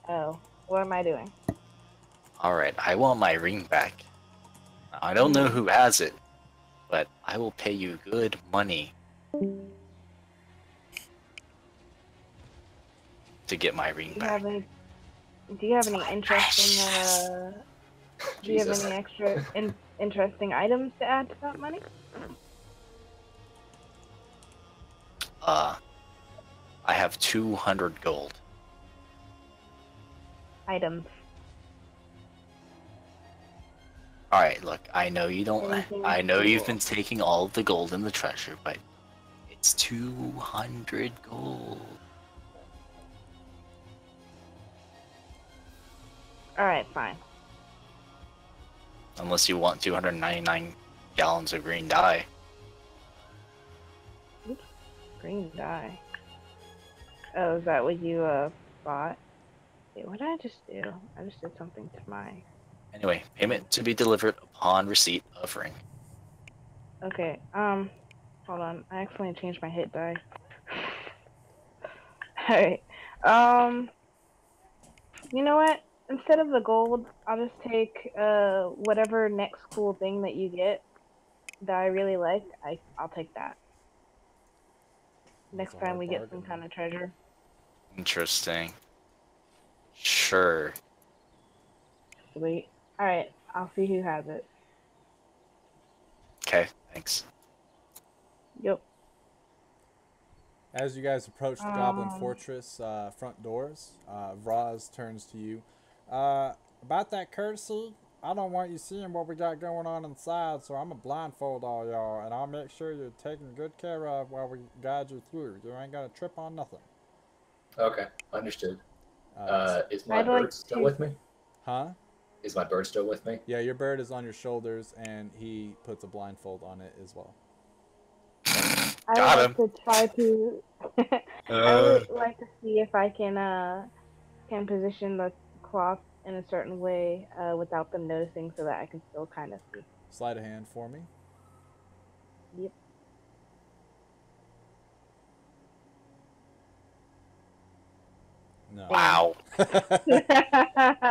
Oh, what am I doing? Alright, I want my ring back. I don't know who has it, but I will pay you good money to get my ring back. Do you have any interesting do you have Jesus. any extra interesting items to add to that money? I have 200 gold. Items. Alright, look, I know you don't. Anything I know you've cool. been taking all of the gold and the treasure, but it's 200 gold. Alright, fine. Unless you want 299 gallons of green dye. Green dye. Oh, is that what you bought? Wait, what did I just do? I just did something to my... Anyway, payment to be delivered upon receipt of ring. Okay, hold on. I accidentally changed my hit die. Alright, you know what? Instead of the gold, I'll just take, whatever next cool thing that you get that I really like, I'll take that. Next That's a time hard we get some bargain. kind of treasure. Interesting. Sure. Sweet. Alright, I'll see who has it. Okay, thanks. Yep. As you guys approach the Goblin Um, Fortress front doors, Roz turns to you. About that courtesy, I don't want you seeing what we got going on inside, so I'm going to blindfold all y'all, and I'll make sure you're taken good care of while we guide you through. You ain't going to trip on nothing. Okay, understood. Is my I'd like bird still to- with me? Huh? Is my bird still with me? Yeah, your bird is on your shoulders, and he puts a blindfold on it as well. I Got would like to try to... I would like to see if I can position the cloth in a certain way without them noticing so that I can still kind of see. Slide a hand for me. Yep. No. Wow. You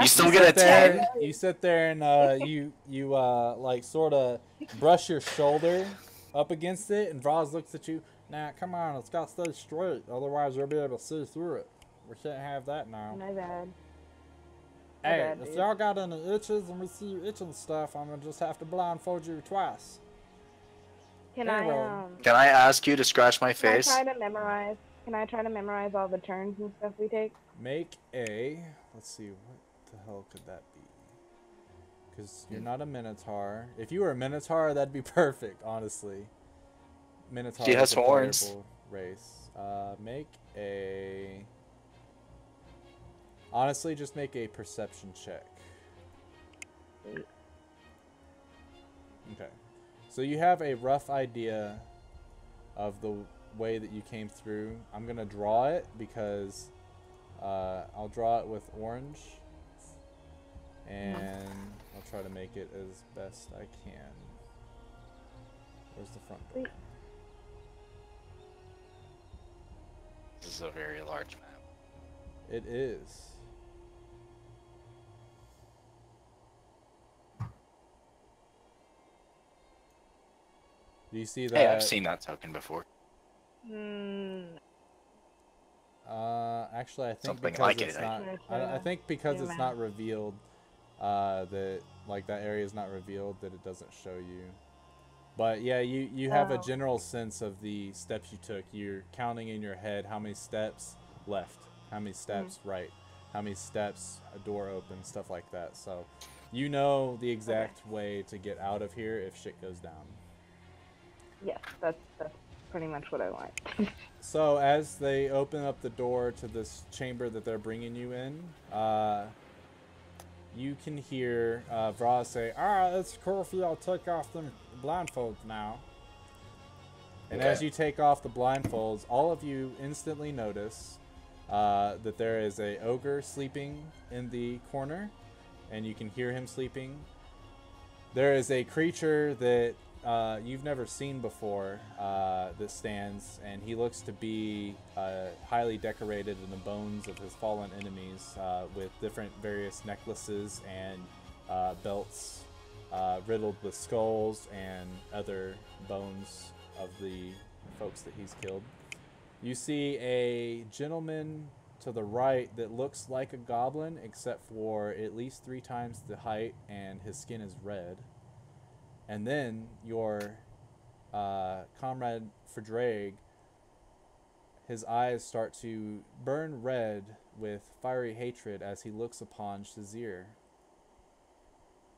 You still get a 10? You sit there and you like sort of brush your shoulder up against it, and Vraz looks at you. Now, come on, it's got to stay straight, otherwise you'll be able to see through it. We can't have that now. My bad. My Hey, bad, if dude. y'all got any itches and we see you itching stuff, I'm gonna just have to blindfold you twice. Can Anyway. Can I ask you to scratch my Can I face? try to memorize? Can I try to memorize all the turns and stuff we take? Make a. Let's see, what the hell could that be? because you're not a Minotaur. If you were a Minotaur, that'd be perfect, honestly. Minotaur She is has a horns. playable race. Make a... Honestly, just make a perception check. Okay. So you have a rough idea of the way that you came through. I'm going to draw it because I'll draw it with orange. And I'll try to make it as best I can. Where's the front door? This is a very large map. It is. Do you see that? Hey, I've seen that token before. Actually, I think Something because like it's it, not. I think because it's not revealed, that like that area is not revealed, that it doesn't show you. But yeah, you have a general sense of the steps you took. You're counting in your head how many steps left, how many steps right, how many steps a door opens, stuff like that. So you know the exact way to get out of here if shit goes down. Yes, that's pretty much what I want. So as they open up the door to this chamber that they're bringing you in, you can hear Vraz say, "Alright, it's cool if y'all take off them blindfolds now." And as you take off the blindfolds, all of you instantly notice that there is a ogre sleeping in the corner, and you can hear him sleeping. There is a creature that you've never seen before that stands, and he looks to be highly decorated in the bones of his fallen enemies, with different various necklaces and belts riddled with skulls and other bones of the folks that he's killed. You see a gentleman to the right that looks like a goblin, except for at least 3 times the height, and his skin is red. And then your comrade Ferdraig, his eyes start to burn red with fiery hatred as he looks upon Shazir.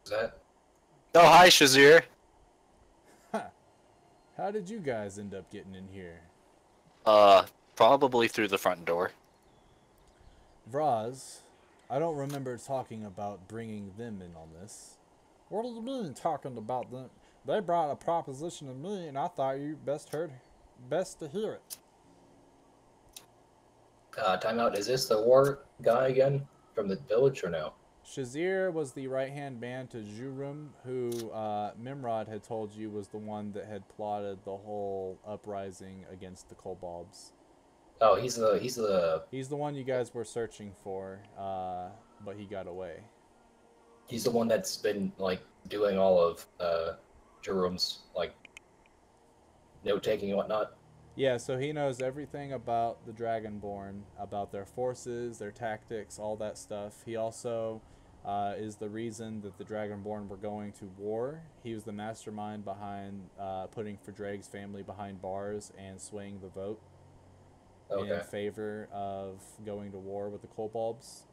Is that? Oh, hi, Shazir. How did you guys end up getting in here? Probably through the front door. Vraz, I don't remember talking about bringing them in on this. What do you mean talking about them? They brought a proposition to me, and I thought you best to hear it. Time out. Is this the war guy again from the village or no? Shazir was the right-hand man to Jurum, who Mimrod had told you was the one that had plotted the whole uprising against the kobolds. Oh, he's the one you guys were searching for, but he got away. He's the one that's been like doing all of Jerome's like note-taking and whatnot. Yeah, so he knows everything about the Dragonborn, about their forces, their tactics, all that stuff. He also is the reason that the Dragonborn were going to war. He was the mastermind behind putting Ferdraig's family behind bars and swaying the vote in favor of going to war with the kobolds.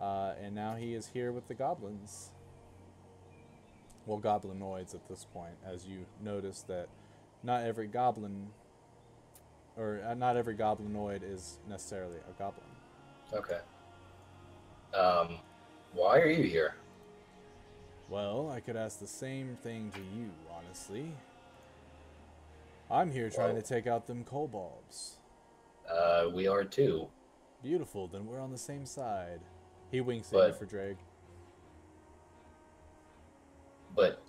And now he is here with the goblins. Well, goblinoids at this point, as you notice that not every goblin, or not every goblinoid is necessarily a goblin. Okay. Why are you here? Well, I could ask the same thing to you, honestly. I'm here trying to take out them kobolds. We are too. Beautiful, then we're on the same side. He winks at you for Drake. But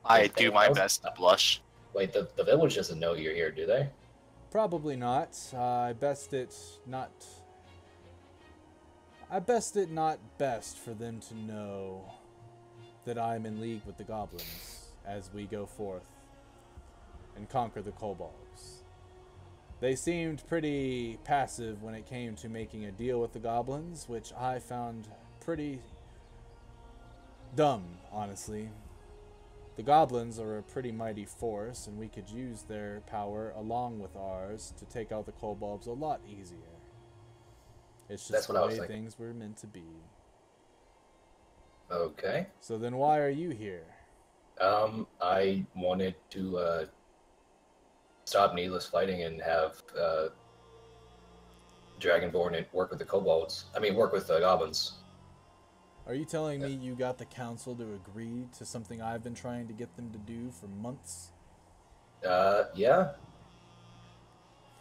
I do my best to blush. Wait, the village doesn't know you're here, do they? Probably not. I best it not best for them to know that I'm in league with the goblins as we go forth and conquer the kobolds. They seemed pretty passive when it came to making a deal with the goblins, which I found pretty dumb, honestly. The goblins are a pretty mighty force, and we could use their power along with ours to take out the kobolds a lot easier. It's just the way things were meant to be. Okay. So then why are you here? I wanted to stop needless fighting and have Dragonborn and work with the kobolds. I mean, work with the goblins. Are you telling me you got the council to agree to something I've been trying to get them to do for months? Yeah.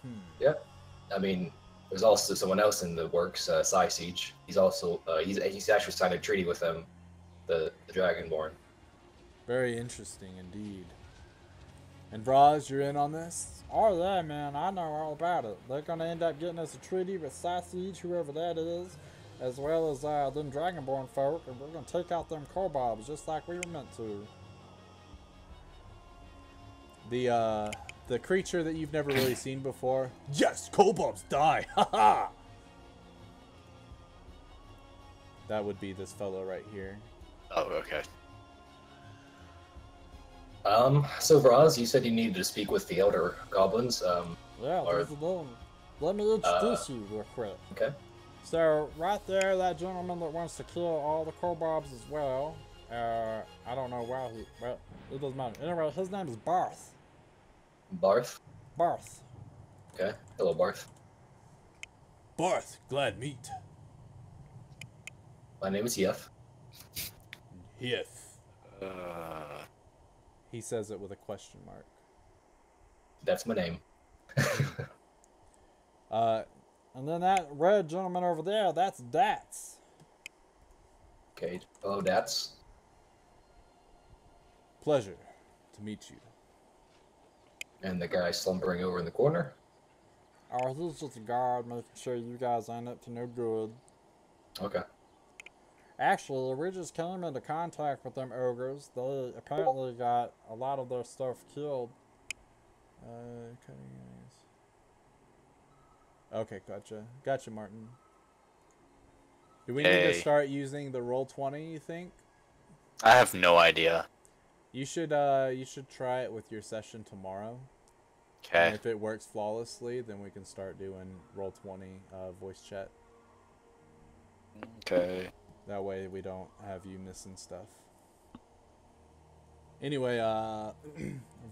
Hmm. Yeah. I mean, there's also someone else in the works, Siege. He's also he's actually signed a treaty with them, the Dragonborn. Very interesting indeed. And Braz, you're in on this? Oh yeah, man, I know all about it. They're gonna end up getting us a treaty with Siege, whoever that is, as well as them Dragonborn folk, and we're gonna take out them kobolds just like we were meant to. The creature that you've never really seen before. Yes, kobolds die. Ha ha. That would be this fellow right here. Oh, okay. So Vraz, you said you needed to speak with the Elder Goblins. Yeah, Or- those are them. Let me introduce you real quick. Okay. So, right there, that gentleman that wants to kill all the kobolds as well. I don't know why he... Well, it doesn't matter. Anyway, his name is Barth. Barth. Barth. Okay. Hello, Barth. Barth, glad meet. My name is Yef. Hif. Uh, He says it with a question mark. That's my name. And then that red gentleman over there, that's Dats. Okay. Oh, that's Pleasure to meet you. and the guy slumbering over in the corner. Oh, he's just a guard making sure you guys ain't up to no good. Okay. Actually, we just came into contact with them ogres. They apparently got a lot of their stuff killed. Okay, gotcha, Martin. Do we need to Hey. start using the Roll20, you think? I have no idea. You should try it with your session tomorrow. And Okay. if it works flawlessly, then we can start doing Roll20 voice chat. Okay. That way we don't have you missing stuff. Anyway,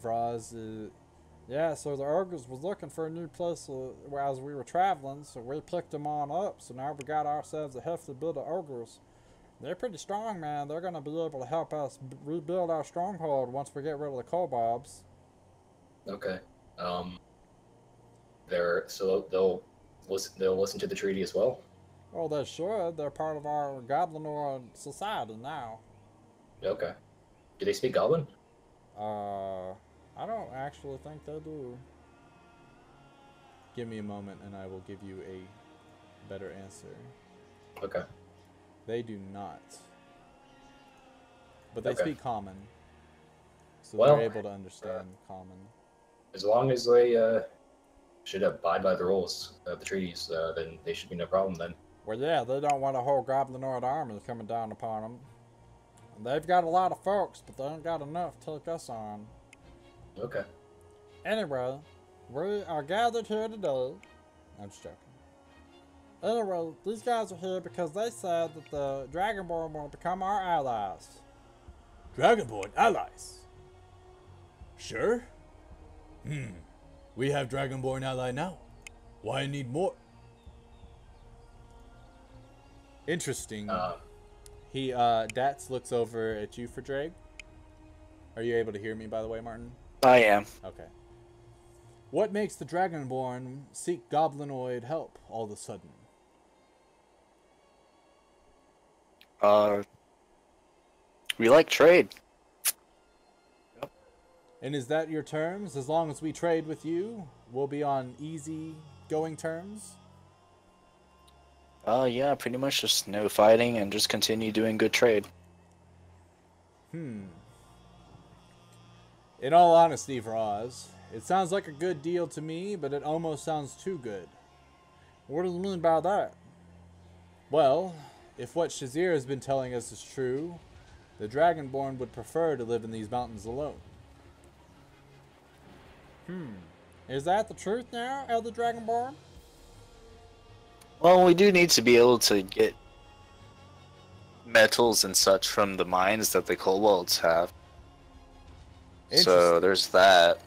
Vraz, Yeah, so the ogres was looking for a new place as we were traveling, so we picked them on up. So now we got ourselves a hefty bit of ogres. They're pretty strong, man. They're going to be able to help us rebuild our stronghold once we get rid of the kobolds. Okay. They'll listen to the treaty as well. Oh, they should. They're part of our Goblinoid society now. Okay. Do they speak Goblin? I don't actually think they do. give me a moment and I will give you a better answer. Okay. They do not. But they Okay. speak common. So Well, they're able to understand common. As long as they should abide by the rules of the treaties, then they should be no problem then. Well, yeah, they don't want a whole Goblinoid army coming down upon them. And they've got a lot of folks, but they ain't got enough to take us on. Okay. Anyway, we are gathered here today. I'm just joking. Anyway, these guys are here because they said that the Dragonborn want to become our allies. Dragonborn allies. Sure. We have Dragonborn ally now. Why need more? Interesting. Dats looks over at you for Drake. Are you able to hear me, by the way, Martin? I am. Okay. What makes the Dragonborn seek Goblinoid help all of a sudden? We like trade. And is that your terms? As long as we trade with you, we'll be on easy going terms? Yeah, pretty much just no fighting and just continue doing good trade. In all honesty, Vraz, it sounds like a good deal to me, but it almost sounds too good. What do you mean by that? Well, if what Shazir has been telling us is true, the Dragonborn would prefer to live in these mountains alone. Is that the truth now, Elder Dragonborn? Well, we do need to be able to get metals and such from the mines that the kobolds have. So Interesting. there's that.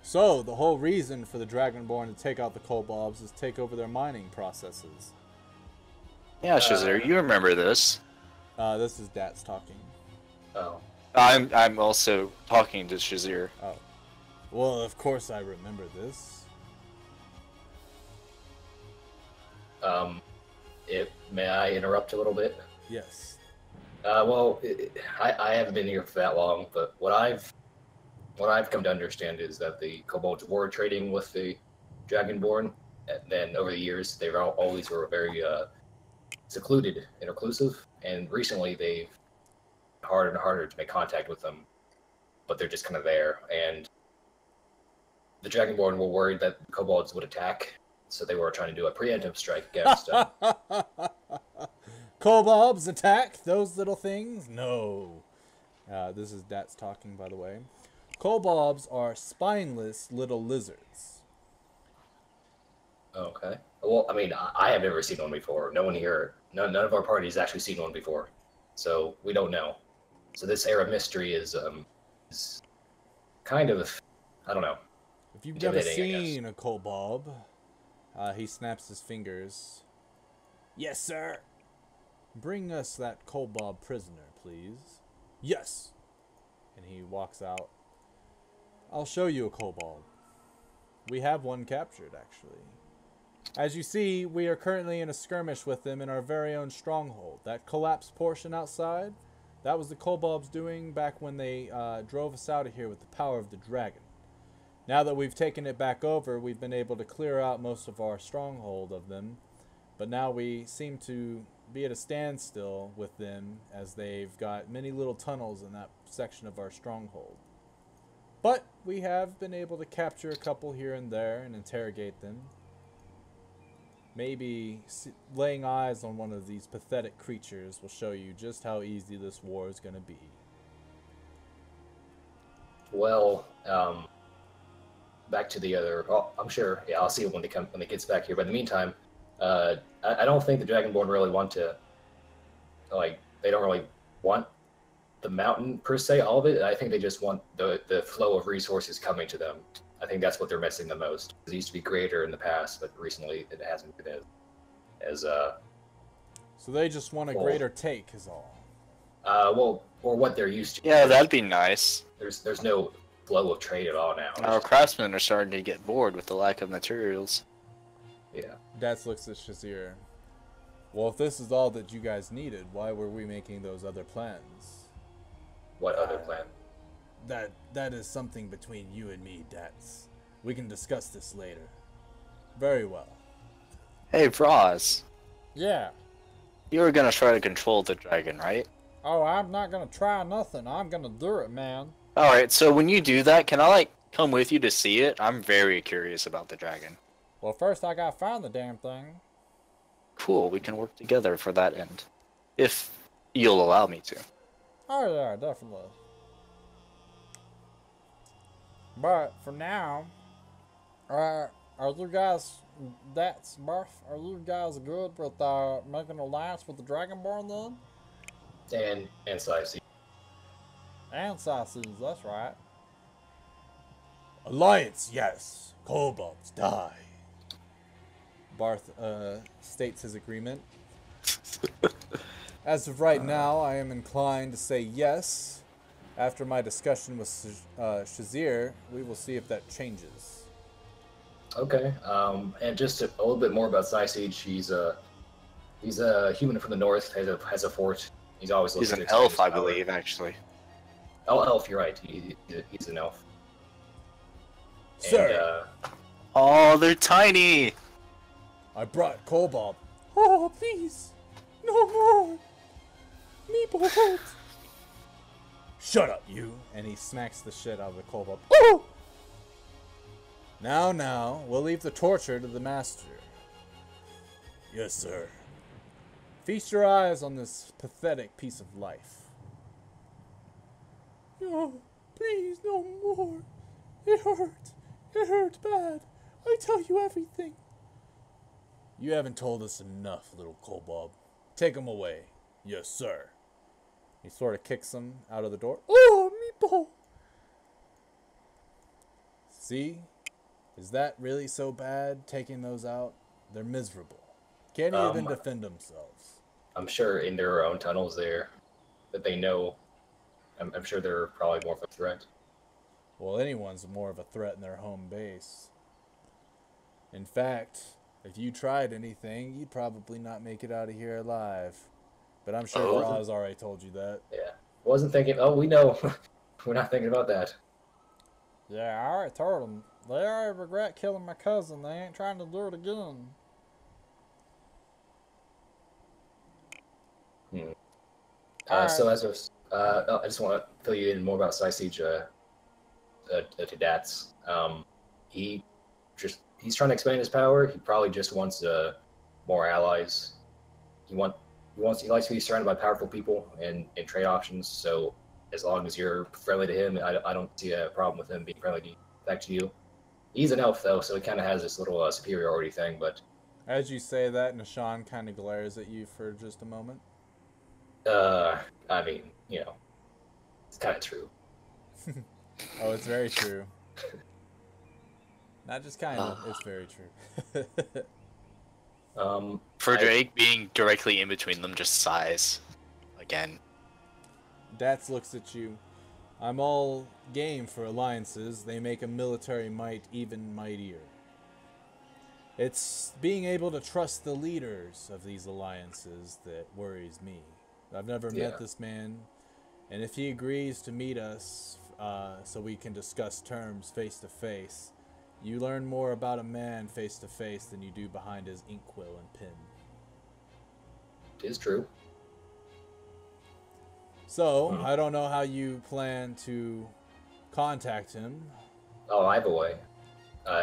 So the whole reason for the Dragonborn to take out the kobolds is take over their mining processes. Yeah, Shazir, you remember this. This is Dats talking. Oh. I'm also talking to Shazir. Oh. Well, of course I remember this. May I interrupt a little bit? Yes. Well, I haven't been here for that long, but what I've come to understand is that the kobolds were trading with the Dragonborn, and then over the years they've always were very secluded and reclusive, and recently they've harder and harder to make contact with them, but they're just kind of there. And the Dragonborn were worried that the kobolds would attack, so they were trying to do a preemptive strike against. Kobolds attack those little things? No. This is Dats talking, by the way. Kobolds are spineless little lizards. Okay. Well, I mean, I have never seen one before. No one here, none of our party's actually seen one before, so we don't know. So this air of mystery is kind of, I don't know. If you've never intimidating, I guess. seen a kobold, he snaps his fingers. Yes, sir. Bring us that kobold prisoner, please. Yes. And he walks out. I'll show you a kobold. We have one captured, actually. As you see, we are currently in a skirmish with them in our very own stronghold. That collapsed portion outside, that was the kobolds doing back when they drove us out of here with the power of the dragon. Now that we've taken it back over, we've been able to clear out most of our stronghold of them. But now we seem to be at a standstill with them as they've got many little tunnels in that section of our stronghold. But we have been able to capture a couple here and there and interrogate them. Maybe laying eyes on one of these pathetic creatures will show you just how easy this war is going to be. Well, back to the other. Oh, I'm sure. Yeah, I'll see it when it gets back here. But in the meantime, I don't think the Dragonborn really want to. Like, they don't really want the mountain per se, all of it. I think they just want the flow of resources coming to them. I think that's what they're missing the most. It used to be greater in the past, but recently it hasn't been as So they just want a greater take, is all. well, or what they're used to. Yeah, that'd be nice. There's no flow of trade at all now. Our craftsmen are starting to get bored with the lack of materials. Yeah. Dats looks at Shazir. Well, if this is all that you guys needed, why were we making those other plans? What other plan? That is something between you and me, Dats. We can discuss this later. Very well. Hey, Braz. Yeah. You were gonna try to control the dragon, right? Oh, I'm not gonna try nothing. I'm gonna do it, man. Alright, so when you do that, can I, come with you to see it? I'm very curious about the dragon. Well, first I gotta find the damn thing. Cool, we can work together for that end. If you'll allow me to. Oh, yeah, definitely. But for now, are you guys, that's Murph, are you guys good with making alliance with the Dragonborn then? And Sicey. And Sausage, that's right. Alliance, yes. Kobolds, die. Barth states his agreement. As of right now, I am inclined to say yes. After my discussion with Shazir, we will see if that changes. Okay. And just a little bit more about Sicey. He's a human from the north. Has a fort. He's always looking. He's to an expand elf, his I power. believe, actually. Oh, elf. You're right. He's an elf. Sir. And, Oh, they're tiny! I brought Kobold. Oh, please. No more. Meeple. Shut up, you. And he smacks the shit out of the Kobold. Oh! Now, we'll leave the torture to the master. Yes, sir. Feast your eyes on this pathetic piece of life. No, please, no more. It hurt. It hurt bad. I tell you everything. You haven't told us enough, little kobold. Take him away. Yes, sir. He sort of kicks him out of the door. Oh, meatball! See? Is that really so bad, taking those out? They're miserable. Can't even defend themselves. I'm sure in their own tunnels there that they know, I'm sure they're probably more of a threat. Well, anyone's more of a threat in their home base. In fact, if you tried anything, you'd probably not make it out of here alive. But I'm sure Roz already told you that. Yeah. Wasn't thinking, oh, we know. We're not thinking about that. Yeah, I already told them. They already regret killing my cousin. They ain't trying to do it again. So as of, I just want to fill you in more about Siege to Dats. He's trying to expand his power. He probably just wants more allies. He likes to be surrounded by powerful people and trade options. So as long as you're friendly to him, I don't see a problem with him being friendly back to you. He's an elf though, so he kind of has this little superiority thing. But as you say that, Nishan kind of glares at you for just a moment. I mean, it's kind of true. Oh, it's very true. Not just kind of, it's very true. For Drake being directly in between them just sighs again. Dats looks at you. I'm all game for alliances. They make a military might even mightier. It's being able to trust the leaders of these alliances that worries me. I've never met this man, and if he agrees to meet us so we can discuss terms face to face, you learn more about a man face to face than you do behind his inkwell and pen. It is true. So, I don't know how you plan to contact him. Oh, I have a way.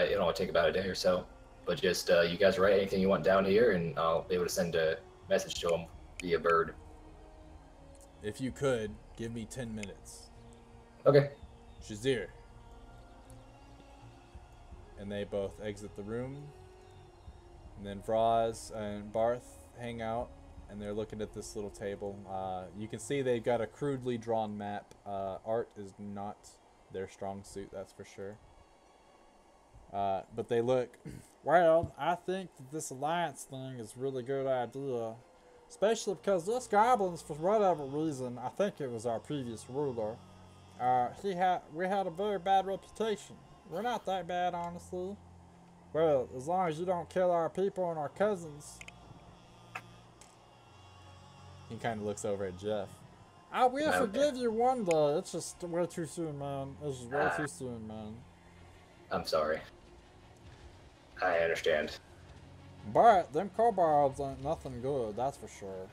It'll only take about a day or so. But just, you guys write anything you want down here, and I'll be able to send a message to him via bird. If you could, give me 10 minutes. Okay. Shazir. And they both exit the room. And then Vraz and Barth hang out, and they're looking at this little table. You can see they've got a crudely drawn map. Art is not their strong suit, that's for sure. But they look, well, I think that this alliance thing is a really good idea. Especially because this goblins, for whatever reason, I think it was our previous ruler, we had a very bad reputation. We're not that bad, honestly. Well, as long as you don't kill our people and our cousins. He kind of looks over at Jeff. I will forgive you one day. It's just way too soon, man. It's just way too soon, man. I'm sorry. I understand. But them kobolds ain't nothing good, that's for sure.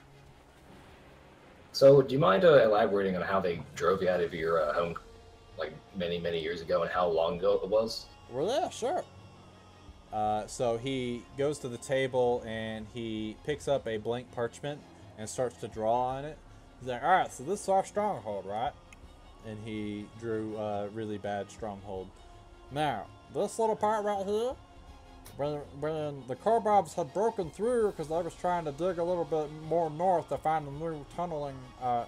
So, do you mind elaborating on how they drove you out of your home, like many, many years ago, and how long ago it was? Well, yeah, sure. So he goes to the table and he picks up a blank parchment and starts to draw on it. He's like, alright, so this is our stronghold, right? And he drew a really bad stronghold. Now, this little part right here, when the kobolds had broken through because they was trying to dig a little bit more north to find a new tunneling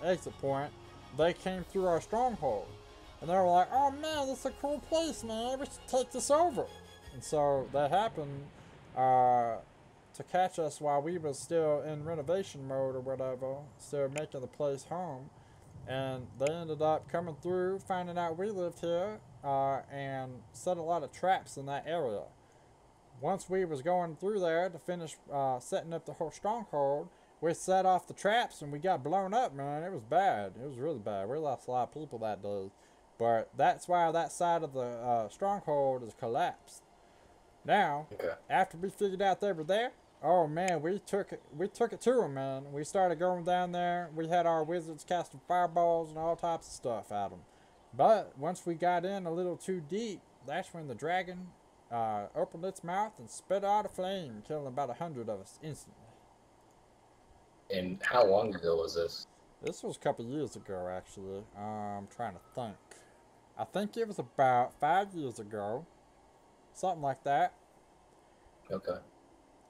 exit point, they came through our stronghold. And they were like, oh man, this is a cool place, man, we should take this over. And so that happened to catch us while we was still in renovation mode or whatever, still making the place home. And they ended up coming through, finding out we lived here, and set a lot of traps in that area. Once we was going through there to finish setting up the whole stronghold, we set off the traps and we got blown up, man. It was bad. It was really bad. We lost a lot of people that day. But that's why that side of the stronghold is collapsed. Now, after we figured out they were there, oh man, we took it to them, man. We started going down there. We had our wizards casting fireballs and all types of stuff at them. But once we got in a little too deep, that's when the dragon opened its mouth and spit out a flame, killing about 100 of us instantly. And how long ago was this? This was a couple years ago, actually. I'm trying to think. I think it was about 5 years ago. Something like that. Okay.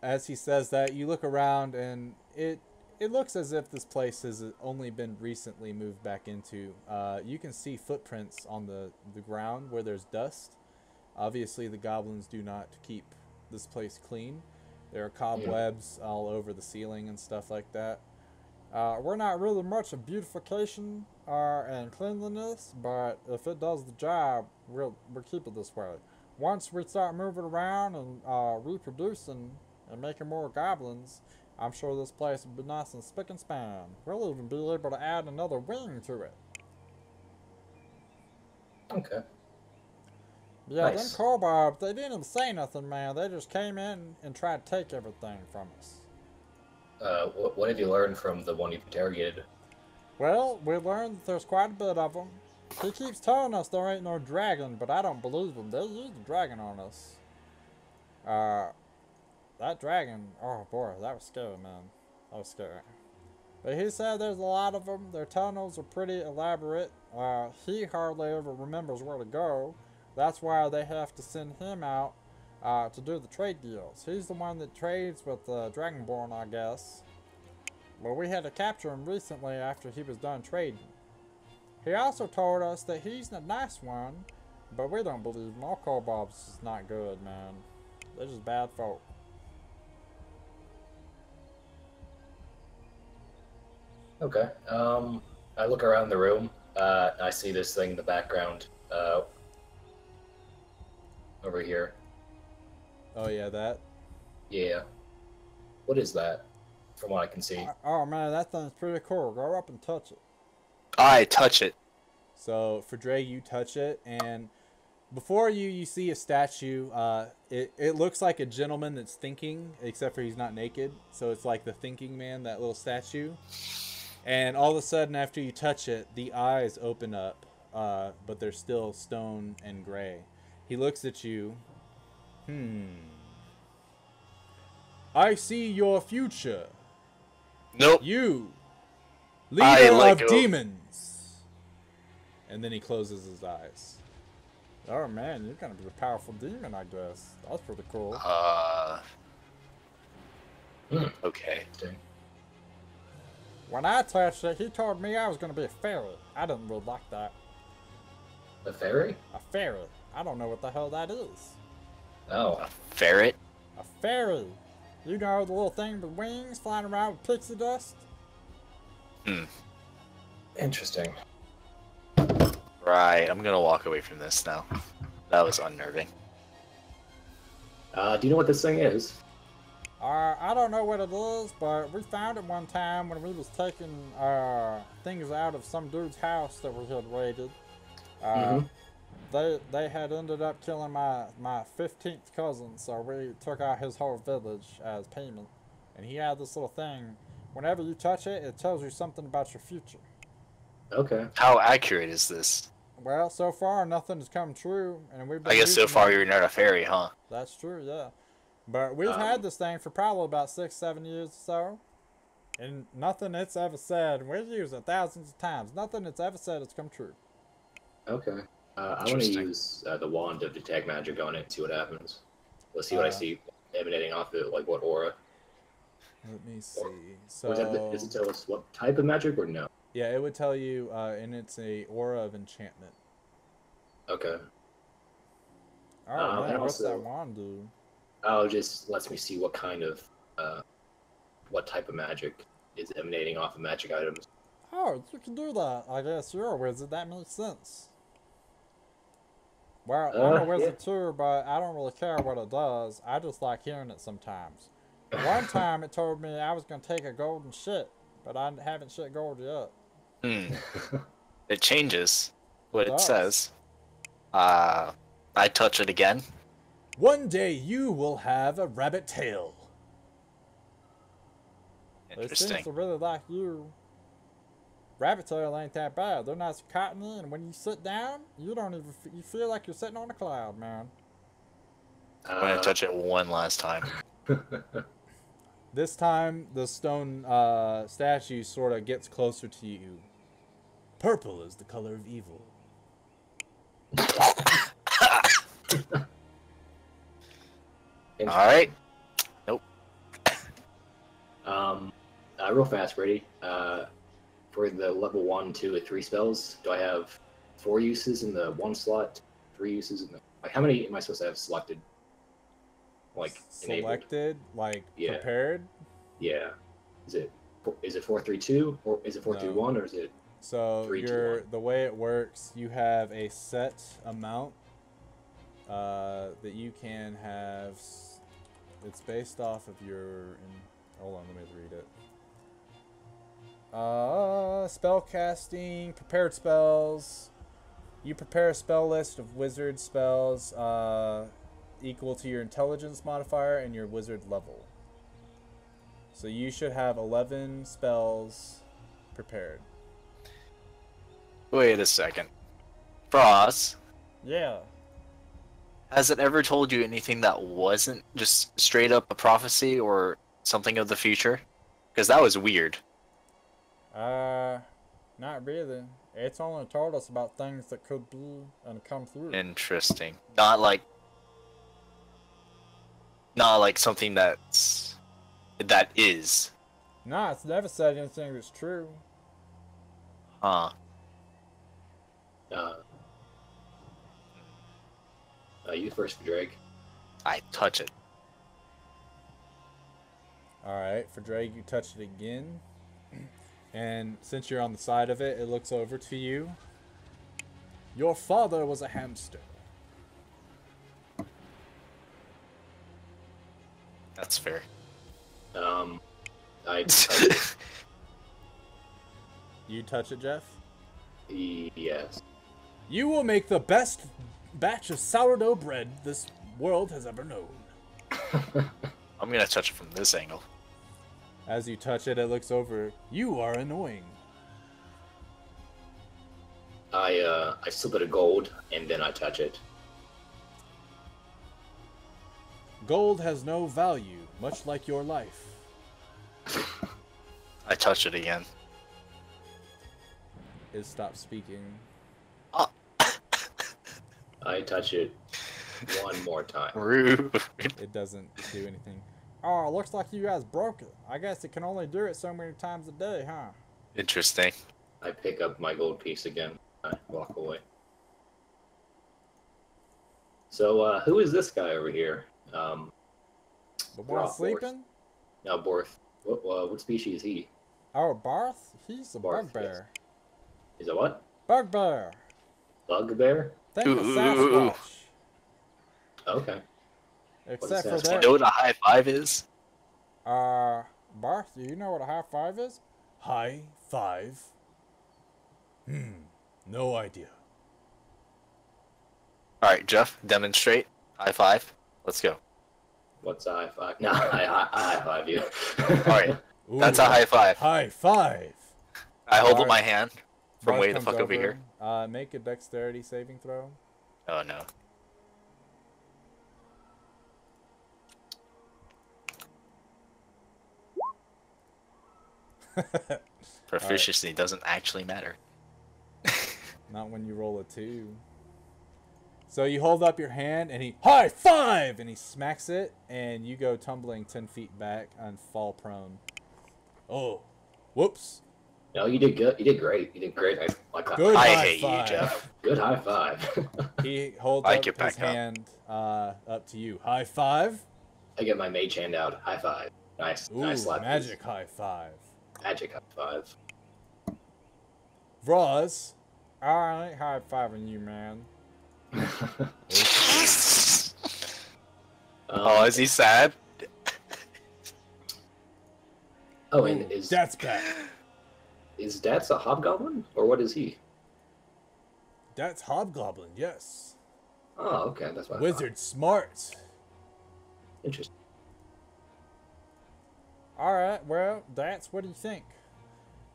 As he says that, you look around and it looks as if this place has only been recently moved back into. You can see footprints on the ground where there's dust. Obviously, the goblins do not keep this place clean. There are cobwebs all over the ceiling and stuff like that. We're not really much of beautification and cleanliness, but if it does the job, we'll keep it this way. Once we start moving around and reproducing and making more goblins, I'm sure this place will be nice and spick and span. We'll even be able to add another wing to it. Okay. Yeah, Nice. them kobolds, they didn't even say nothing, man. They just came in and tried to take everything from us. What did you learn from the one you interrogated? Well, we learned that there's quite a bit of them. He keeps telling us there ain't no dragon, but I don't believe him. They used the dragon on us. That dragon, oh boy, that was scary, man. That was scary. But he said there's a lot of them. Their tunnels are pretty elaborate. He hardly ever remembers where to go. That's why they have to send him out to do the trade deals. He's the one that trades with the Dragonborn, I guess. Well, we had to capture him recently after he was done trading. He also told us that he's a nice one, but we don't believe him. All kobolds is not good, man. They're just bad folk. Okay. I look around the room. I see this thing in the background. Over here. Oh yeah, that? Yeah. What is that? From what I can see. Oh man, that thing's pretty cool. Go up and touch it. I touch it. So for Dre, you touch it, and before you see a statue. It looks like a gentleman that's thinking, except for he's not naked. So it's like the thinking man, that little statue. And all of a sudden, after you touch it, the eyes open up, but they're still stone and gray. He looks at you. I see your future. Nope. You, I leader let of go. demons. And then he closes his eyes. Oh man, you're gonna be a powerful demon, I guess. That's pretty cool. Okay. When I touched it, he told me I was gonna be a fairy. I didn't really like that. A fairy? A fairy. I don't know what the hell that is. Oh. A ferret? A fairy. You know, the little thing with wings flying around with pixie dust? Interesting. Right, I'm gonna walk away from this now. That was unnerving. Do you know what this thing is? I don't know what it is, but we found it one time when we was taking things out of some dude's house that we had raided. They had ended up killing my 15th cousin, so we took out his whole village as payment. And he had this little thing. Whenever you touch it, it tells you something about your future. Okay. How accurate is this? Well, so far nothing has come true, and we've been I guess so using far it. you're not a fairy, huh? That's true, yeah. But we've had this thing for probably about 6-7 years or so, and nothing it's ever said. We've used it thousands of times. Nothing it's ever said has come true. Okay. I want to use the wand of detect magic on it and see what happens. Let's see what I see emanating off it, like what aura. Let me see. Does it tell us what type of magic or no? Yeah, it would tell you, and it's a aura of enchantment. Okay. Oh man, and what's also- that wand do? Oh, it just lets me see what kind of, what type of magic is emanating off of magic items. Oh, you can do that. I guess you're a wizard. That makes sense. Well, I'm a wizard too, but I don't really care what it does. I just like hearing it sometimes. One time it told me I was going to take a golden shit, but I haven't shit gold yet. It changes what It it does. says. I touch it again. One day you will have a rabbit tail. It seems Interesting. to really like you. Rabbit tail ain't that bad. They're nice and cottony, and when you sit down, you don't even you feel like you're sitting on a cloud, man. I'm gonna touch it one last time. This time, the stone statue sort of gets closer to you. Purple is the color of evil. Alright. Nope. Real fast, Brady. For the level 1, 2, and 3 spells, do I have 4 uses in the 1 slot, 3 uses in the... Like, how many am I supposed to have selected? Like, enabled? Selected, like Yeah. prepared. Yeah. Is it 4-3-2, or is it 4-3-1, or is it... So 3-2-1? the way it works, you have a set amount that you can have. It's based off of your. Hold on, let me read it. Spell casting, prepared spells. You prepare a spell list of wizard spells equal to your intelligence modifier and your wizard level. So you should have 11 spells prepared. Wait a second. Frost, Yeah. has it ever told you anything that wasn't just straight up a prophecy or something of the future? Because that was weird. Not really. It's only told us about things that could be and come through. Interesting. Not like something that is. Nah, it's never said anything that's true. Huh. You first, Drake. I touch it. Alright, for Drake, you touch it again. And since you're on the side of it, it looks over to you. Your father was a hamster. That's fair. I You touch it, Jeff? yes. You will make the best batch of sourdough bread this world has ever known. I'm gonna touch it from this angle. As you touch it, it looks over. You are annoying. I slip it a gold and then I touch it. Gold has no value, much like your life. I touch it again. It stops speaking. I touch it one more time. Rude. It doesn't do anything. Oh, looks like you guys broke it. I guess it can only do it so many times a day, huh? Interesting. I pick up my gold piece again. I walk away. So, who is this guy over here? The one Borth. sleeping? No, Borth. What species is he? Oh, Barth? He's a Barth, bugbear. Is it what? Bugbear. Bugbear? Think of Ooh. Sasquatch. Okay. Except for Sasquatch? Do you that. know what a high five is? Barth, do you know what a high five is? High five? No idea. Alright, Jeff, demonstrate. High five. Let's go. What's a high five? No, I high five you. Alright, Ooh, that's a high five. High five. I hold up Alright. my hand from Barth way the comes fuck over here. Make a dexterity saving throw. Oh no. Proficiency doesn't actually matter. Not when you roll a 2. So you hold up your hand and he high five and he smacks it and you go tumbling 10 feet back and fall prone. Oh, whoops! No, you did good. You did great. You did great. I like that. Good I high hate you, five. Jeff. Good high five. He holds I up get his back up. hand up to you. High five. I get my mage hand out. High five. Nice. Ooh, Nice slap. magic high five. Magic high five. Vroz, I ain't high fiving you, man. Oh, is he sad? Oh, and Ooh, is that's back. Dats a hobgoblin or what is he? That's hobgoblin, yes. Oh, okay, that's what I thought. Wizard smart. Interesting. All right, well, that's what do you think?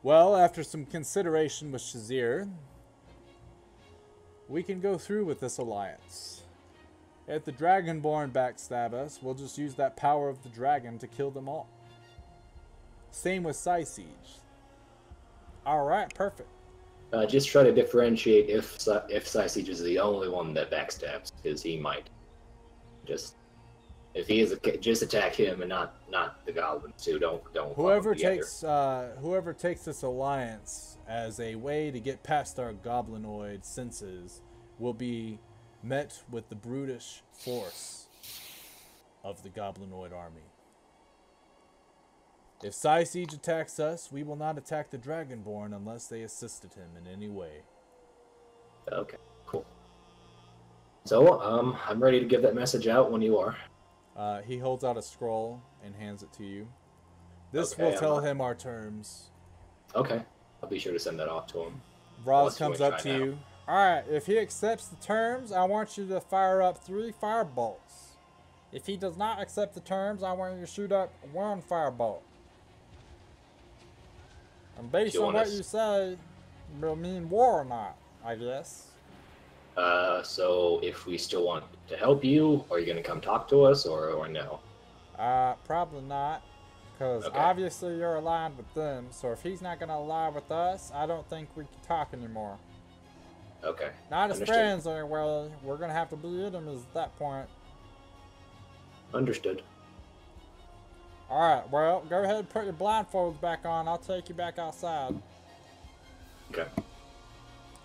Well, after some consideration with Shazir, we can go through with this alliance. If the Dragonborn backstab us, we'll just use that power of the dragon to kill them all. Same with Siege. All right, perfect. Just try to differentiate if Siege is the only one that backstabs, because he might just If he is, just attack him and not the goblins too. Don't. Whoever takes this alliance as a way to get past our goblinoid senses will be met with the brutish force of the goblinoid army. If Siege attacks us, we will not attack the Dragonborn unless they assisted him in any way. Okay, cool. So, I'm ready to give that message out when you are. He holds out a scroll and hands it to you. This Okay, will tell him our terms. Okay, I'll be sure to send that off to him. Vraz comes up to you. Alright, if he accepts the terms, I want you to fire up 3 firebolts. If he does not accept the terms, I want you to shoot up 1 firebolt. And based on what you say, will mean war or not, I guess. So if we still want to help you, are you going to come talk to us, or no? Probably not. Because obviously you're aligned with them, so if he's not going to ally with us, I don't think we can talk anymore. Okay. Not as friends, anyway. We're going to have to be enemies at that point. Understood. Alright, well, go ahead and put your blindfolds back on. I'll take you back outside. Okay.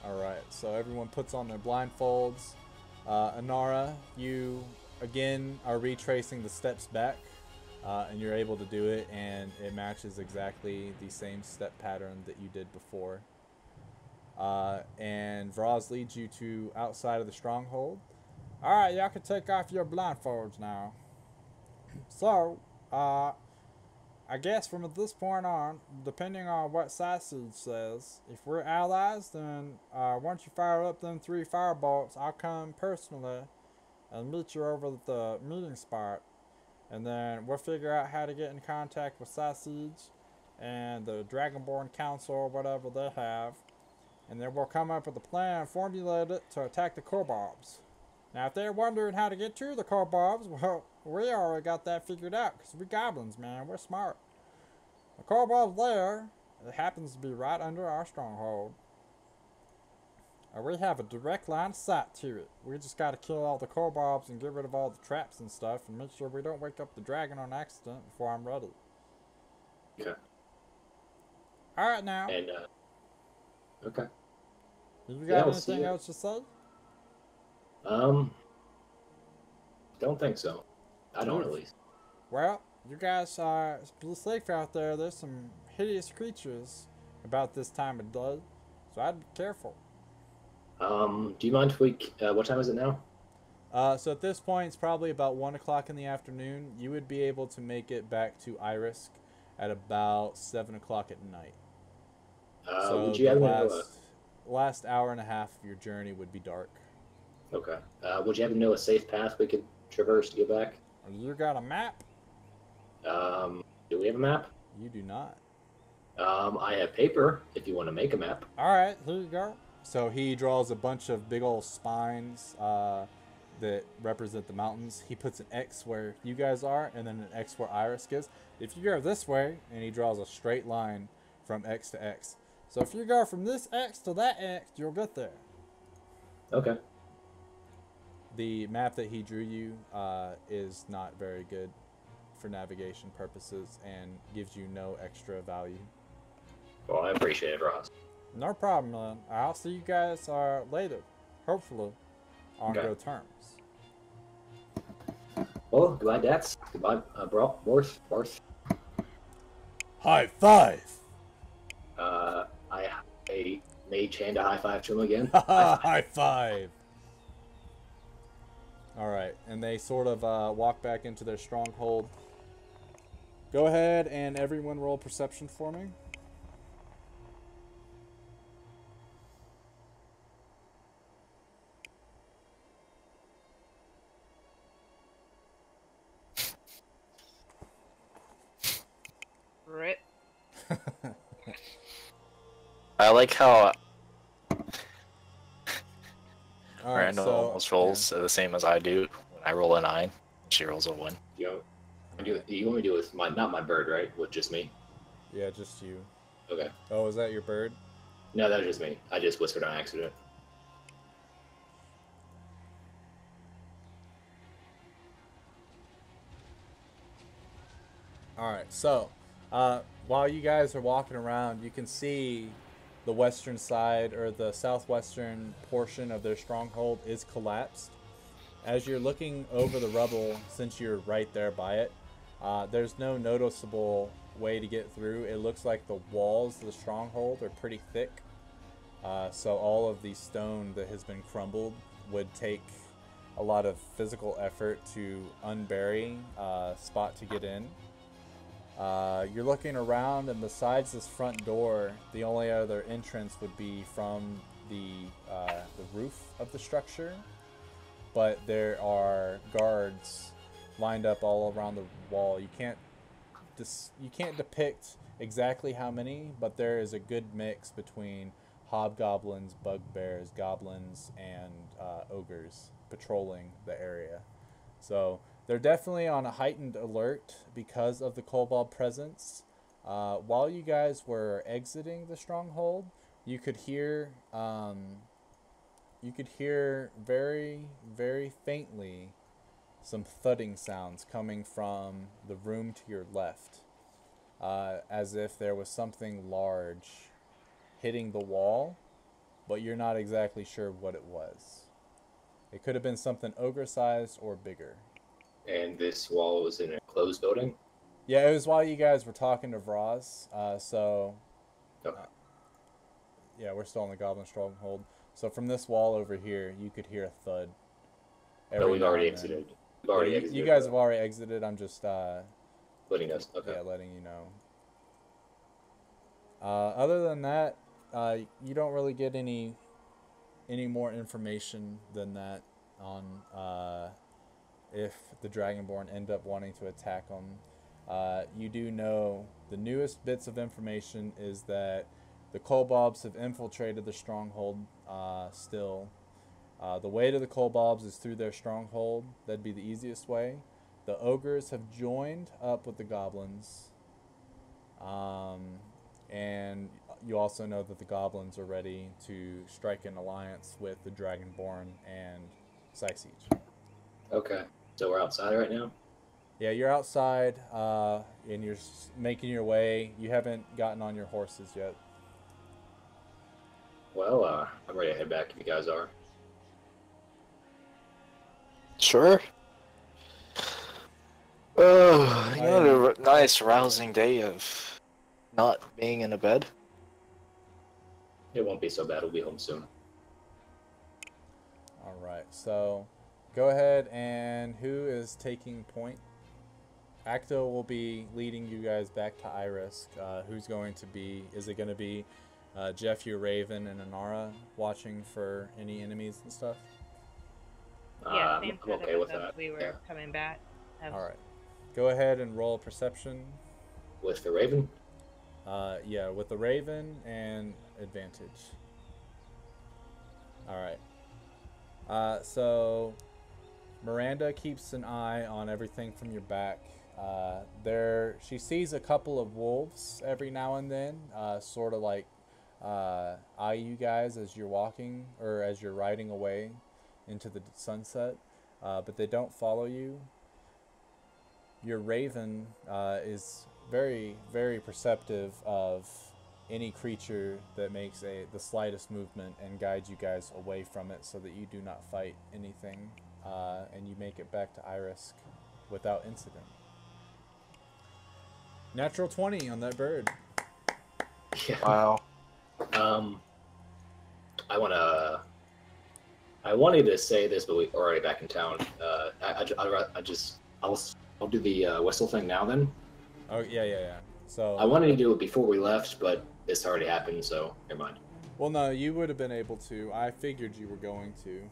Alright, so everyone puts on their blindfolds. Inara, you, again, are retracing the steps back. And you're able to do it, and it matches exactly the same step pattern that you did before. And Vraz leads you to outside of the stronghold. Alright, y'all can take off your blindfolds now. So, I guess from this point on, depending on what Siege says, if we're allies, then once you fire up them 3 firebolts, I'll come personally and meet you over at the meeting spot. And then we'll figure out how to get in contact with Siege and the Dragonborn Council or whatever they have. And then we'll come up with a plan, formulate it to attack the kobolds. Now, if they're wondering how to get to the kobolds, well, we already got that figured out, because we goblins, man. We're smart. The kobold's there. It happens to be right under our stronghold. And we have a direct line of sight to it. We just got to kill all the kobolds and get rid of all the traps and stuff, and make sure we don't wake up the dragon on accident before I'm ready. Okay. Alright, now. And, okay. You got anything else to say? Don't think so. I don't, at least. Well, you guys be safe out there. There's some hideous creatures about this time of day, so I'd be careful. Do you mind if we, what time is it now? So at this point, it's probably about 1 o'clock in the afternoon. You would be able to make it back to Irisk at about 7 o'clock at night. So would you have last hour and a half of your journey would be dark. Okay. Would you happen to know a safe path we could traverse to get back? You got a map? Do we have a map? You do not. I have paper, if you want to make a map. Alright, here you go. So he draws a bunch of big old spines that represent the mountains. He puts an X where you guys are, and then an X where Irisk is. If you go this way, and he draws a straight line from X to X. So if you go from this X to that X, you'll get there. Okay. The map that he drew you is not very good for navigation purposes and gives you no extra value. Well, I appreciate it, Ross. No problem, man. I'll see you guys later, hopefully, on good terms. Well, goodbye, Dax. Goodbye, Borth. High five! I mage hand a high five to him again. High five! Alright, and they sort of walk back into their stronghold. Go ahead and everyone roll perception for me. Rip. I like how Alright, Randall so almost rolls the same as I do when I roll a 9. She rolls a 1. You want me to do it with not my bird, right? With just me? Yeah, just you. Okay. Oh, is that your bird? No, that was just me. I just whispered on accident. All right. So, while you guys are walking around, you can see the western side or the southwestern portion of their stronghold is collapsed. As you're looking over the rubble, since you're right there by it, there's no noticeable way to get through. It looks like the walls of the stronghold are pretty thick. So all of the stone that has been crumbled would take a lot of physical effort to unbury a spot to get in. You're looking around, and besides this front door, the only other entrance would be from the roof of the structure. But there are guards lined up all around the wall. You can't depict exactly how many, but there is a good mix between hobgoblins, bugbears, goblins, and ogres patrolling the area. So they're definitely on a heightened alert because of the kobold presence. While you guys were exiting the stronghold, you could hear very, very faintly some thudding sounds coming from the room to your left, as if there was something large hitting the wall, but you're not exactly sure what it was. It could have been something ogre-sized or bigger. And this wall was in a closed building? Yeah, it was while you guys were talking to Vraz, Okay. Yeah, we're still in the Goblin Stronghold. So from this wall over here, you could hear a thud. No, we've already now and then. exited. We've already Yeah, exited. you guys have already exited. I'm just letting us. Okay. yeah, letting you know. Other than that, you don't really get any more information than that on if the Dragonborn end up wanting to attack them. You do know the newest bits of information is that the kobolds have infiltrated the stronghold still. The way to the kobolds is through their stronghold. That'd be the easiest way. The ogres have joined up with the goblins. And you also know that the goblins are ready to strike an alliance with the Dragonborn and Siege. Okay. So we're outside right now? Yeah, you're outside, and you're making your way. You haven't gotten on your horses yet. Well, I'm ready to head back if you guys are. Sure. Oh, you had a nice, rousing day of not being in a bed. It won't be so bad. We'll be home soon. All right, so go ahead, and who is taking point? Acto will be leading you guys back to Irisk. Who's going to be? Is it going to be Jeff, your Raven, and Anara watching for any enemies and stuff? Yeah, I'm same okay with setup as that. we were Yeah. coming back. All right, go ahead and roll perception. With the Raven? Yeah, with the Raven and advantage. All right. So Miranda keeps an eye on everything from your back. She sees a couple of wolves every now and then, sort of like eye you guys as you're walking or as you're riding away into the sunset, but they don't follow you. Your Raven is very, very perceptive of any creature that makes the slightest movement and guides you guys away from it so that you do not fight anything, and you make it back to Irisk without incident. Natural 20 on that bird. Yeah. Wow. I wanted to say this, but we're already back in town. I'll do the whistle thing now then. Oh, yeah. So I wanted to do it before we left, but this already happened, so never mind. well, no, you would have been able to. I figured you were going to.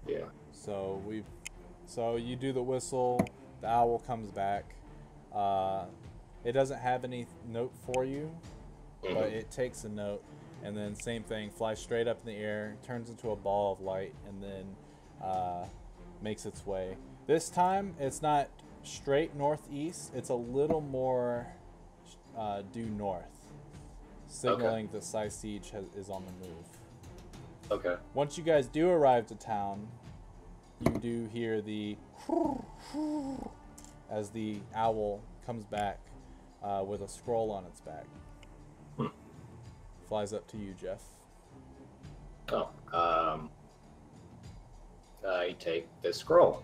Yeah. So you do the whistle, the owl comes back. It doesn't have any note for you, but it takes a note, and then same thing, flies straight up in the air, turns into a ball of light, and then makes its way. This time, it's not straight northeast, it's a little more due north, signaling that Siege is on the move. Okay. Once you guys do arrive to town, you do hear the as the owl comes back, with a scroll on its back. Hmm. Flies up to you, Jeff. Oh, I take the scroll.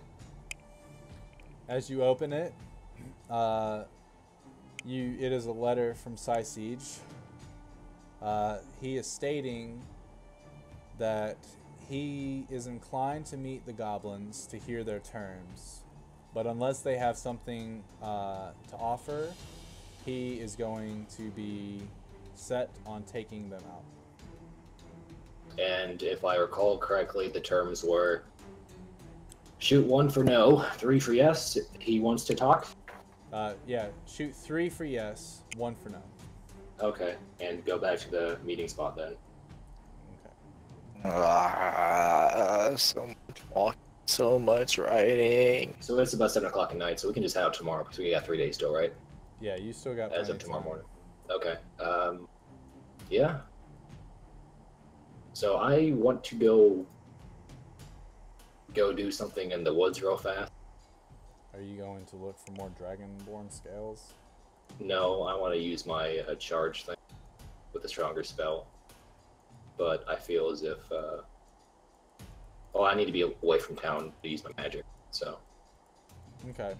As you open it, it is a letter from Siege. He is stating that he is inclined to meet the goblins to hear their terms, but unless they have something to offer, he is going to be set on taking them out. And if I recall correctly, the terms were shoot 1 for no, 3 for yes. He wants to talk. Yeah, shoot 3 for yes, 1 for no. Okay, and go back to the meeting spot then. So much walking, so much writing. So it's about 7 o'clock at night, so we can just head out tomorrow because we got 3 days still, right? Yeah, you still got As of plenty tomorrow time. morning. Okay. Yeah. So I want to go do something in the woods real fast. Are you going to look for more Dragonborn scales? No, I want to use my charge thing with a stronger spell. But I feel as if, I need to be away from town to use my magic, so. Okay.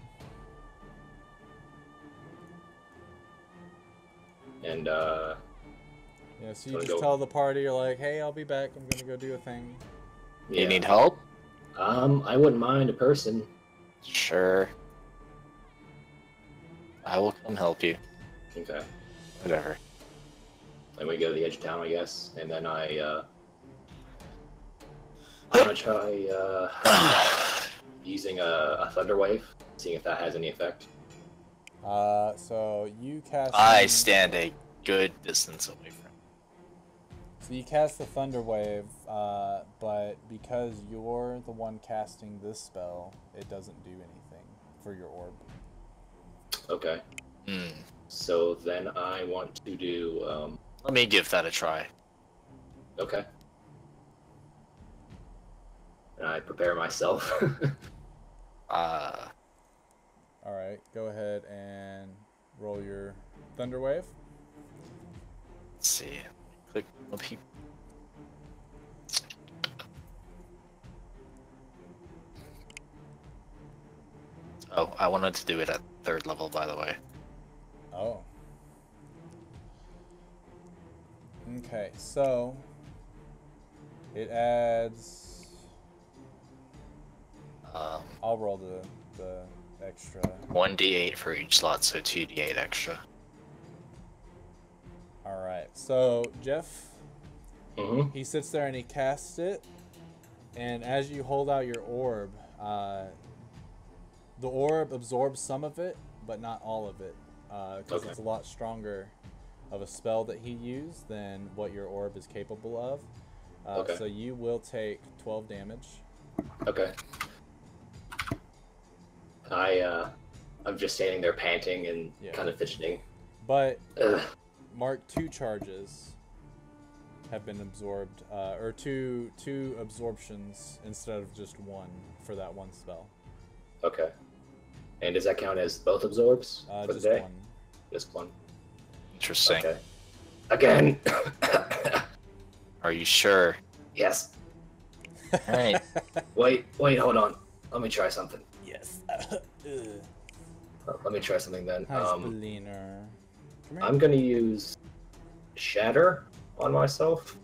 And, Yeah, so you just tell the party, you're like, hey, I'll be back, I'm gonna go do a thing. yeah. You need help? I wouldn't mind a person. Sure. I will come help you. Okay. Whatever. And we go to the edge of town, I guess, and then I'm gonna try using a thunder wave, seeing if that has any effect. So you cast... I stand a good distance away from. So you cast the Thunder Wave, but because you're the one casting this spell, it doesn't do anything for your orb. Okay. So then I want to do, Let me give that a try. Okay. And I prepare myself. Alright, go ahead and roll your Thunder Wave. Let's see. Click on people. Oh, I wanted to do it at 3rd level, by the way. Oh. Okay, so it adds... I'll roll the extra. 1d8 for each slot, so 2d8 extra. Alright, so Jeff, Mm-hmm. he sits there and he casts it, and as you hold out your orb, the orb absorbs some of it, but not all of it, because Okay. it's a lot stronger of a spell that he used than what your orb is capable of. Okay. So you will take 12 damage. Okay. I'm just standing there panting and Yeah. kind of fidgeting. But Ugh. Mark 2 charges have been absorbed, or two absorptions instead of just one for that one spell. Okay. And does that count as both absorbs for the Just day? one. Just one. Interesting. Okay. Again. Are you sure? Yes. Alright. Wait, hold on. Let me try something. Yes. Let me try something then. Hi, Speliner. Come here. I'm gonna use Shatter on myself.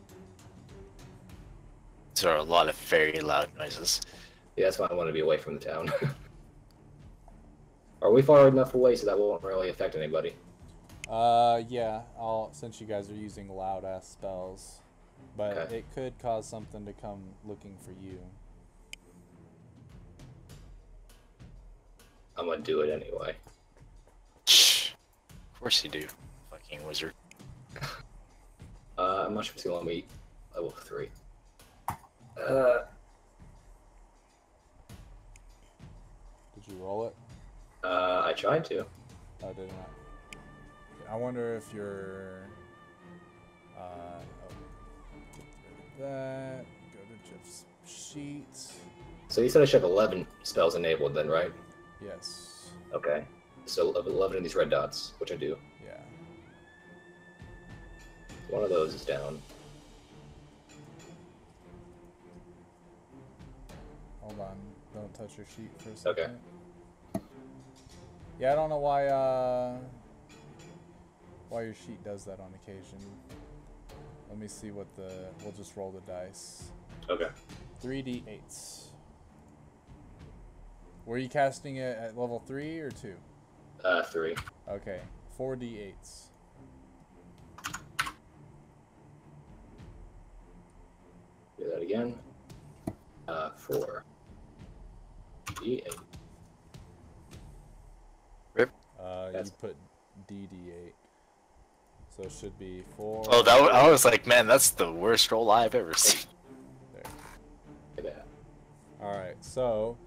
These are a lot of very loud noises. Yeah, that's why I want to be away from the town. Are we far enough away so that won't really affect anybody? Yeah, since you guys are using loud ass spells. But Okay. it could cause something to come looking for you. I'm gonna do it anyway. Of course you do, fucking wizard. I'm not sure if it's gonna let me level 3. Did you roll it? I tried to. Oh, did not. I wonder if you're... get rid of that. Go to Jeff's sheet. So you said I should have 11 spells enabled then, right? Yes. Okay. So 11 of these red dots, which I do. Yeah. One of those is down. Hold on. Don't touch your sheet for a second. Okay. Yeah, I don't know why your sheet does that on occasion. Let me see what we'll just roll the dice. Okay. 3d8s. Were you casting it at level 3 or 2? 3. Okay. 4d8s. Do that again. 4. D8. You That's- put DD8. So it should be 4. Oh, I was like, man, that's the worst roll I've ever seen. There. Look at that. Alright, so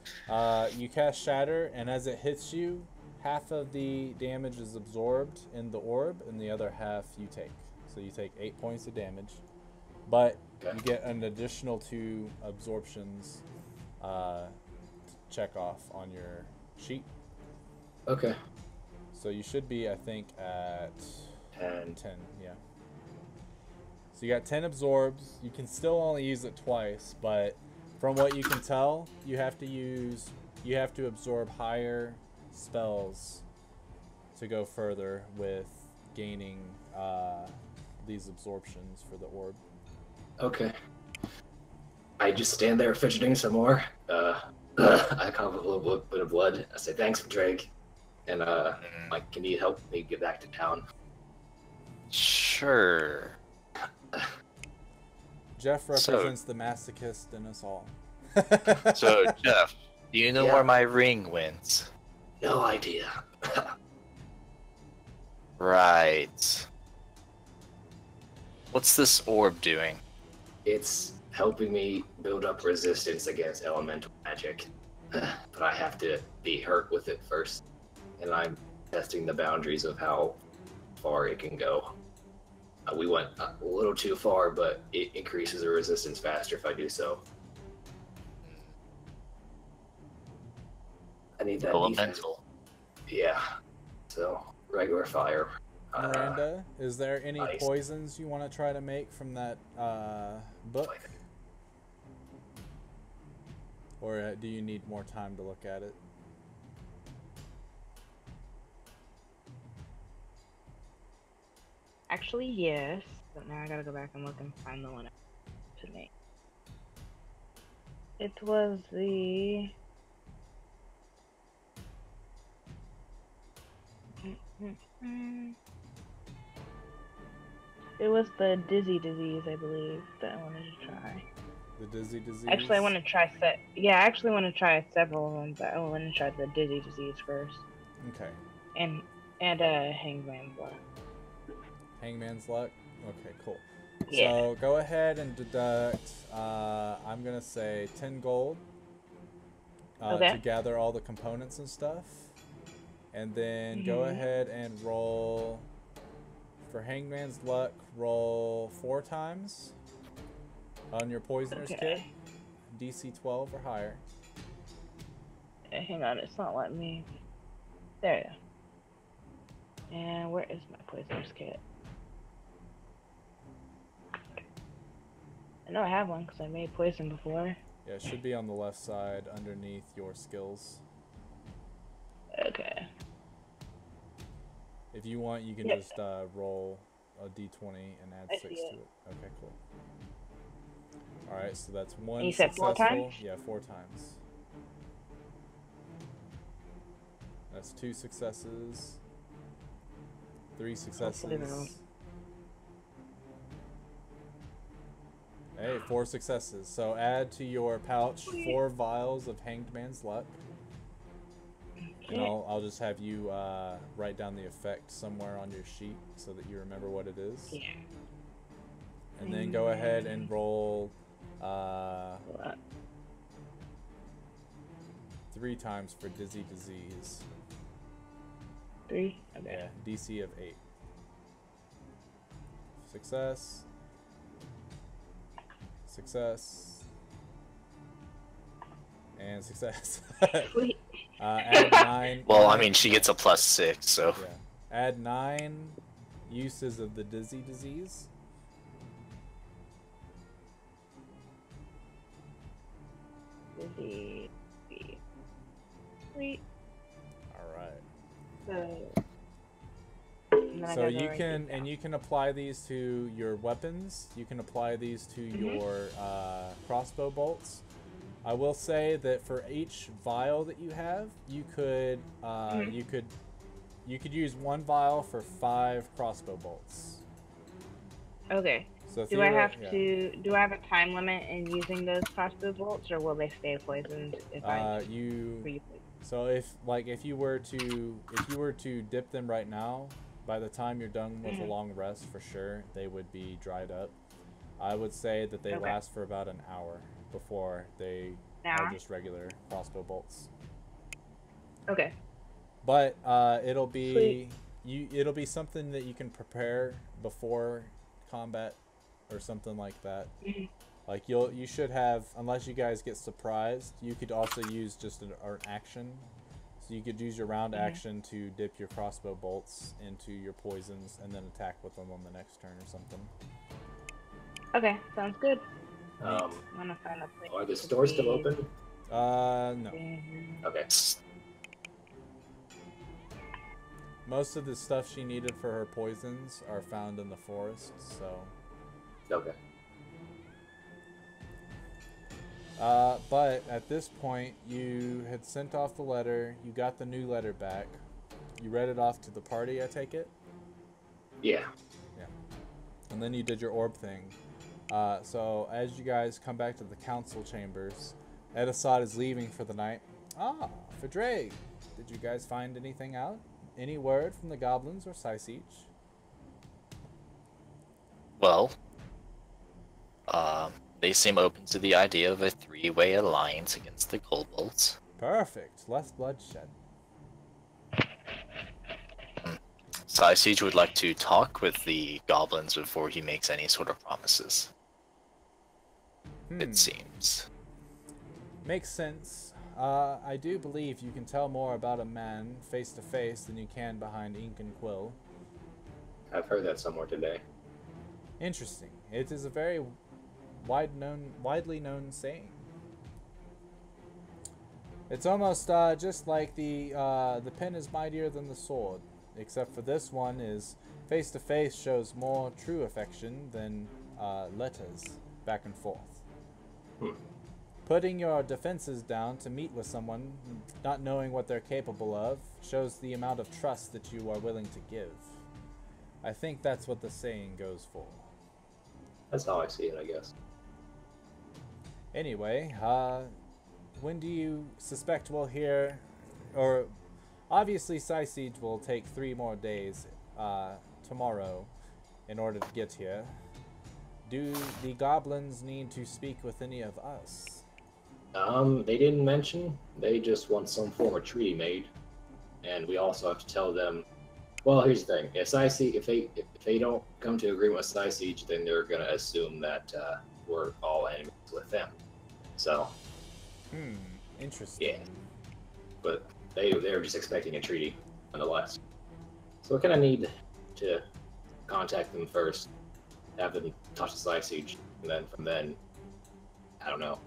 you cast Shatter, and as it hits you, half of the damage is absorbed in the orb, and the other half you take. So you take 8 points of damage, but you get an additional 2 absorptions to check off on your sheet. Okay. So you should be, I think, at 10. 10, yeah. So you got 10 absorbs. You can still only use it twice, but from what you can tell, you have to absorb higher spells to go further with gaining these absorptions for the orb. Okay. I just stand there fidgeting some more. I cough a little bit of blood. I say, thanks, Drake. And, like, can you help me get back to town? Sure. Jeff represents the masochist in us all. So, Jeff, do you know Yeah. where my ring went? No idea. Right. What's this orb doing? It's helping me build up resistance against elemental magic. But I have to be hurt with it first. And I'm testing the boundaries of how far it can go. We went a little too far, but it increases the resistance faster if I do so. I need that defense. Elemental. Yeah. So, regular fire. Miranda, is there any ice. poisons you want to try to make from that book? Or do you need more time to look at it? Actually, yes. But now I gotta go back and look and find the one to make. It was the... It was the dizzy disease, I believe, that I wanted to try. The dizzy disease? Actually, I want to try I actually want to try several of them, but I want to try the dizzy disease first. Okay. And Hangman's Luck. Hangman's Luck? Okay, cool. Yeah. So go ahead and deduct, I'm going to say 10 gold to gather all the components and stuff. And then go ahead and roll, for Hangman's Luck, roll 4 times on your Poisoner's Kit. DC 12 or higher. Hang on, it's not letting me. There you go. And where is my Poisoner's Kit? I know I have one because I made poison before. Yeah, it should be on the left side underneath your skills. Okay. If you want, you can just roll a d20 and add 6 to it. Okay, cool. Alright, so that's 1 you said successful. 4 times? Yeah, 4 times. That's 2 successes. 3 successes. Hey, 4 successes. So add to your pouch 4 vials of Hanged Man's Luck. And I'll just have you write down the effect somewhere on your sheet so that you remember what it is. Yeah. And then go ahead and roll 3 times for Dizzy Disease. 3? Okay. Yeah, DC of 8. Success. Success. And success. Sweet. Add 9. Well, I mean, she gets a +6, so. Yeah. Add 9 uses of the dizzy disease. Dizzy. Sweet. All right. So you can apply these to your weapons. You can apply these to your crossbow bolts. I will say that for each vial that you have, you could use 1 vial for 5 crossbow bolts. Okay. So do I have a time limit in using those crossbow bolts, or will they stay poisoned if I So if you were to dip them right now, by the time you're done with a long rest, for sure they would be dried up. I would say that they last for about an hour before they are just regular crossbow bolts. Okay. But it'll be something that you can prepare before combat or something like that. Like you should have, unless you guys get surprised, you could also use just an action. So you could use your round action to dip your crossbow bolts into your poisons and then attack with them on the next turn or something. Okay, sounds good. I'm gonna find a place. Are the stores still open? No. Okay. Most of the stuff she needed for her poisons are found in the forest, so. Okay. But at this point, you had sent off the letter. You got the new letter back. You read it off to the party, I take it? Yeah. Yeah. And then you did your orb thing. So as you guys come back to the council chambers, Edisad is leaving for the night. Ah, Fidre, did you guys find anything out? Any word from the goblins or Siege? Well, they seem open to the idea of a 3-way alliance against the kobolds. Perfect. Less bloodshed. Siege would like to talk with the goblins before he makes any sort of promises. It seems. Makes sense. I do believe you can tell more about a man face to face than you can behind ink and quill. I've heard that somewhere today. Interesting. It is a very widely known saying. It's almost just like the pen is mightier than the sword, except for this one is face to face shows more true affection than letters back and forth. Putting your defenses down to meet with someone, not knowing what they're capable of, shows the amount of trust that you are willing to give. I think that's what the saying goes for. That's how I see it, I guess. Anyway, when do you suspect we'll hear, or obviously Siege will take 3 more days tomorrow in order to get here. Do the goblins need to speak with any of us? They didn't mention. They just want some form of treaty made, and we also have to tell them. Well, here's the thing: if they don't come to agreement with Siege, then they're gonna assume that we're all enemies with them. So. Interesting. Yeah. But they're just expecting a treaty, nonetheless. So we kind of need to contact them first, have them talk to Siege, and then from then, I don't know.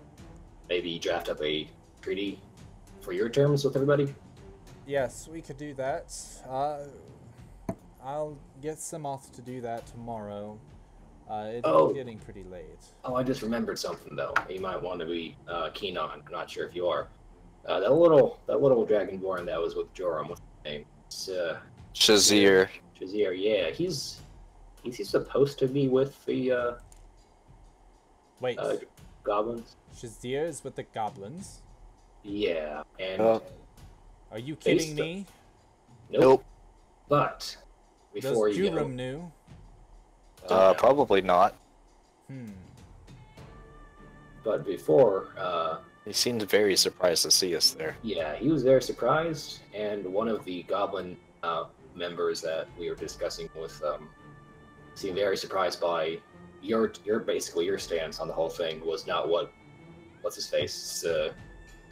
Maybe draft up a treaty for your terms with everybody? Yes, we could do that. I'll get Simoth to do that tomorrow. It's getting pretty late. Oh, I just remembered something, though. You might want to be keen on. I'm not sure if you are. That little dragonborn that was with Joram, what's his name? It's, Shazir. Shazir, yeah. He's supposed to be with the Wait. Goblins. Shazir is with the goblins? Yeah, and... are you kidding me? Nope. But, before Does you Juram knew? Probably not. But before, he seemed very surprised to see us there. Yeah, he was very surprised, and one of the goblin members that we were discussing with seemed very surprised by your basically your stance on the whole thing was not what's his face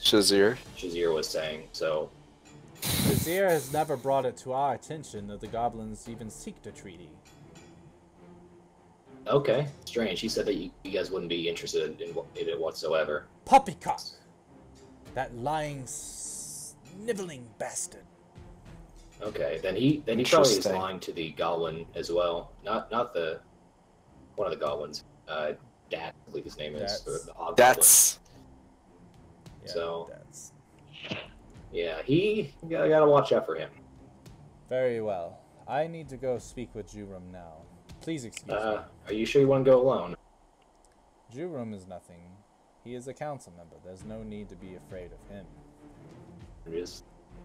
Shazir was saying. So, Vizier has never brought it to our attention that the goblins even seeked a treaty. okay, strange. He said that you guys wouldn't be interested in it whatsoever. Poppycock! That lying, sniveling bastard. Okay, then he probably is Interesting. lying to the goblin as well. Not the one of the goblins. Dat, I believe his name is. Dats. Or the hobgoblin. That's Yeah, So- that's Yeah, you gotta watch out for him. very well. I need to go speak with Jurum now. Please excuse me. Are you sure you want to go alone? Jurum is nothing. He is a council member. There's no need to be afraid of him. Just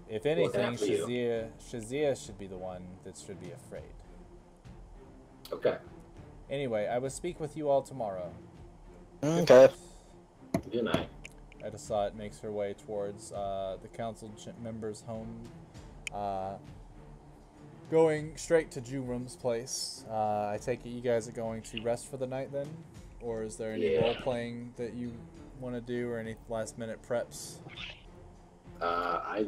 If anything, after you. Shazia should be the one that should be afraid. okay. Anyway, I will speak with you all tomorrow. okay. Good night. Edisat makes her way towards the council member's home, going straight to Jurum's place. I take it you guys are going to rest for the night then? Or is there any Yeah. role-playing that you want to do, or any last-minute preps? I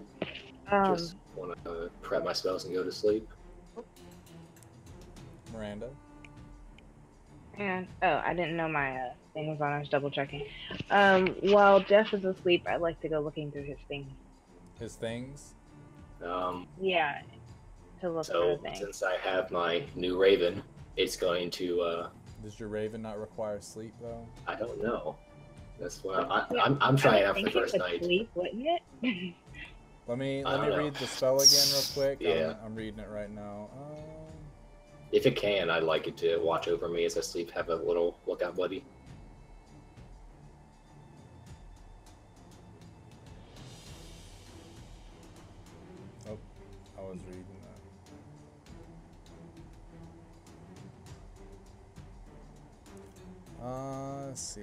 just want to prep my spells and go to sleep. Miranda? And I didn't know my thing was on. I was double checking. While Jeff is asleep, I'd like to go looking through his things. His things? Yeah, to look So for things. since I have my new Raven, it's going to. Does your raven not require sleep, though? I don't know. That's why I'm trying out for the first it night. would sleep, wouldn't it? Let me I don't know. read the spell again real quick. Yeah. I'm reading it right now. If it can, I'd like it to watch over me as I sleep. Have a little lookout buddy. Oh, I was reading that. Let's see.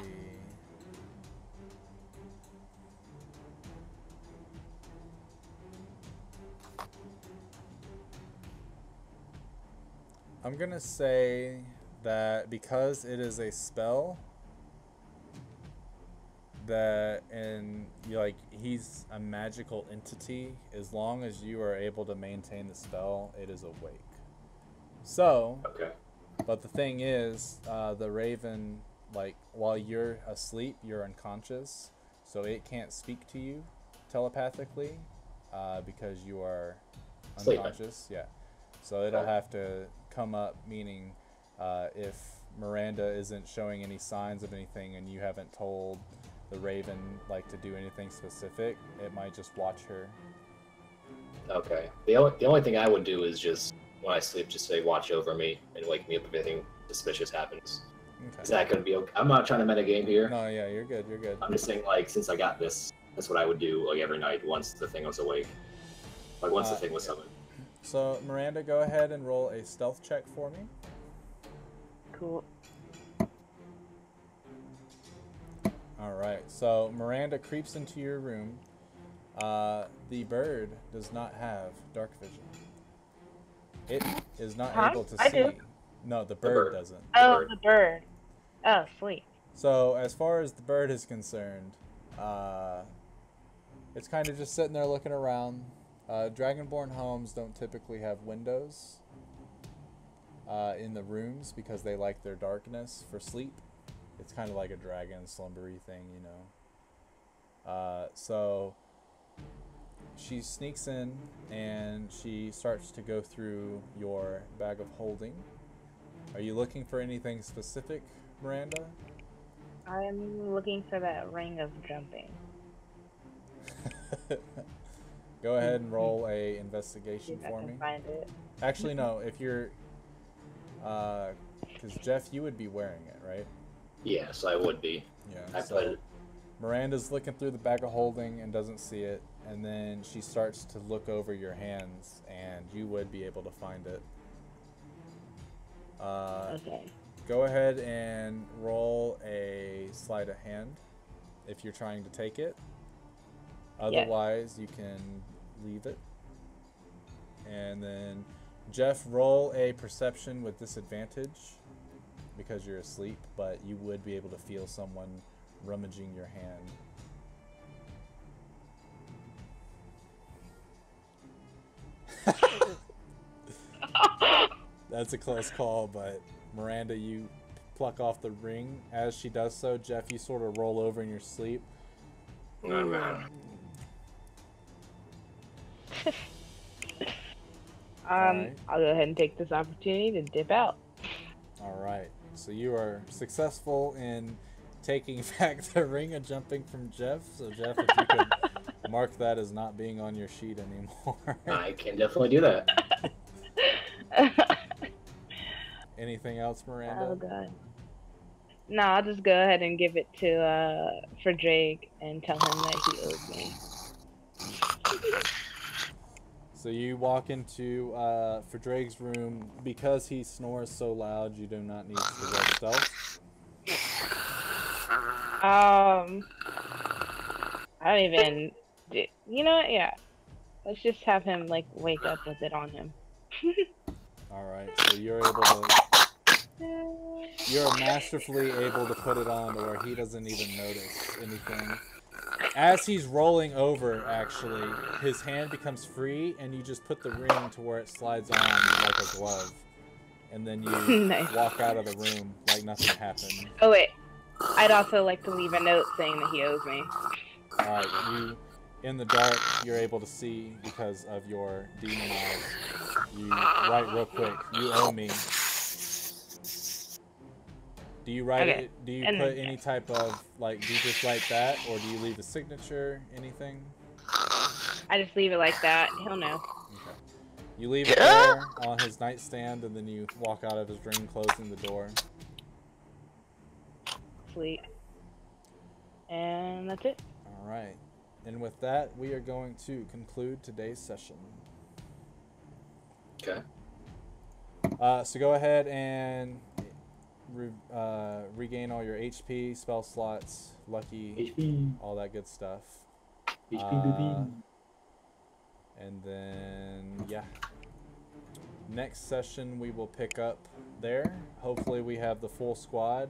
I'm gonna say that because it is a spell, that he's a magical entity, as long as you are able to maintain the spell, it is awake. So, Okay. but the thing is, the raven, while you're asleep, you're unconscious, so it can't speak to you telepathically, because you are Sleeping. unconscious. Yeah. So it'll Okay. have to come up, meaning if Miranda isn't showing any signs of anything and you haven't told the raven to do anything specific, it might just watch her. Okay. The only thing I would do is just when I sleep, just say watch over me and wake me up if anything suspicious happens. Is Okay. that gonna be okay? I'm not trying to metagame here. No, yeah, you're good. You're good. I'm just saying, since I got this, that's what I would do every night once the thing was awake. Once the thing was summoned. So Miranda, go ahead and roll a stealth check for me. Cool. All right. So Miranda creeps into your room. The bird does not have dark vision. It is not Huh? able to I see. do. No, the bird. bird doesn't. Oh, bird. the bird. Oh, sweet. So as far as the bird is concerned, it's kind of just sitting there looking around. Dragonborn homes don't typically have windows in the rooms because they like their darkness for sleep. It's kind of like a dragon slumbery thing, you know. So she sneaks in and she starts to go through your bag of holding. Are you looking for anything specific, Miranda? I'm looking for that ring of jumping. Go ahead and roll a See investigation if I for can me. find it. Actually, no. If you're, because Jeff, you would be wearing it, right? Yes, I would be. Yeah. I So put it. Miranda's looking through the bag of holding and doesn't see it, and then she starts to look over your hands, and you would be able to find it. Okay. Go ahead and roll a sleight of hand if you're trying to take it. Otherwise, you can leave it. And then, Jeff, roll a perception with disadvantage because you're asleep, but you would be able to feel someone rummaging your hand. That's a close call, but Miranda, you pluck off the ring. As she does so, Jeff, you sort of roll over in your sleep. Oh, man. Alright. I'll go ahead and take this opportunity to dip out. Alright. So you are successful in taking back the ring and jumping from Jeff. So Jeff, if you could mark that as not being on your sheet anymore. I can definitely do that. Anything else, Miranda? Oh god. No, I'll just go ahead and give it to for Drake and tell him that he owes me. So you walk into for Drake's room. Because he snores so loud, you do not need to roll stealth. I don't even. You know what? Yeah. Let's just have him like wake up with it on him. All right. So you're able to. You're masterfully able to put it on to where he doesn't even notice anything. As he's rolling over, actually, his hand becomes free, and you just put the ring to where it slides on like a glove. And then you Nice. walk out of the room like nothing happened. Oh wait, I'd also like to leave a note saying that he owes me. Alright, you, in the dark, you're able to see because of your demon eyes. You write real quick, you owe me. Do you write Okay. it? Do you And put then- any type of, like, do you just write that, or do you leave a signature, anything? I just leave it like that. He'll know. Okay. You leave it there on his nightstand, and then you walk out of his room, closing the door. Sweet. And that's it. Alright. And with that, we are going to conclude today's session. Okay. So go ahead and regain all your HP, spell slots, lucky, HP. all that good stuff. HP, baby. And then, yeah. Next session, we will pick up there. Hopefully we have the full squad,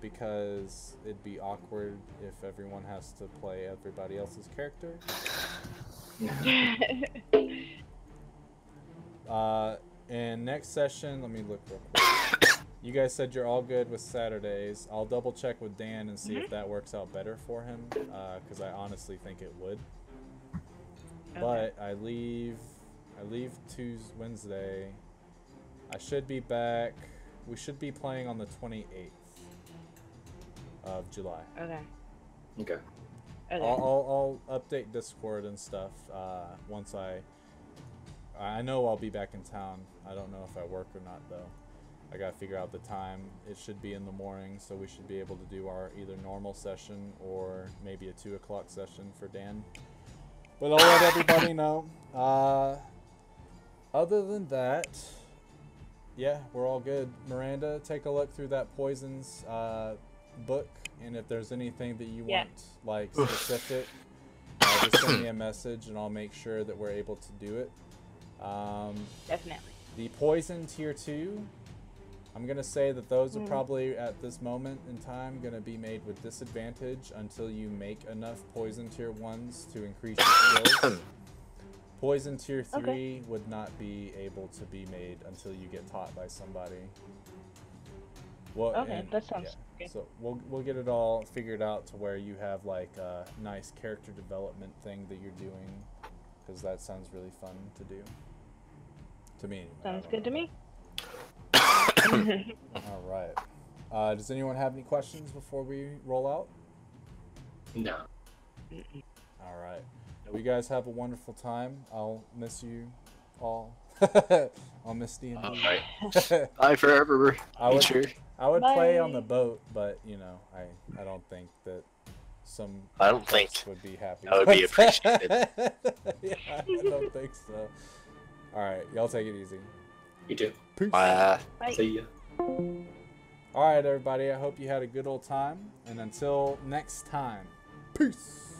because it'd be awkward if everyone has to play everybody else's character. And next session, let me look real quick. You guys said you're all good with Saturdays. I'll double check with Dan and see if that works out better for him, because I honestly think it would. But I leave Tuesday, Wednesday. I should be back. We should be playing on the 28th of July. Okay. Okay. Okay. I'll update Discord and stuff once I know I'll be back in town. I don't know if I work or not though. I gotta figure out the time. It should be in the morning, so we should be able to do our either normal session or maybe a 2 o'clock session for Dan. But I'll let everybody know. Other than that, yeah, we're all good. Miranda, take a look through that Poisons book, and if there's anything that you want, like, specific, just send me a message, and I'll make sure that we're able to do it. Definitely. The Poison Tier 2, I'm going to say that those are probably, at this moment in time, going to be made with disadvantage until you make enough Poison Tier 1s to increase your skills. Poison Tier 3 would not be able to be made until you get taught by somebody. Well, Okay, that sounds good. So we'll get it all figured out to where you have like a nice character development thing that you're doing, because that sounds really fun to do. To me. Sounds good to me. All right. Does anyone have any questions before we roll out? No. All right. You guys have a wonderful time. I'll miss you all. I'll miss D&D. All right. Bye forever. I would, Sure. I would play Bye. on the boat, but you know, I don't think that some I don't think folks would be happy. that would be with appreciated. Yeah, I don't think so. All right, y'all take it easy. You too. Peace. Bye. See ya. All right, everybody. I hope you had a good old time, and until next time, peace.